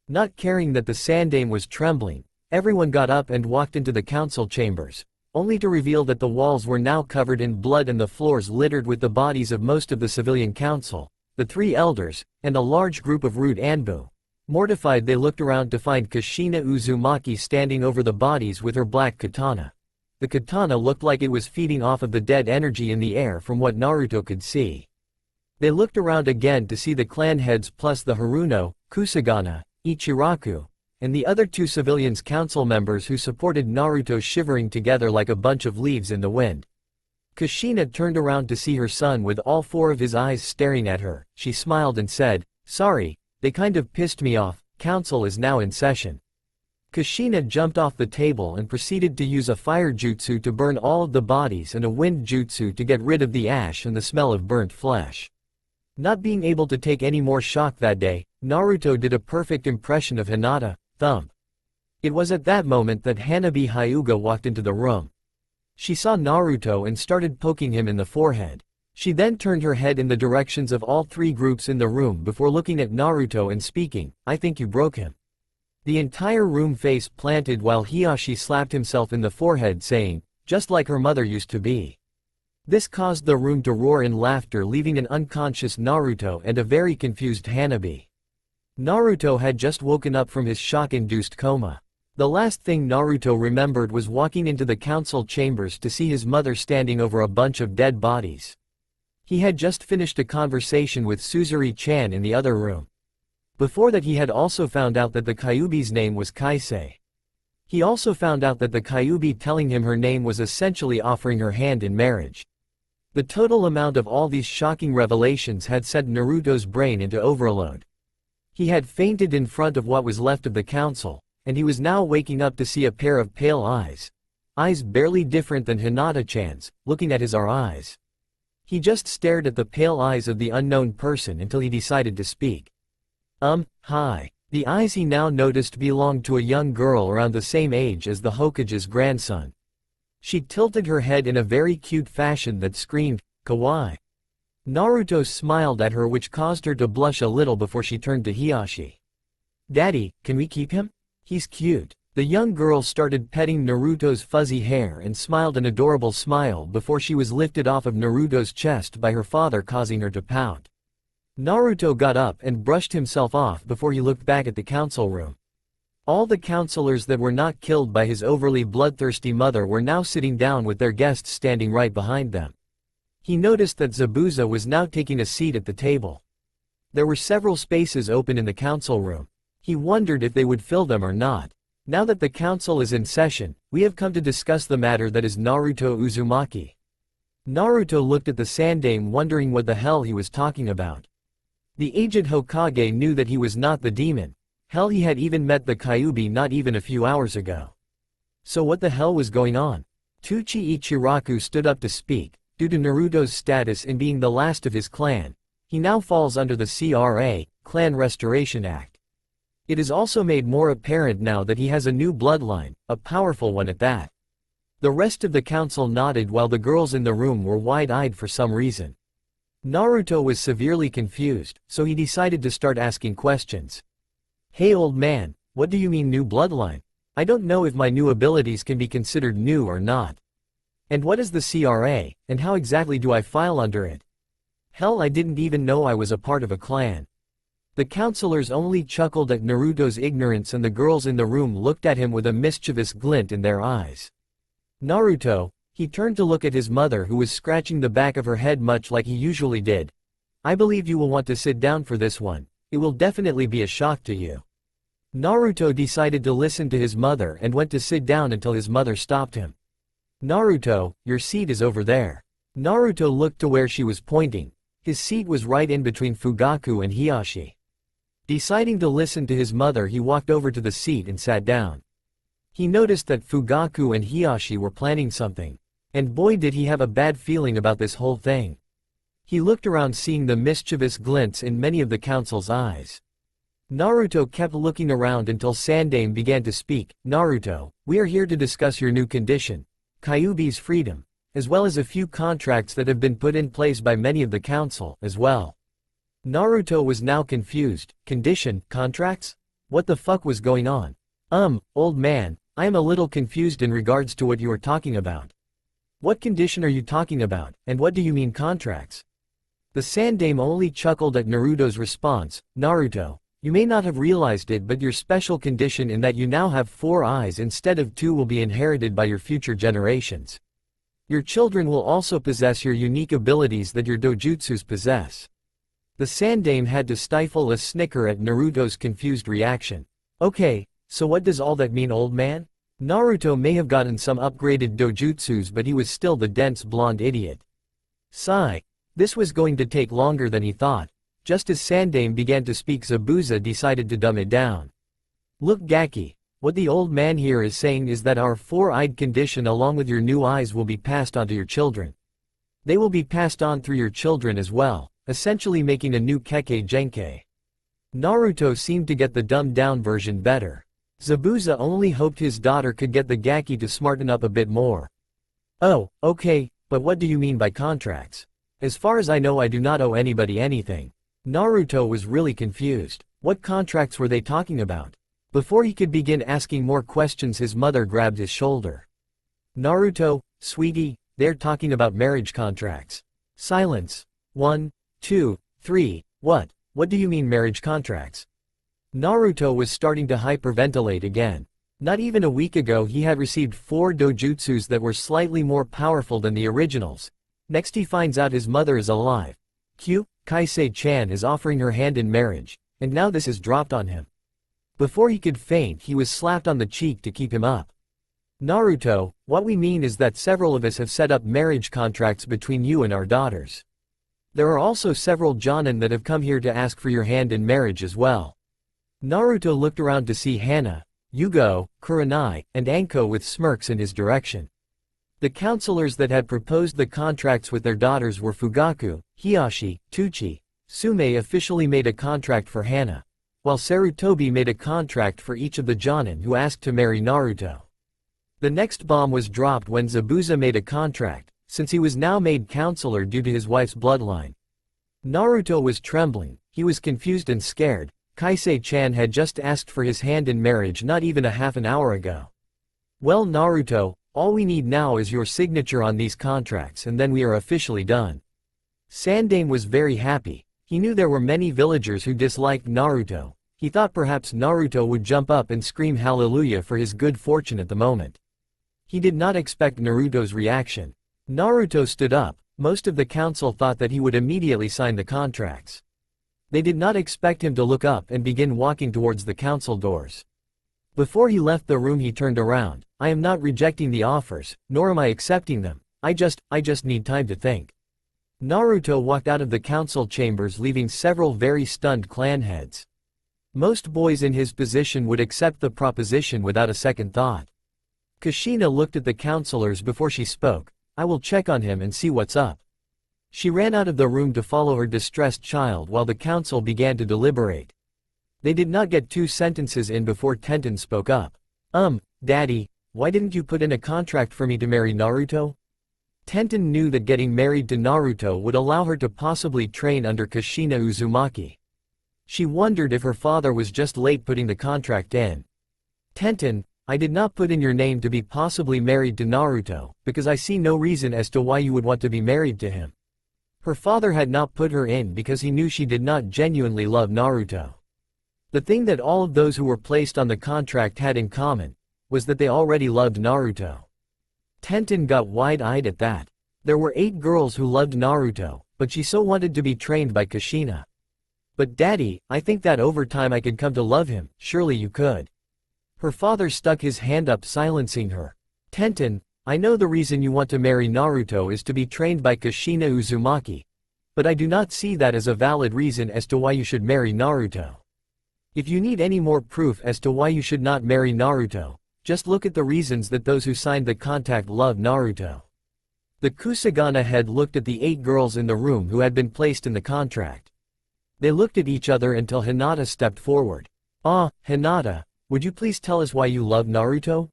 Not caring that the Sandame was trembling, everyone got up and walked into the council chambers, only to reveal that the walls were now covered in blood and the floors littered with the bodies of most of the civilian council, the 3 elders, and a large group of rude Anbu. Mortified, they looked around to find Kushina Uzumaki standing over the bodies with her black katana. the katana looked like it was feeding off of the dead energy in the air from what Naruto could see. They looked around again to see the clan heads plus the Haruno, Kusagana, Ichiraku, and the other two civilians council members who supported Naruto shivering together like a bunch of leaves in the wind. Kushina turned around to see her son with all four of his eyes staring at her. She smiled and said, "Sorry, they kind of pissed me off, council is now in session." Kushina jumped off the table and proceeded to use a fire jutsu to burn all of the bodies and a wind jutsu to get rid of the ash and the smell of burnt flesh. Not being able to take any more shock that day, Naruto did a perfect impression of Hinata, thump. It was at that moment that Hanabi Hyuga walked into the room. She saw Naruto and started poking him in the forehead. She then turned her head in the directions of all three groups in the room before looking at Naruto and speaking, "I think you broke him." The entire room face planted while Hiashi slapped himself in the forehead saying, "Just like her mother used to be." This caused the room to roar in laughter, leaving an unconscious Naruto and a very confused Hanabi. Naruto had just woken up from his shock-induced coma. The last thing Naruto remembered was walking into the council chambers to see his mother standing over a bunch of dead bodies. He had just finished a conversation with Suzuri-chan in the other room. Before that he had also found out that the Kyuubi's name was Kaisei. He also found out that the Kyuubi telling him her name was essentially offering her hand in marriage. The total amount of all these shocking revelations had sent Naruto's brain into overload. He had fainted in front of what was left of the council, and he was now waking up to see a pair of pale eyes. Eyes barely different than Hinata-chan's, looking at his eyes. He just stared at the pale eyes of the unknown person until he decided to speak. Hi. The eyes he now noticed belonged to a young girl around the same age as the Hokage's grandson. She tilted her head in a very cute fashion that screamed, "Kawaii." Naruto smiled at her, which caused her to blush a little before she turned to Hiashi. "Daddy, can we keep him? He's cute." The young girl started petting Naruto's fuzzy hair and smiled an adorable smile before she was lifted off of Naruto's chest by her father, causing her to pout. Naruto got up and brushed himself off before he looked back at the council room. All the counselors that were not killed by his overly bloodthirsty mother were now sitting down with their guests standing right behind them. He noticed that Zabuza was now taking a seat at the table. There were several spaces open in the council room. He wondered if they would fill them or not. Now that the council is in session, we have come to discuss the matter that is Naruto Uzumaki. Naruto looked at the Sandaime, wondering what the hell he was talking about. The aged Hokage knew that he was not the demon. Hell, he had even met the Kyuubi not even a few hours ago. So what the hell was going on? Tuchi Ichiraku stood up to speak. Due to Naruto's status in being the last of his clan, he now falls under the Clan Restoration Act. It is also made more apparent now that he has a new bloodline, a powerful one at that. The rest of the council nodded while the girls in the room were wide-eyed for some reason. Naruto was severely confused, so he decided to start asking questions. "Hey old man, what do you mean new bloodline? I don't know if my new abilities can be considered new or not. And what is the CRA, and how exactly do I file under it? Hell, I didn't even know I was a part of a clan." The counselors only chuckled at Naruto's ignorance, and the girls in the room looked at him with a mischievous glint in their eyes. "Naruto," he turned to look at his mother, who was scratching the back of her head much like he usually did. "I believe you will want to sit down for this one. It will definitely be a shock to you." Naruto decided to listen to his mother and went to sit down until his mother stopped him. "Naruto, your seat is over there." Naruto looked to where she was pointing. His seat was right in between Fugaku and Hiashi. Deciding to listen to his mother, he walked over to the seat and sat down. He noticed that Fugaku and Hiashi were planning something. And boy, did he have a bad feeling about this whole thing. He looked around, seeing the mischievous glints in many of the council's eyes. Naruto kept looking around until Sandaime began to speak. "Naruto, we are here to discuss your new condition, Kyuubi's freedom, as well as a few contracts that have been put in place by many of the council, as well." Naruto was now confused. Condition, contracts? What the fuck was going on? Old man, I am a little confused in regards to what you are talking about. What condition are you talking about, and what do you mean contracts? The Sandaime only chuckled at Naruto's response. "Naruto, You may not have realized it, but your special condition in that you now have 4 eyes instead of 2 will be inherited by your future generations. Your children will also possess your unique abilities that your dojutsus possess. The Sandaime had to stifle a snicker at Naruto's confused reaction. Okay, so what does all that mean, old man? Naruto may have gotten some upgraded dojutsus, but he was still the dense blonde idiot. Sigh. This was going to take longer than he thought. Just as Sandaime began to speak, Zabuza decided to dumb it down. Look, Gaki, what the old man here is saying is that our 4-eyed condition along with your new eyes will be passed on to your children. They will be passed on through your children as well, essentially making a new Kekkei Genkei. Naruto seemed to get the dumbed-down version better. Zabuza only hoped his daughter could get the Gaki to smarten up a bit more. Oh, okay, but what do you mean by contracts? As far as I know, I do not owe anybody anything. Naruto was really confused. What contracts were they talking about? Before he could begin asking more questions, his mother grabbed his shoulder. Naruto, sweetie, they're talking about marriage contracts. Silence. 1, 2, 3, what do you mean marriage contracts? Naruto was starting to hyperventilate again. Not even a week ago he had received 4 dojutsus that were slightly more powerful than the originals. Next he finds out his mother is alive. Kaisei-chan is offering her hand in marriage, and now this is dropped on him. Before he could faint, he was slapped on the cheek to keep him up. Naruto, what we mean is that several of us have set up marriage contracts between you and our daughters. There are also several Jonin that have come here to ask for your hand in marriage as well. Naruto looked around to see Hana, Yugo, Kurenai, and Anko with smirks in his direction. The counselors that had proposed the contracts with their daughters were Fugaku, Hiyashi, Tuchi. Sume officially made a contract for Hana, while Sarutobi made a contract for each of the Jonin who asked to marry Naruto. The next bomb was dropped when Zabuza made a contract, since he was now made counselor due to his wife's bloodline. Naruto was trembling, he was confused and scared. Kaisei-chan had just asked for his hand in marriage not even a half an hour ago. Well, Naruto, all we need now is your signature on these contracts and then we are officially done. Sandaime was very happy. He knew there were many villagers who disliked Naruto. He thought perhaps Naruto would jump up and scream hallelujah for his good fortune at the moment. He did not expect Naruto's reaction. Naruto stood up. Most of the council thought that he would immediately sign the contracts. They did not expect him to look up and begin walking towards the council doors. Before he left the room he turned around. I am not rejecting the offers, nor am I accepting them. I just need time to think. Naruto walked out of the council chambers leaving several very stunned clan heads. Most boys in his position would accept the proposition without a second thought. Kushina looked at the counselors before she spoke. I will check on him and see what's up. She ran out of the room to follow her distressed child while the council began to deliberate. They did not get 2 sentences in before Tenten spoke up. Daddy, why didn't you put in a contract for me to marry Naruto? Tenten knew that getting married to Naruto would allow her to possibly train under Kushina Uzumaki. She wondered if her father was just late putting the contract in. Tenten, I did not put in your name to be possibly married to Naruto, because I see no reason as to why you would want to be married to him. Her father had not put her in because he knew she did not genuinely love Naruto. The thing that all of those who were placed on the contract had in common was that they already loved Naruto. Tenten got wide-eyed at that. There were 8 girls who loved Naruto, but she so wanted to be trained by Kushina. But Daddy, I think that over time I could come to love him, surely you could. Her father stuck his hand up, silencing her. Tenten, I know the reason you want to marry Naruto is to be trained by Kushina Uzumaki. But I do not see that as a valid reason as to why you should marry Naruto. If you need any more proof as to why you should not marry Naruto, just look at the reasons that those who signed the contract love Naruto. The Kusagana head looked at the 8 girls in the room who had been placed in the contract. They looked at each other until Hinata stepped forward. Hinata, would you please tell us why you love Naruto?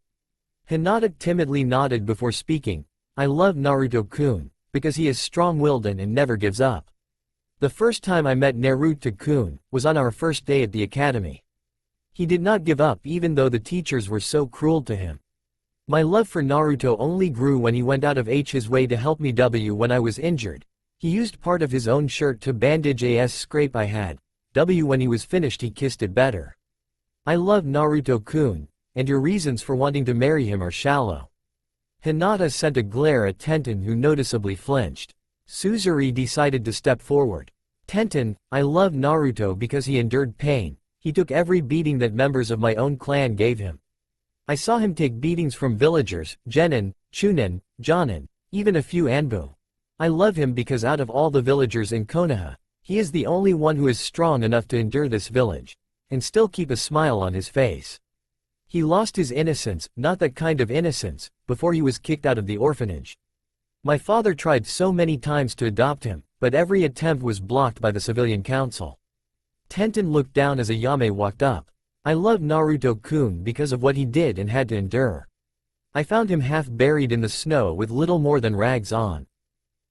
Hinata timidly nodded before speaking. I love Naruto-kun, because he is strong-willed and never gives up. The first time I met Naruto-kun was on our first day at the academy. He did not give up even though the teachers were so cruel to him. My love for Naruto only grew when he went out of his way to help me when I was injured. He used part of his own shirt to bandage a scrape I had. When he was finished he kissed it better. I love Naruto-kun, and your reasons for wanting to marry him are shallow. Hinata sent a glare at Tenten, who noticeably flinched. Suzuri decided to step forward. Tenten, I love Naruto because he endured pain. He took every beating that members of my own clan gave him. I saw him take beatings from villagers, genin, chunin, jonin, even a few anbu. I love him because out of all the villagers in Konoha, he is the only one who is strong enough to endure this village, and still keep a smile on his face. He lost his innocence, not that kind of innocence, before he was kicked out of the orphanage. My father tried so many times to adopt him, but every attempt was blocked by the civilian council. Tenten looked down as Ayame walked up. I love Naruto-kun because of what he did and had to endure. I found him half buried in the snow with little more than rags on.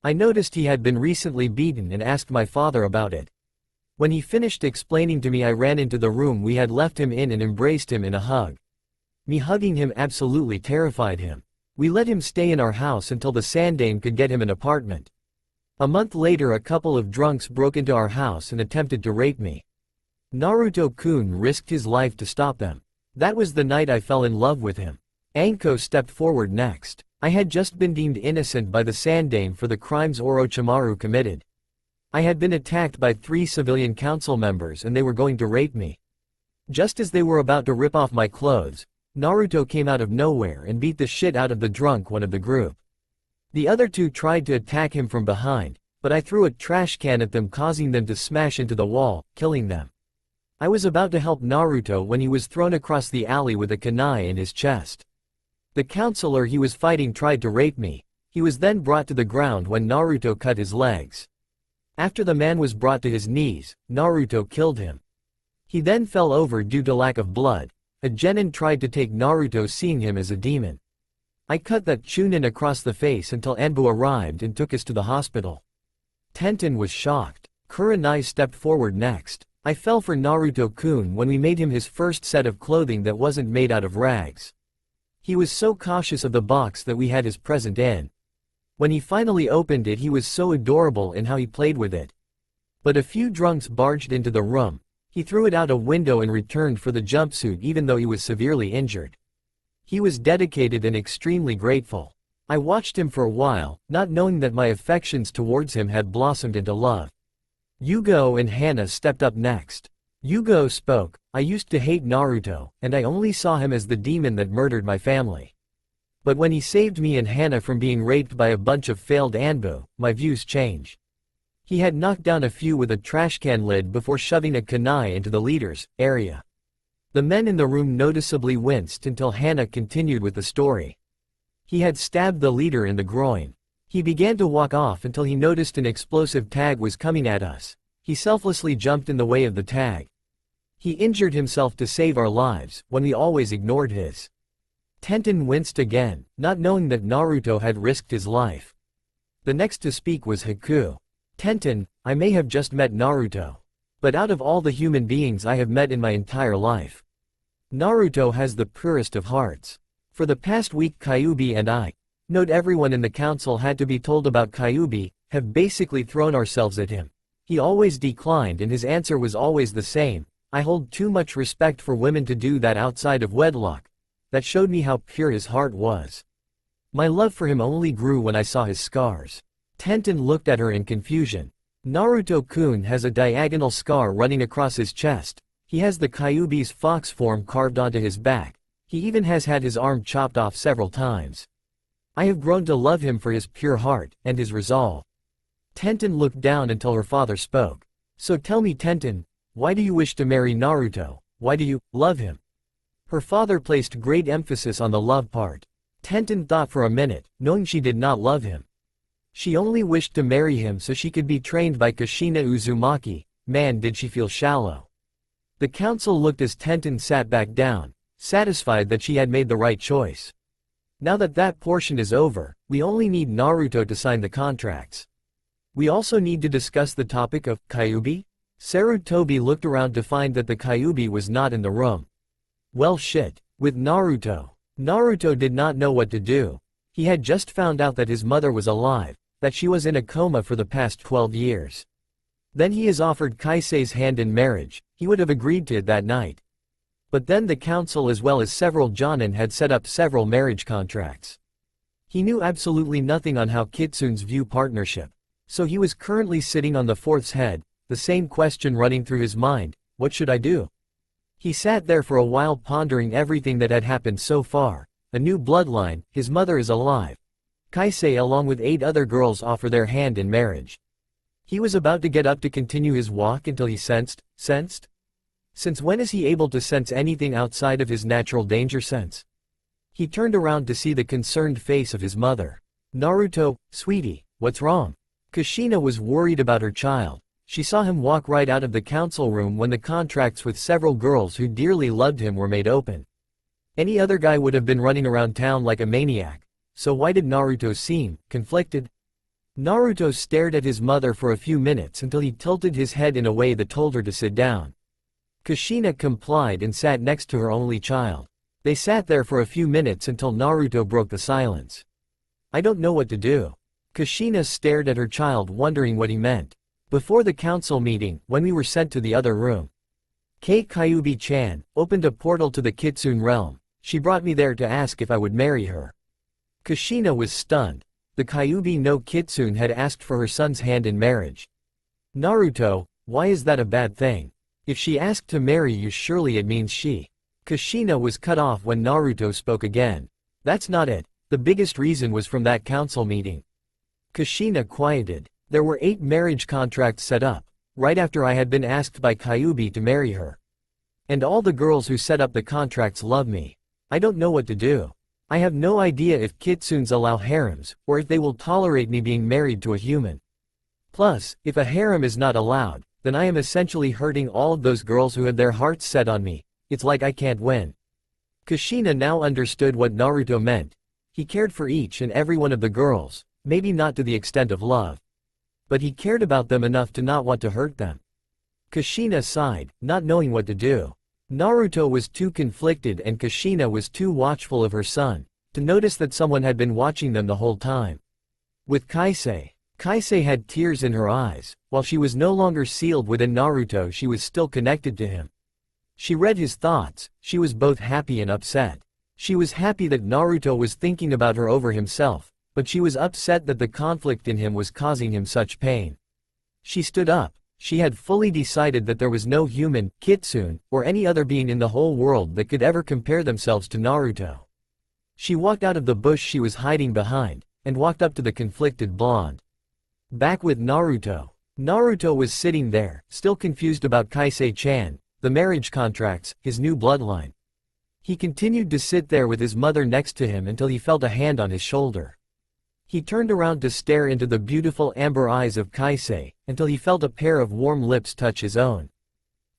I noticed he had been recently beaten and asked my father about it. When he finished explaining to me, I ran into the room we had left him in and embraced him in a hug. Me hugging him absolutely terrified him. We let him stay in our house until the Sandane could get him an apartment. A month later a couple of drunks broke into our house and attempted to rape me. Naruto-kun risked his life to stop them. That was the night I fell in love with him. Anko stepped forward next. I had just been deemed innocent by the Sandane for the crimes Orochimaru committed. I had been attacked by 3 civilian council members and they were going to rape me. Just as they were about to rip off my clothes, Naruto came out of nowhere and beat the shit out of the drunk one of the group. The other 2 tried to attack him from behind, but I threw a trash can at them, causing them to smash into the wall, killing them. I was about to help Naruto when he was thrown across the alley with a kunai in his chest. The counselor he was fighting tried to rape me. He was then brought to the ground when Naruto cut his legs. After the man was brought to his knees, Naruto killed him. He then fell over due to lack of blood. A genin tried to take Naruto, seeing him as a demon. I cut that chunin across the face until Anbu arrived and took us to the hospital. Tenten was shocked. Kurenai stepped forward next. I fell for Naruto-kun when we made him his first set of clothing that wasn't made out of rags. He was so cautious of the box that we had his present in. When he finally opened it, he was so adorable in how he played with it. But a few drunks barged into the room. He threw it out a window and returned for the jumpsuit even though he was severely injured. He was dedicated and extremely grateful. I watched him for a while, not knowing that my affections towards him had blossomed into love. Yugo and Hana stepped up next. Yugo spoke, I used to hate Naruto, and I only saw him as the demon that murdered my family. But when he saved me and Hana from being raped by a bunch of failed Anbu, my views changed. He had knocked down a few with a trash can lid before shoving a kunai into the leader's area. The men in the room noticeably winced until Hana continued with the story. He had stabbed the leader in the groin. He began to walk off until he noticed an explosive tag was coming at us. He selflessly jumped in the way of the tag. He injured himself to save our lives, when we always ignored his. Tenten winced again, not knowing that Naruto had risked his life. The next to speak was Haku. Tenten, I may have just met Naruto. But out of all the human beings I have met in my entire life, Naruto has the purest of hearts. For the past week Kyuubi and I, note everyone in the council had to be told about Kyuubi, have basically thrown ourselves at him. He always declined and his answer was always the same, I hold too much respect for women to do that outside of wedlock. That showed me how pure his heart was. My love for him only grew when I saw his scars. Tenten looked at her in confusion. Naruto-kun has a diagonal scar running across his chest. He has the Kyuubi's fox form carved onto his back. He even has had his arm chopped off several times. I have grown to love him for his pure heart, and his resolve. Tenten looked down until her father spoke. So tell me Tenten, why do you wish to marry Naruto? Why do you love him? Her father placed great emphasis on the love part. Tenten thought for a minute, knowing she did not love him. She only wished to marry him so she could be trained by Kushina Uzumaki. Man, did she feel shallow. The council looked as Tenten sat back down, satisfied that she had made the right choice. Now that that portion is over, we only need Naruto to sign the contracts. We also need to discuss the topic of Kyuubi. Sarutobi looked around to find that the Kyuubi was not in the room. Well shit, with Naruto. Naruto did not know what to do. He had just found out that his mother was alive, that she was in a coma for the past 12 years. Then he is offered Kaisei's hand in marriage, he would have agreed to it that night. But then the council as well as several Jonin had set up several marriage contracts. He knew absolutely nothing on how Kitsune's view partnership. So he was currently sitting on the fourth's head, the same question running through his mind, what should I do? He sat there for a while pondering everything that had happened so far. A new bloodline, his mother is alive. Kaisei along with 8 other girls offer their hand in marriage. He was about to get up to continue his walk until he sensed? Since when is he able to sense anything outside of his natural danger sense? He turned around to see the concerned face of his mother. Naruto, sweetie, what's wrong? Kushina was worried about her child. She saw him walk right out of the council room when the contracts with several girls who dearly loved him were made open. Any other guy would have been running around town like a maniac. So why did Naruto seem conflicted? Naruto stared at his mother for a few minutes until he tilted his head in a way that told her to sit down. Kushina complied and sat next to her only child. They sat there for a few minutes until Naruto broke the silence. I don't know what to do. Kushina stared at her child wondering what he meant. Before the council meeting, when we were sent to the other room, Kyuubi-chan opened a portal to the Kitsune realm. She brought me there to ask if I would marry her. Kushina was stunned. The Kyuubi no Kitsune had asked for her son's hand in marriage. Naruto, why is that a bad thing? If she asked to marry you, surely it means she. Kushina was cut off when Naruto spoke again. That's not it. The biggest reason was from that council meeting. Kushina quieted. There were 8 marriage contracts set up, right after I had been asked by Kyuubi to marry her. And all the girls who set up the contracts love me. I don't know what to do. I have no idea if kitsunes allow harems, or if they will tolerate me being married to a human. Plus, if a harem is not allowed, then I am essentially hurting all of those girls who had their hearts set on me. It's like I can't win. Kushina now understood what Naruto meant. He cared for each and every one of the girls, maybe not to the extent of love. But he cared about them enough to not want to hurt them. Kushina sighed, not knowing what to do. Naruto was too conflicted and Kushina was too watchful of her son, to notice that someone had been watching them the whole time. With Kaisei had tears in her eyes. While she was no longer sealed within Naruto, she was still connected to him. She read his thoughts. She was both happy and upset. She was happy that Naruto was thinking about her over himself, but she was upset that the conflict in him was causing him such pain. She stood up. She had fully decided that there was no human, kitsune, or any other being in the whole world that could ever compare themselves to Naruto. She walked out of the bush she was hiding behind, and walked up to the conflicted blonde. Back with Naruto. Naruto was sitting there, still confused about Kaisei-chan, the marriage contracts, his new bloodline. He continued to sit there with his mother next to him until he felt a hand on his shoulder. He turned around to stare into the beautiful amber eyes of Kaisei, until he felt a pair of warm lips touch his own.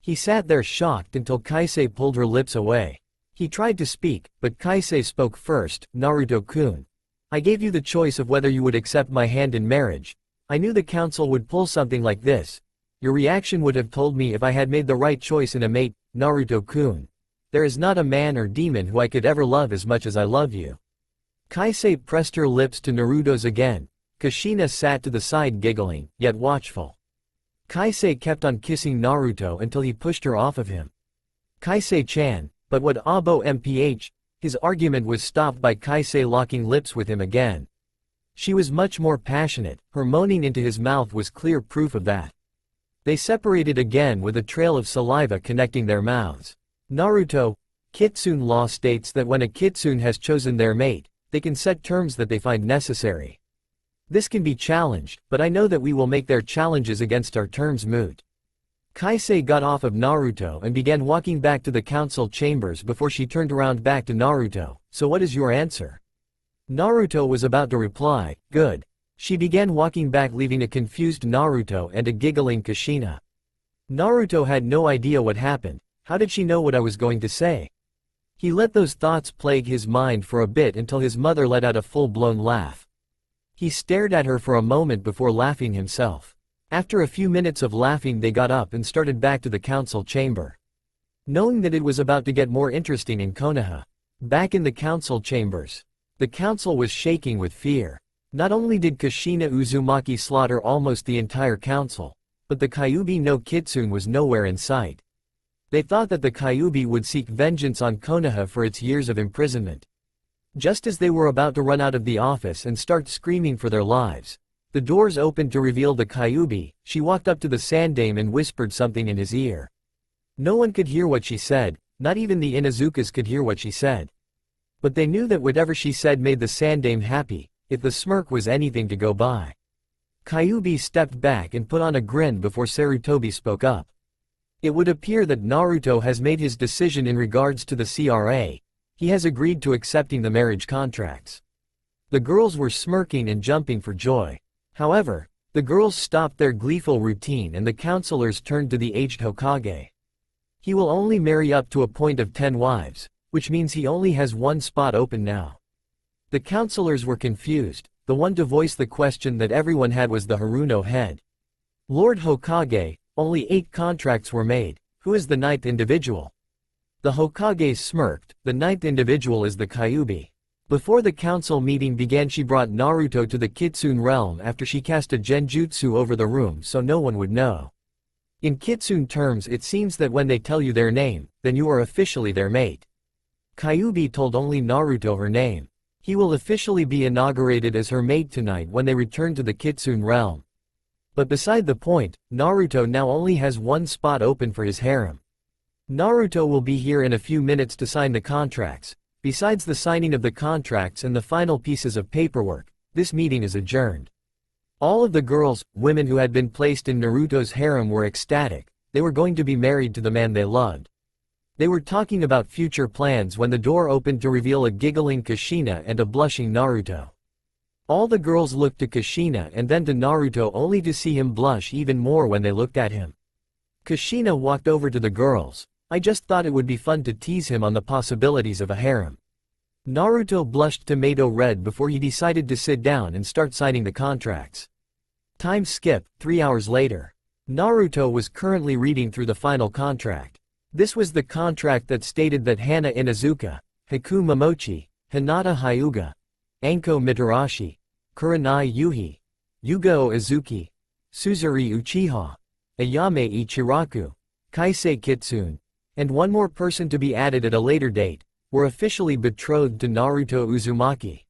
He sat there shocked until Kaisei pulled her lips away. He tried to speak, but Kaisei spoke first. Naruto-kun. I gave you the choice of whether you would accept my hand in marriage. I knew the council would pull something like this. Your reaction would have told me if I had made the right choice in a mate, Naruto-kun. There is not a man or demon who I could ever love as much as I love you. Kaisei pressed her lips to Naruto's again. Kushina sat to the side giggling, yet watchful. Kaisei kept on kissing Naruto until he pushed her off of him. Kaisei-chan, but what abo mph? His argument was stopped by Kaisei locking lips with him again. She was much more passionate, her moaning into his mouth was clear proof of that. They separated again with a trail of saliva connecting their mouths. Naruto, kitsune law states that when a kitsune has chosen their mate, they can set terms that they find necessary. This can be challenged, but I know that we will make their challenges against our terms moot. Kaisei got off of Naruto and began walking back to the council chambers before she turned around back to Naruto. So what is your answer? Naruto was about to reply, good. She began walking back leaving a confused Naruto and a giggling Kushina. Naruto had no idea what happened. How did she know what I was going to say? He let those thoughts plague his mind for a bit until his mother let out a full-blown laugh. He stared at her for a moment before laughing himself. After a few minutes of laughing they got up and started back to the council chamber. Knowing that it was about to get more interesting in Konoha. Back in the council chambers. The council was shaking with fear. Not only did Kushina Uzumaki slaughter almost the entire council, but the Kyuubi no Kitsune was nowhere in sight. They thought that the Kyuubi would seek vengeance on Konoha for its years of imprisonment. Just as they were about to run out of the office and start screaming for their lives, the doors opened to reveal the Kyuubi. She walked up to the Sandame and whispered something in his ear. No one could hear what she said, not even the Inuzukas could hear what she said. But they knew that whatever she said made the Sandame happy, if the smirk was anything to go by. Kyuubi stepped back and put on a grin before Sarutobi spoke up. It would appear that Naruto has made his decision in regards to the CRA. He has agreed to accepting the marriage contracts. The girls were smirking and jumping for joy. However, the girls stopped their gleeful routine and the counselors turned to the aged Hokage. He will only marry up to a point of 10 wives, which means he only has one spot open now. The counselors were confused. The one to voice the question that everyone had was the Haruno head. Lord Hokage, only 8 contracts were made. Who is the 9th individual? The Hokage smirked. The 9th individual is the Kyuubi. Before the council meeting began, she brought Naruto to the Kitsune realm after she cast a genjutsu over the room so no one would know. In Kitsune terms, it seems that when they tell you their name, then you are officially their mate. Kyuubi told only Naruto her name. He will officially be inaugurated as her mate tonight when they return to the Kitsune realm. But beside the point, Naruto now only has one spot open for his harem. Naruto will be here in a few minutes to sign the contracts. Besides the signing of the contracts and the final pieces of paperwork, this meeting is adjourned. All of the girls, women who had been placed in Naruto's harem were ecstatic. They were going to be married to the man they loved. They were talking about future plans when the door opened to reveal a giggling Kushina and a blushing Naruto. All the girls looked to Kushina and then to Naruto only to see him blush even more when they looked at him. Kushina walked over to the girls. I just thought it would be fun to tease him on the possibilities of a harem. Naruto blushed tomato red before he decided to sit down and start signing the contracts. Time skip, 3 hours later. Naruto was currently reading through the final contract. This was the contract that stated that Hana Inuzuka, Haku Momochi, Hinata Hyuga, Anko Mitarashi, Kurenai Yuhi, Yugo Izuki, Suzuri Uchiha, Ayame Ichiraku, Kaisei Kitsune, and one more person to be added at a later date, were officially betrothed to Naruto Uzumaki.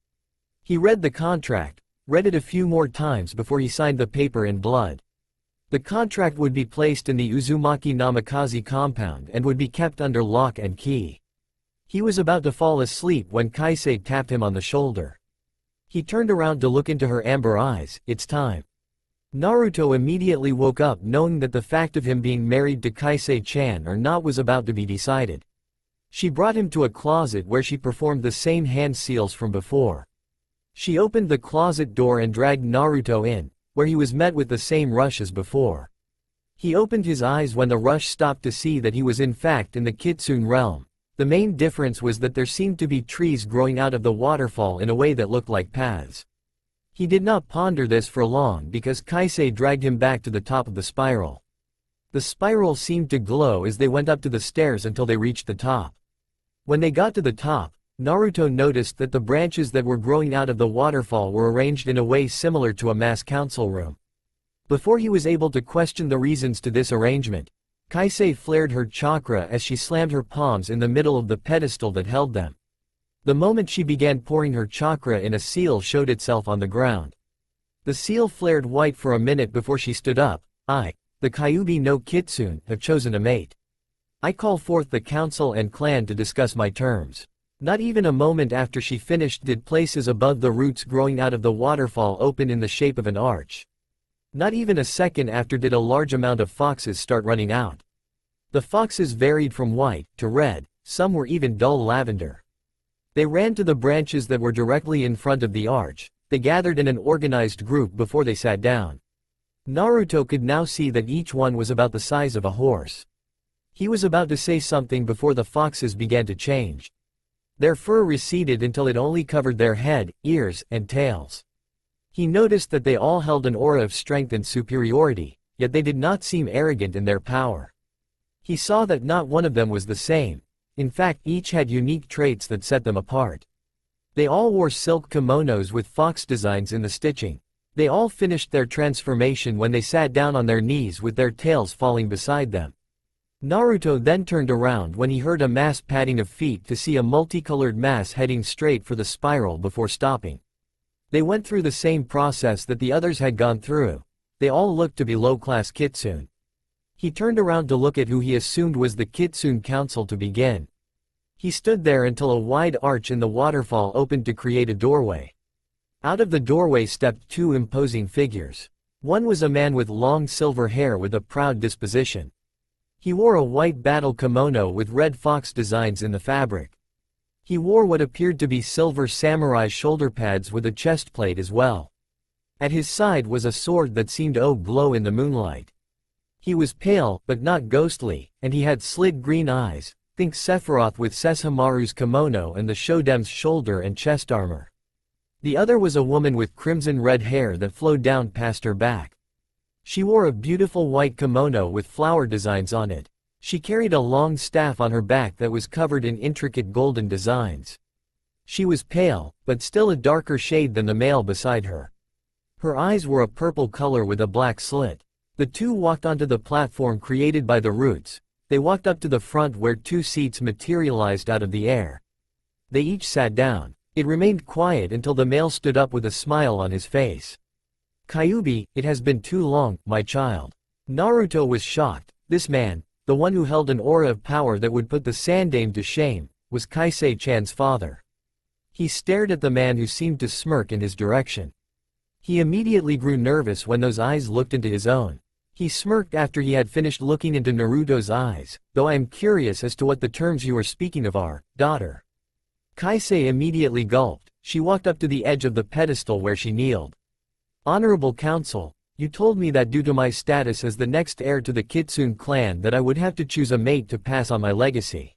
He read the contract, read it a few more times before he signed the paper in blood. The contract would be placed in the Uzumaki Namikaze compound and would be kept under lock and key. He was about to fall asleep when Kaisei tapped him on the shoulder. He turned around to look into her amber eyes. It's time. Naruto immediately woke up knowing that the fact of him being married to Kaisei-chan or not was about to be decided. She brought him to a closet where she performed the same hand seals from before. She opened the closet door and dragged Naruto in, where he was met with the same rush as before. He opened his eyes when the rush stopped to see that he was in fact in the Kitsune realm. The main difference was that there seemed to be trees growing out of the waterfall in a way that looked like paths. He did not ponder this for long because Kaisei dragged him back to the top of the spiral. The spiral seemed to glow as they went up to the stairs until they reached the top. When they got to the top, Naruto noticed that the branches that were growing out of the waterfall were arranged in a way similar to a mass council room. Before he was able to question the reasons to this arrangement, Kaisei flared her chakra as she slammed her palms in the middle of the pedestal that held them. The moment she began pouring her chakra in, a seal showed itself on the ground. The seal flared white for a minute before she stood up. I, the Kyuubi no Kitsune, have chosen a mate. I call forth the council and clan to discuss my terms. Not even a moment after she finished did places above the roots growing out of the waterfall open in the shape of an arch. Not even a second after did a large amount of foxes start running out. The foxes varied from white to red, some were even dull lavender. They ran to the branches that were directly in front of the arch. They gathered in an organized group before they sat down. Naruto could now see that each one was about the size of a horse. He was about to say something before the foxes began to change. Their fur receded until it only covered their head, ears, and tails. He noticed that they all held an aura of strength and superiority, yet they did not seem arrogant in their power. He saw that not one of them was the same. In fact, each had unique traits that set them apart. They all wore silk kimonos with fox designs in the stitching. They all finished their transformation when they sat down on their knees with their tails falling beside them. Naruto then turned around when he heard a mass padding of feet to see a multicolored mass heading straight for the spiral before stopping. They went through the same process that the others had gone through. They all looked to be low-class kitsune. He turned around to look at who he assumed was the Kitsune Council to begin. He stood there until a wide arch in the waterfall opened to create a doorway. Out of the doorway stepped two imposing figures. One was a man with long silver hair with a proud disposition. He wore a white battle kimono with red fox designs in the fabric. He wore what appeared to be silver samurai shoulder pads with a chest plate as well. At his side was a sword that seemed to glow in the moonlight. He was pale, but not ghostly, and he had slit green eyes. Think Sephiroth with Sesshomaru's kimono and the Shodem's shoulder and chest armor. The other was a woman with crimson red hair that flowed down past her back. She wore a beautiful white kimono with flower designs on it. She carried a long staff on her back that was covered in intricate golden designs. She was pale, but still a darker shade than the male beside her. Her eyes were a purple color with a black slit. The two walked onto the platform created by the roots. They walked up to the front where two seats materialized out of the air. They each sat down. It remained quiet until the male stood up with a smile on his face. Kyuubi, it has been too long, my child. Naruto was shocked. This man, the one who held an aura of power that would put the Sandaime to shame, was Kaisei-chan's father. He stared at the man who seemed to smirk in his direction. He immediately grew nervous when those eyes looked into his own. He smirked after he had finished looking into Naruto's eyes, though I am curious as to what the terms you are speaking of are, daughter. Kaisei immediately gulped. She walked up to the edge of the pedestal where she kneeled. Honorable Council, you told me that due to my status as the next heir to the Kitsune clan that I would have to choose a mate to pass on my legacy.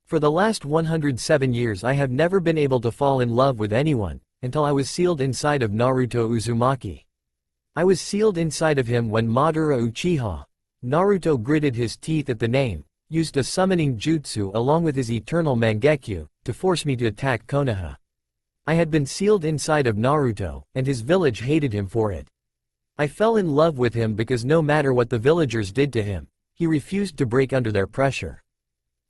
For the last 107 years I have never been able to fall in love with anyone, until I was sealed inside of Naruto Uzumaki. I was sealed inside of him when Madara Uchiha, Naruto gritted his teeth at the name, used a summoning jutsu along with his eternal Mangekyo, to force me to attack Konoha. I had been sealed inside of Naruto, and his village hated him for it. I fell in love with him because no matter what the villagers did to him, he refused to break under their pressure.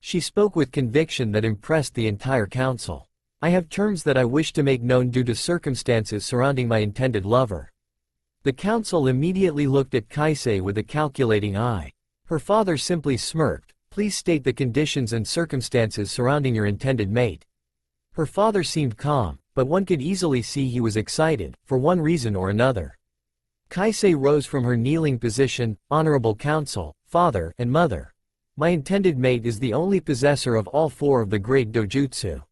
She spoke with conviction that impressed the entire council. I have terms that I wish to make known due to circumstances surrounding my intended lover. The council immediately looked at Kaisei with a calculating eye. Her father simply smirked. Please state the conditions and circumstances surrounding your intended mate. Her father seemed calm, but one could easily see he was excited, for one reason or another. Kaisei rose from her kneeling position. Honorable Council, Father, and Mother. My intended mate is the only possessor of all four of the great Dojutsu.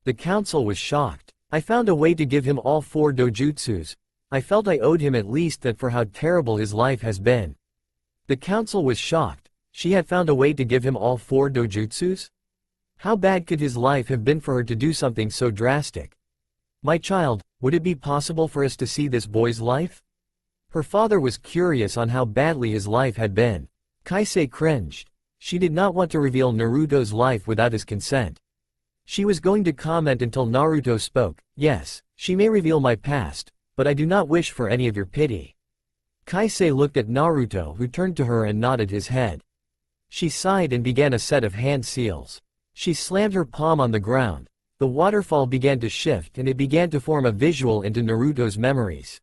The council was shocked. I found a way to give him all four Dojutsus. I felt I owed him at least that for how terrible his life has been. The council was shocked. She had found a way to give him all four Dojutsus? How bad could his life have been for her to do something so drastic? My child, would it be possible for us to see this boy's life? Her father was curious on how badly his life had been. Kaisei cringed. She did not want to reveal Naruto's life without his consent. She was going to comment until Naruto spoke. Yes, she may reveal my past, but I do not wish for any of your pity. Kaisei looked at Naruto, who turned to her and nodded his head. She sighed and began a set of hand seals. She slammed her palm on the ground. The waterfall began to shift and it began to form a visual into Naruto's memories.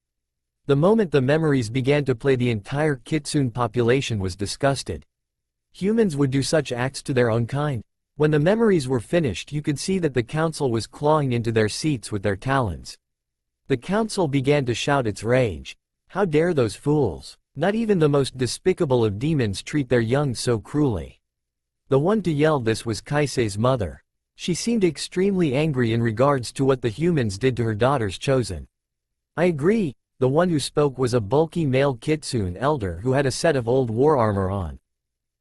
The moment the memories began to play, the entire Kitsune population was disgusted. Humans would do such acts to their own kind. When the memories were finished, you could see that the council was clawing into their seats with their talons. The council began to shout its rage. How dare those fools! Not even the most despicable of demons treat their young so cruelly. The one to yell this was Kaisei's mother. She seemed extremely angry in regards to what the humans did to her daughter's chosen. I agree, the one who spoke was a bulky male Kitsune elder who had a set of old war armor on.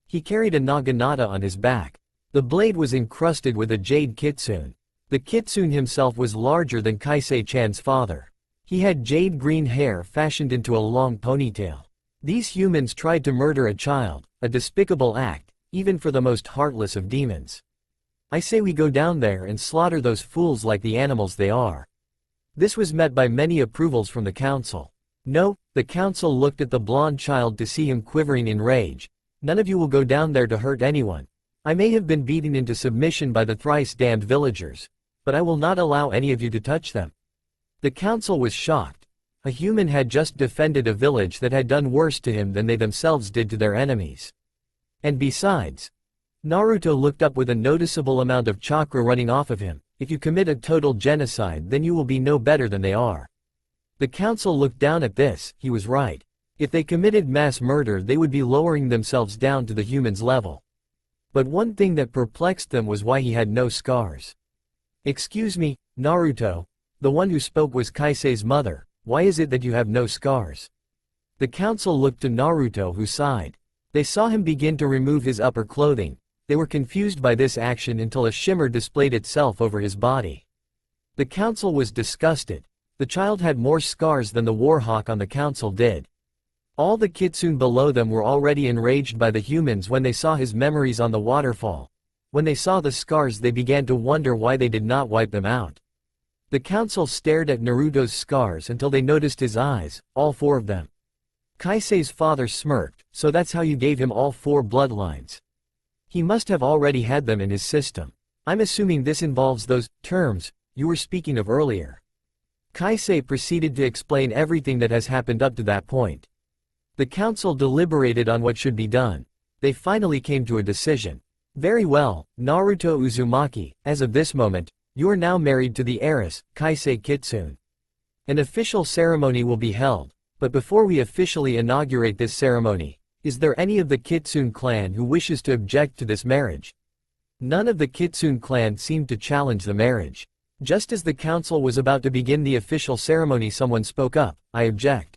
He carried a naginata on his back. The blade was encrusted with a jade Kitsune. The Kitsune himself was larger than Kaisei-chan's father. He had jade green hair fashioned into a long ponytail. These humans tried to murder a child, a despicable act, even for the most heartless of demons. I say we go down there and slaughter those fools like the animals they are. This was met by many approvals from the council. No, the council looked at the blonde child to see him quivering in rage. None of you will go down there to hurt anyone. I may have been beaten into submission by the thrice-damned villagers, but I will not allow any of you to touch them. The council was shocked. A human had just defended a village that had done worse to him than they themselves did to their enemies. And besides, Naruto looked up with a noticeable amount of chakra running off of him. If you commit a total genocide, then you will be no better than they are. The council looked down at this. He was right. If they committed mass murder, they would be lowering themselves down to the humans' level. But one thing that perplexed them was why he had no scars. Excuse me, Naruto. The one who spoke was Kaisei's mother. Why is it that you have no scars? The council looked to Naruto, who sighed. They saw him begin to remove his upper clothing. They were confused by this action until a shimmer displayed itself over his body. The council was disgusted. The child had more scars than the warhawk on the council did. All the kitsune below them were already enraged by the humans when they saw his memories on the waterfall. When they saw the scars, they began to wonder why they did not wipe them out. The council stared at Naruto's scars until they noticed his eyes, all 4 of them. Kaisei's father smirked. So that's how you gave him all 4 bloodlines. He must have already had them in his system. I'm assuming this involves those terms you were speaking of earlier. Kaisei proceeded to explain everything that has happened up to that point. The council deliberated on what should be done. They finally came to a decision. Very well, Naruto Uzumaki, as of this moment, you are now married to the heiress, Kaisei Kitsune. An official ceremony will be held, but before we officially inaugurate this ceremony, is there any of the Kitsune clan who wishes to object to this marriage? None of the Kitsune clan seemed to challenge the marriage. Just as the council was about to begin the official ceremony, someone spoke up. I object.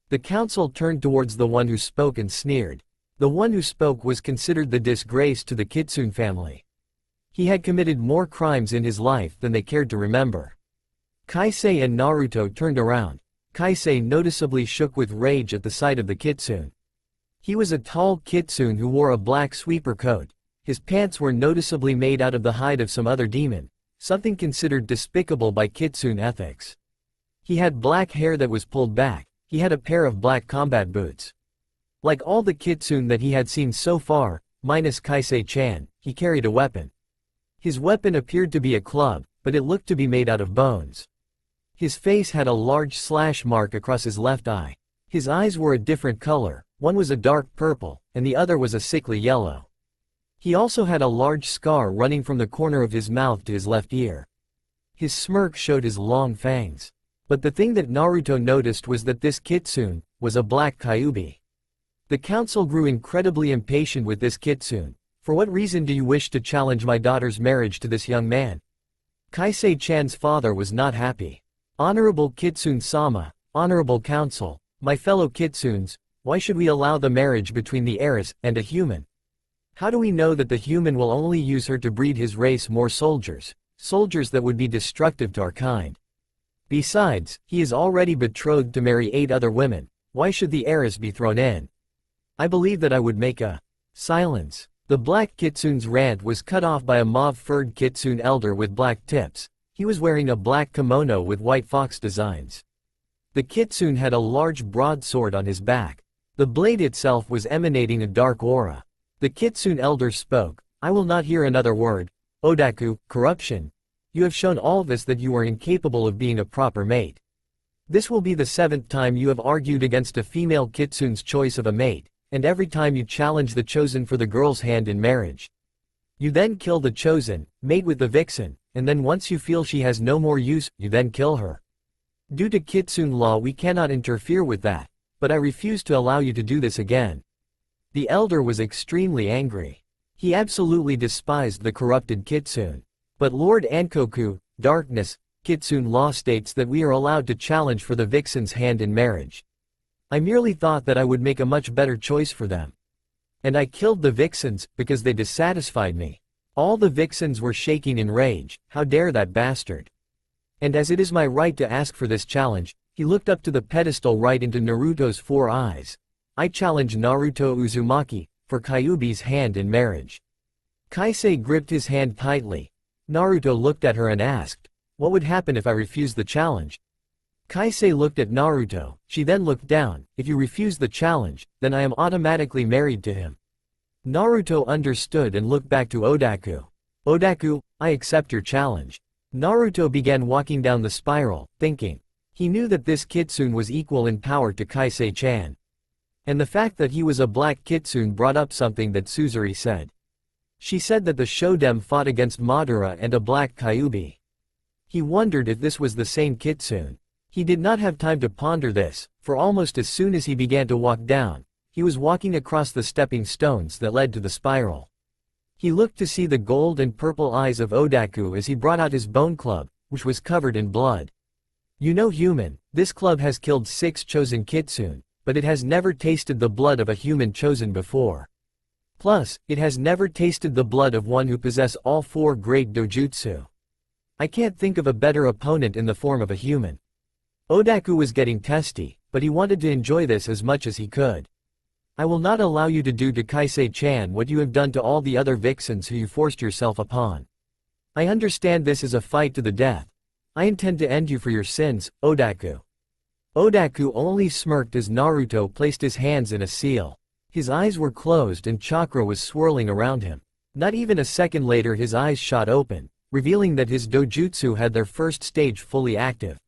The council turned towards the one who spoke and sneered. The one who spoke was considered the disgrace to the Kitsune family. He had committed more crimes in his life than they cared to remember. Kaisei and Naruto turned around. Kaisei noticeably shook with rage at the sight of the Kitsune. He was a tall Kitsune who wore a black sweeper coat. His pants were noticeably made out of the hide of some other demon. Something considered despicable by Kitsune ethics. He had black hair that was pulled back. He had a pair of black combat boots. Like all the Kitsune that he had seen so far, minus Kaisei-chan, he carried a weapon. His weapon appeared to be a club, but it looked to be made out of bones. His face had a large slash mark across his left eye. His eyes were a different color. One was a dark purple, and the other was a sickly yellow. He also had a large scar running from the corner of his mouth to his left ear. His smirk showed his long fangs. But the thing that Naruto noticed was that this Kitsune was a black Kyuubi. The council grew incredibly impatient with this Kitsune. For what reason do you wish to challenge my daughter's marriage to this young man? Kaisei-chan's father was not happy. Honorable Kitsune-sama, honorable council, my fellow Kitsunes, why should we allow the marriage between the heiress and a human? How do we know that the human will only use her to breed his race more soldiers, soldiers that would be destructive to our kind? Besides, he is already betrothed to marry 8 other women. Why should the heiress be thrown in? I believe that I would make a silence. The black Kitsune's rant was cut off by a mauve-furred Kitsune elder with black tips. He was wearing a black kimono with white fox designs. The Kitsune had a large broadsword on his back. The blade itself was emanating a dark aura. The Kitsune elder spoke. I will not hear another word. Odaku, corruption. You have shown all of us that you are incapable of being a proper mate. This will be the 7th time you have argued against a female Kitsune's choice of a mate, and every time you challenge the chosen for the girl's hand in marriage. You then kill the chosen, mate with the vixen, and then once you feel she has no more use, you then kill her. Due to Kitsune law we cannot interfere with that, but I refuse to allow you to do this again. The elder was extremely angry. He absolutely despised the corrupted Kitsune. But Lord Ankoku, darkness, Kitsune law states that we are allowed to challenge for the vixen's hand in marriage. I merely thought that I would make a much better choice for them. And I killed the vixens, because they dissatisfied me. All the vixens were shaking in rage. How dare that bastard? And as it is my right to ask for this challenge, he looked up to the pedestal right into Naruto's 4 eyes. I challenge Naruto Uzumaki, for Kyuubi's hand in marriage. Kaisei gripped his hand tightly. Naruto looked at her and asked, what would happen if I refused the challenge? Kaisei looked at Naruto, she then looked down. If you refuse the challenge, then I am automatically married to him. Naruto understood and looked back to Odaku. Odaku, I accept your challenge. Naruto began walking down the spiral, thinking. He knew that this kitsune was equal in power to Kaisei-chan. And the fact that he was a black kitsune brought up something that Suzuri said. She said that the Shodem fought against Madara and a black Kyuubi. He wondered if this was the same kitsune. He did not have time to ponder this, for almost as soon as he began to walk down, he was walking across the stepping stones that led to the spiral. He looked to see the gold and purple eyes of Odaku as he brought out his bone club, which was covered in blood. You know, human, this club has killed 6 chosen kitsune, but it has never tasted the blood of a human chosen before. Plus, it has never tasted the blood of one who possesses all 4 great dojutsu. I can't think of a better opponent in the form of a human. Odaku was getting testy, but he wanted to enjoy this as much as he could. I will not allow you to do to Kaisei-chan what you have done to all the other vixens who you forced yourself upon. I understand this is a fight to the death. I intend to end you for your sins, Odaku. Odaku only smirked as Naruto placed his hands in a seal. His eyes were closed and chakra was swirling around him. Not even a second later his eyes shot open, revealing that his dojutsu had their first stage fully active.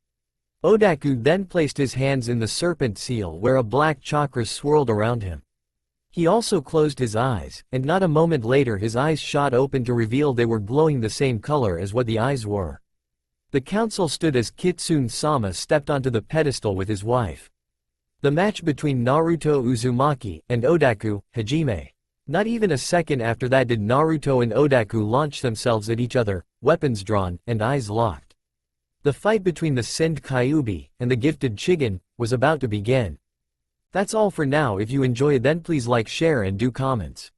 Odaku then placed his hands in the serpent seal where a black chakra swirled around him. He also closed his eyes, and not a moment later his eyes shot open to reveal they were glowing the same color as what the eyes were. The council stood as Kitsune-sama stepped onto the pedestal with his wife. The match between Naruto Uzumaki and Odaku, Hajime. Not even a second after that did Naruto and Odaku launch themselves at each other, weapons drawn, and eyes locked. The fight between the Send Kyuubi and the gifted Chigen was about to begin. That's all for now. If you enjoy, then please like, share and do comments.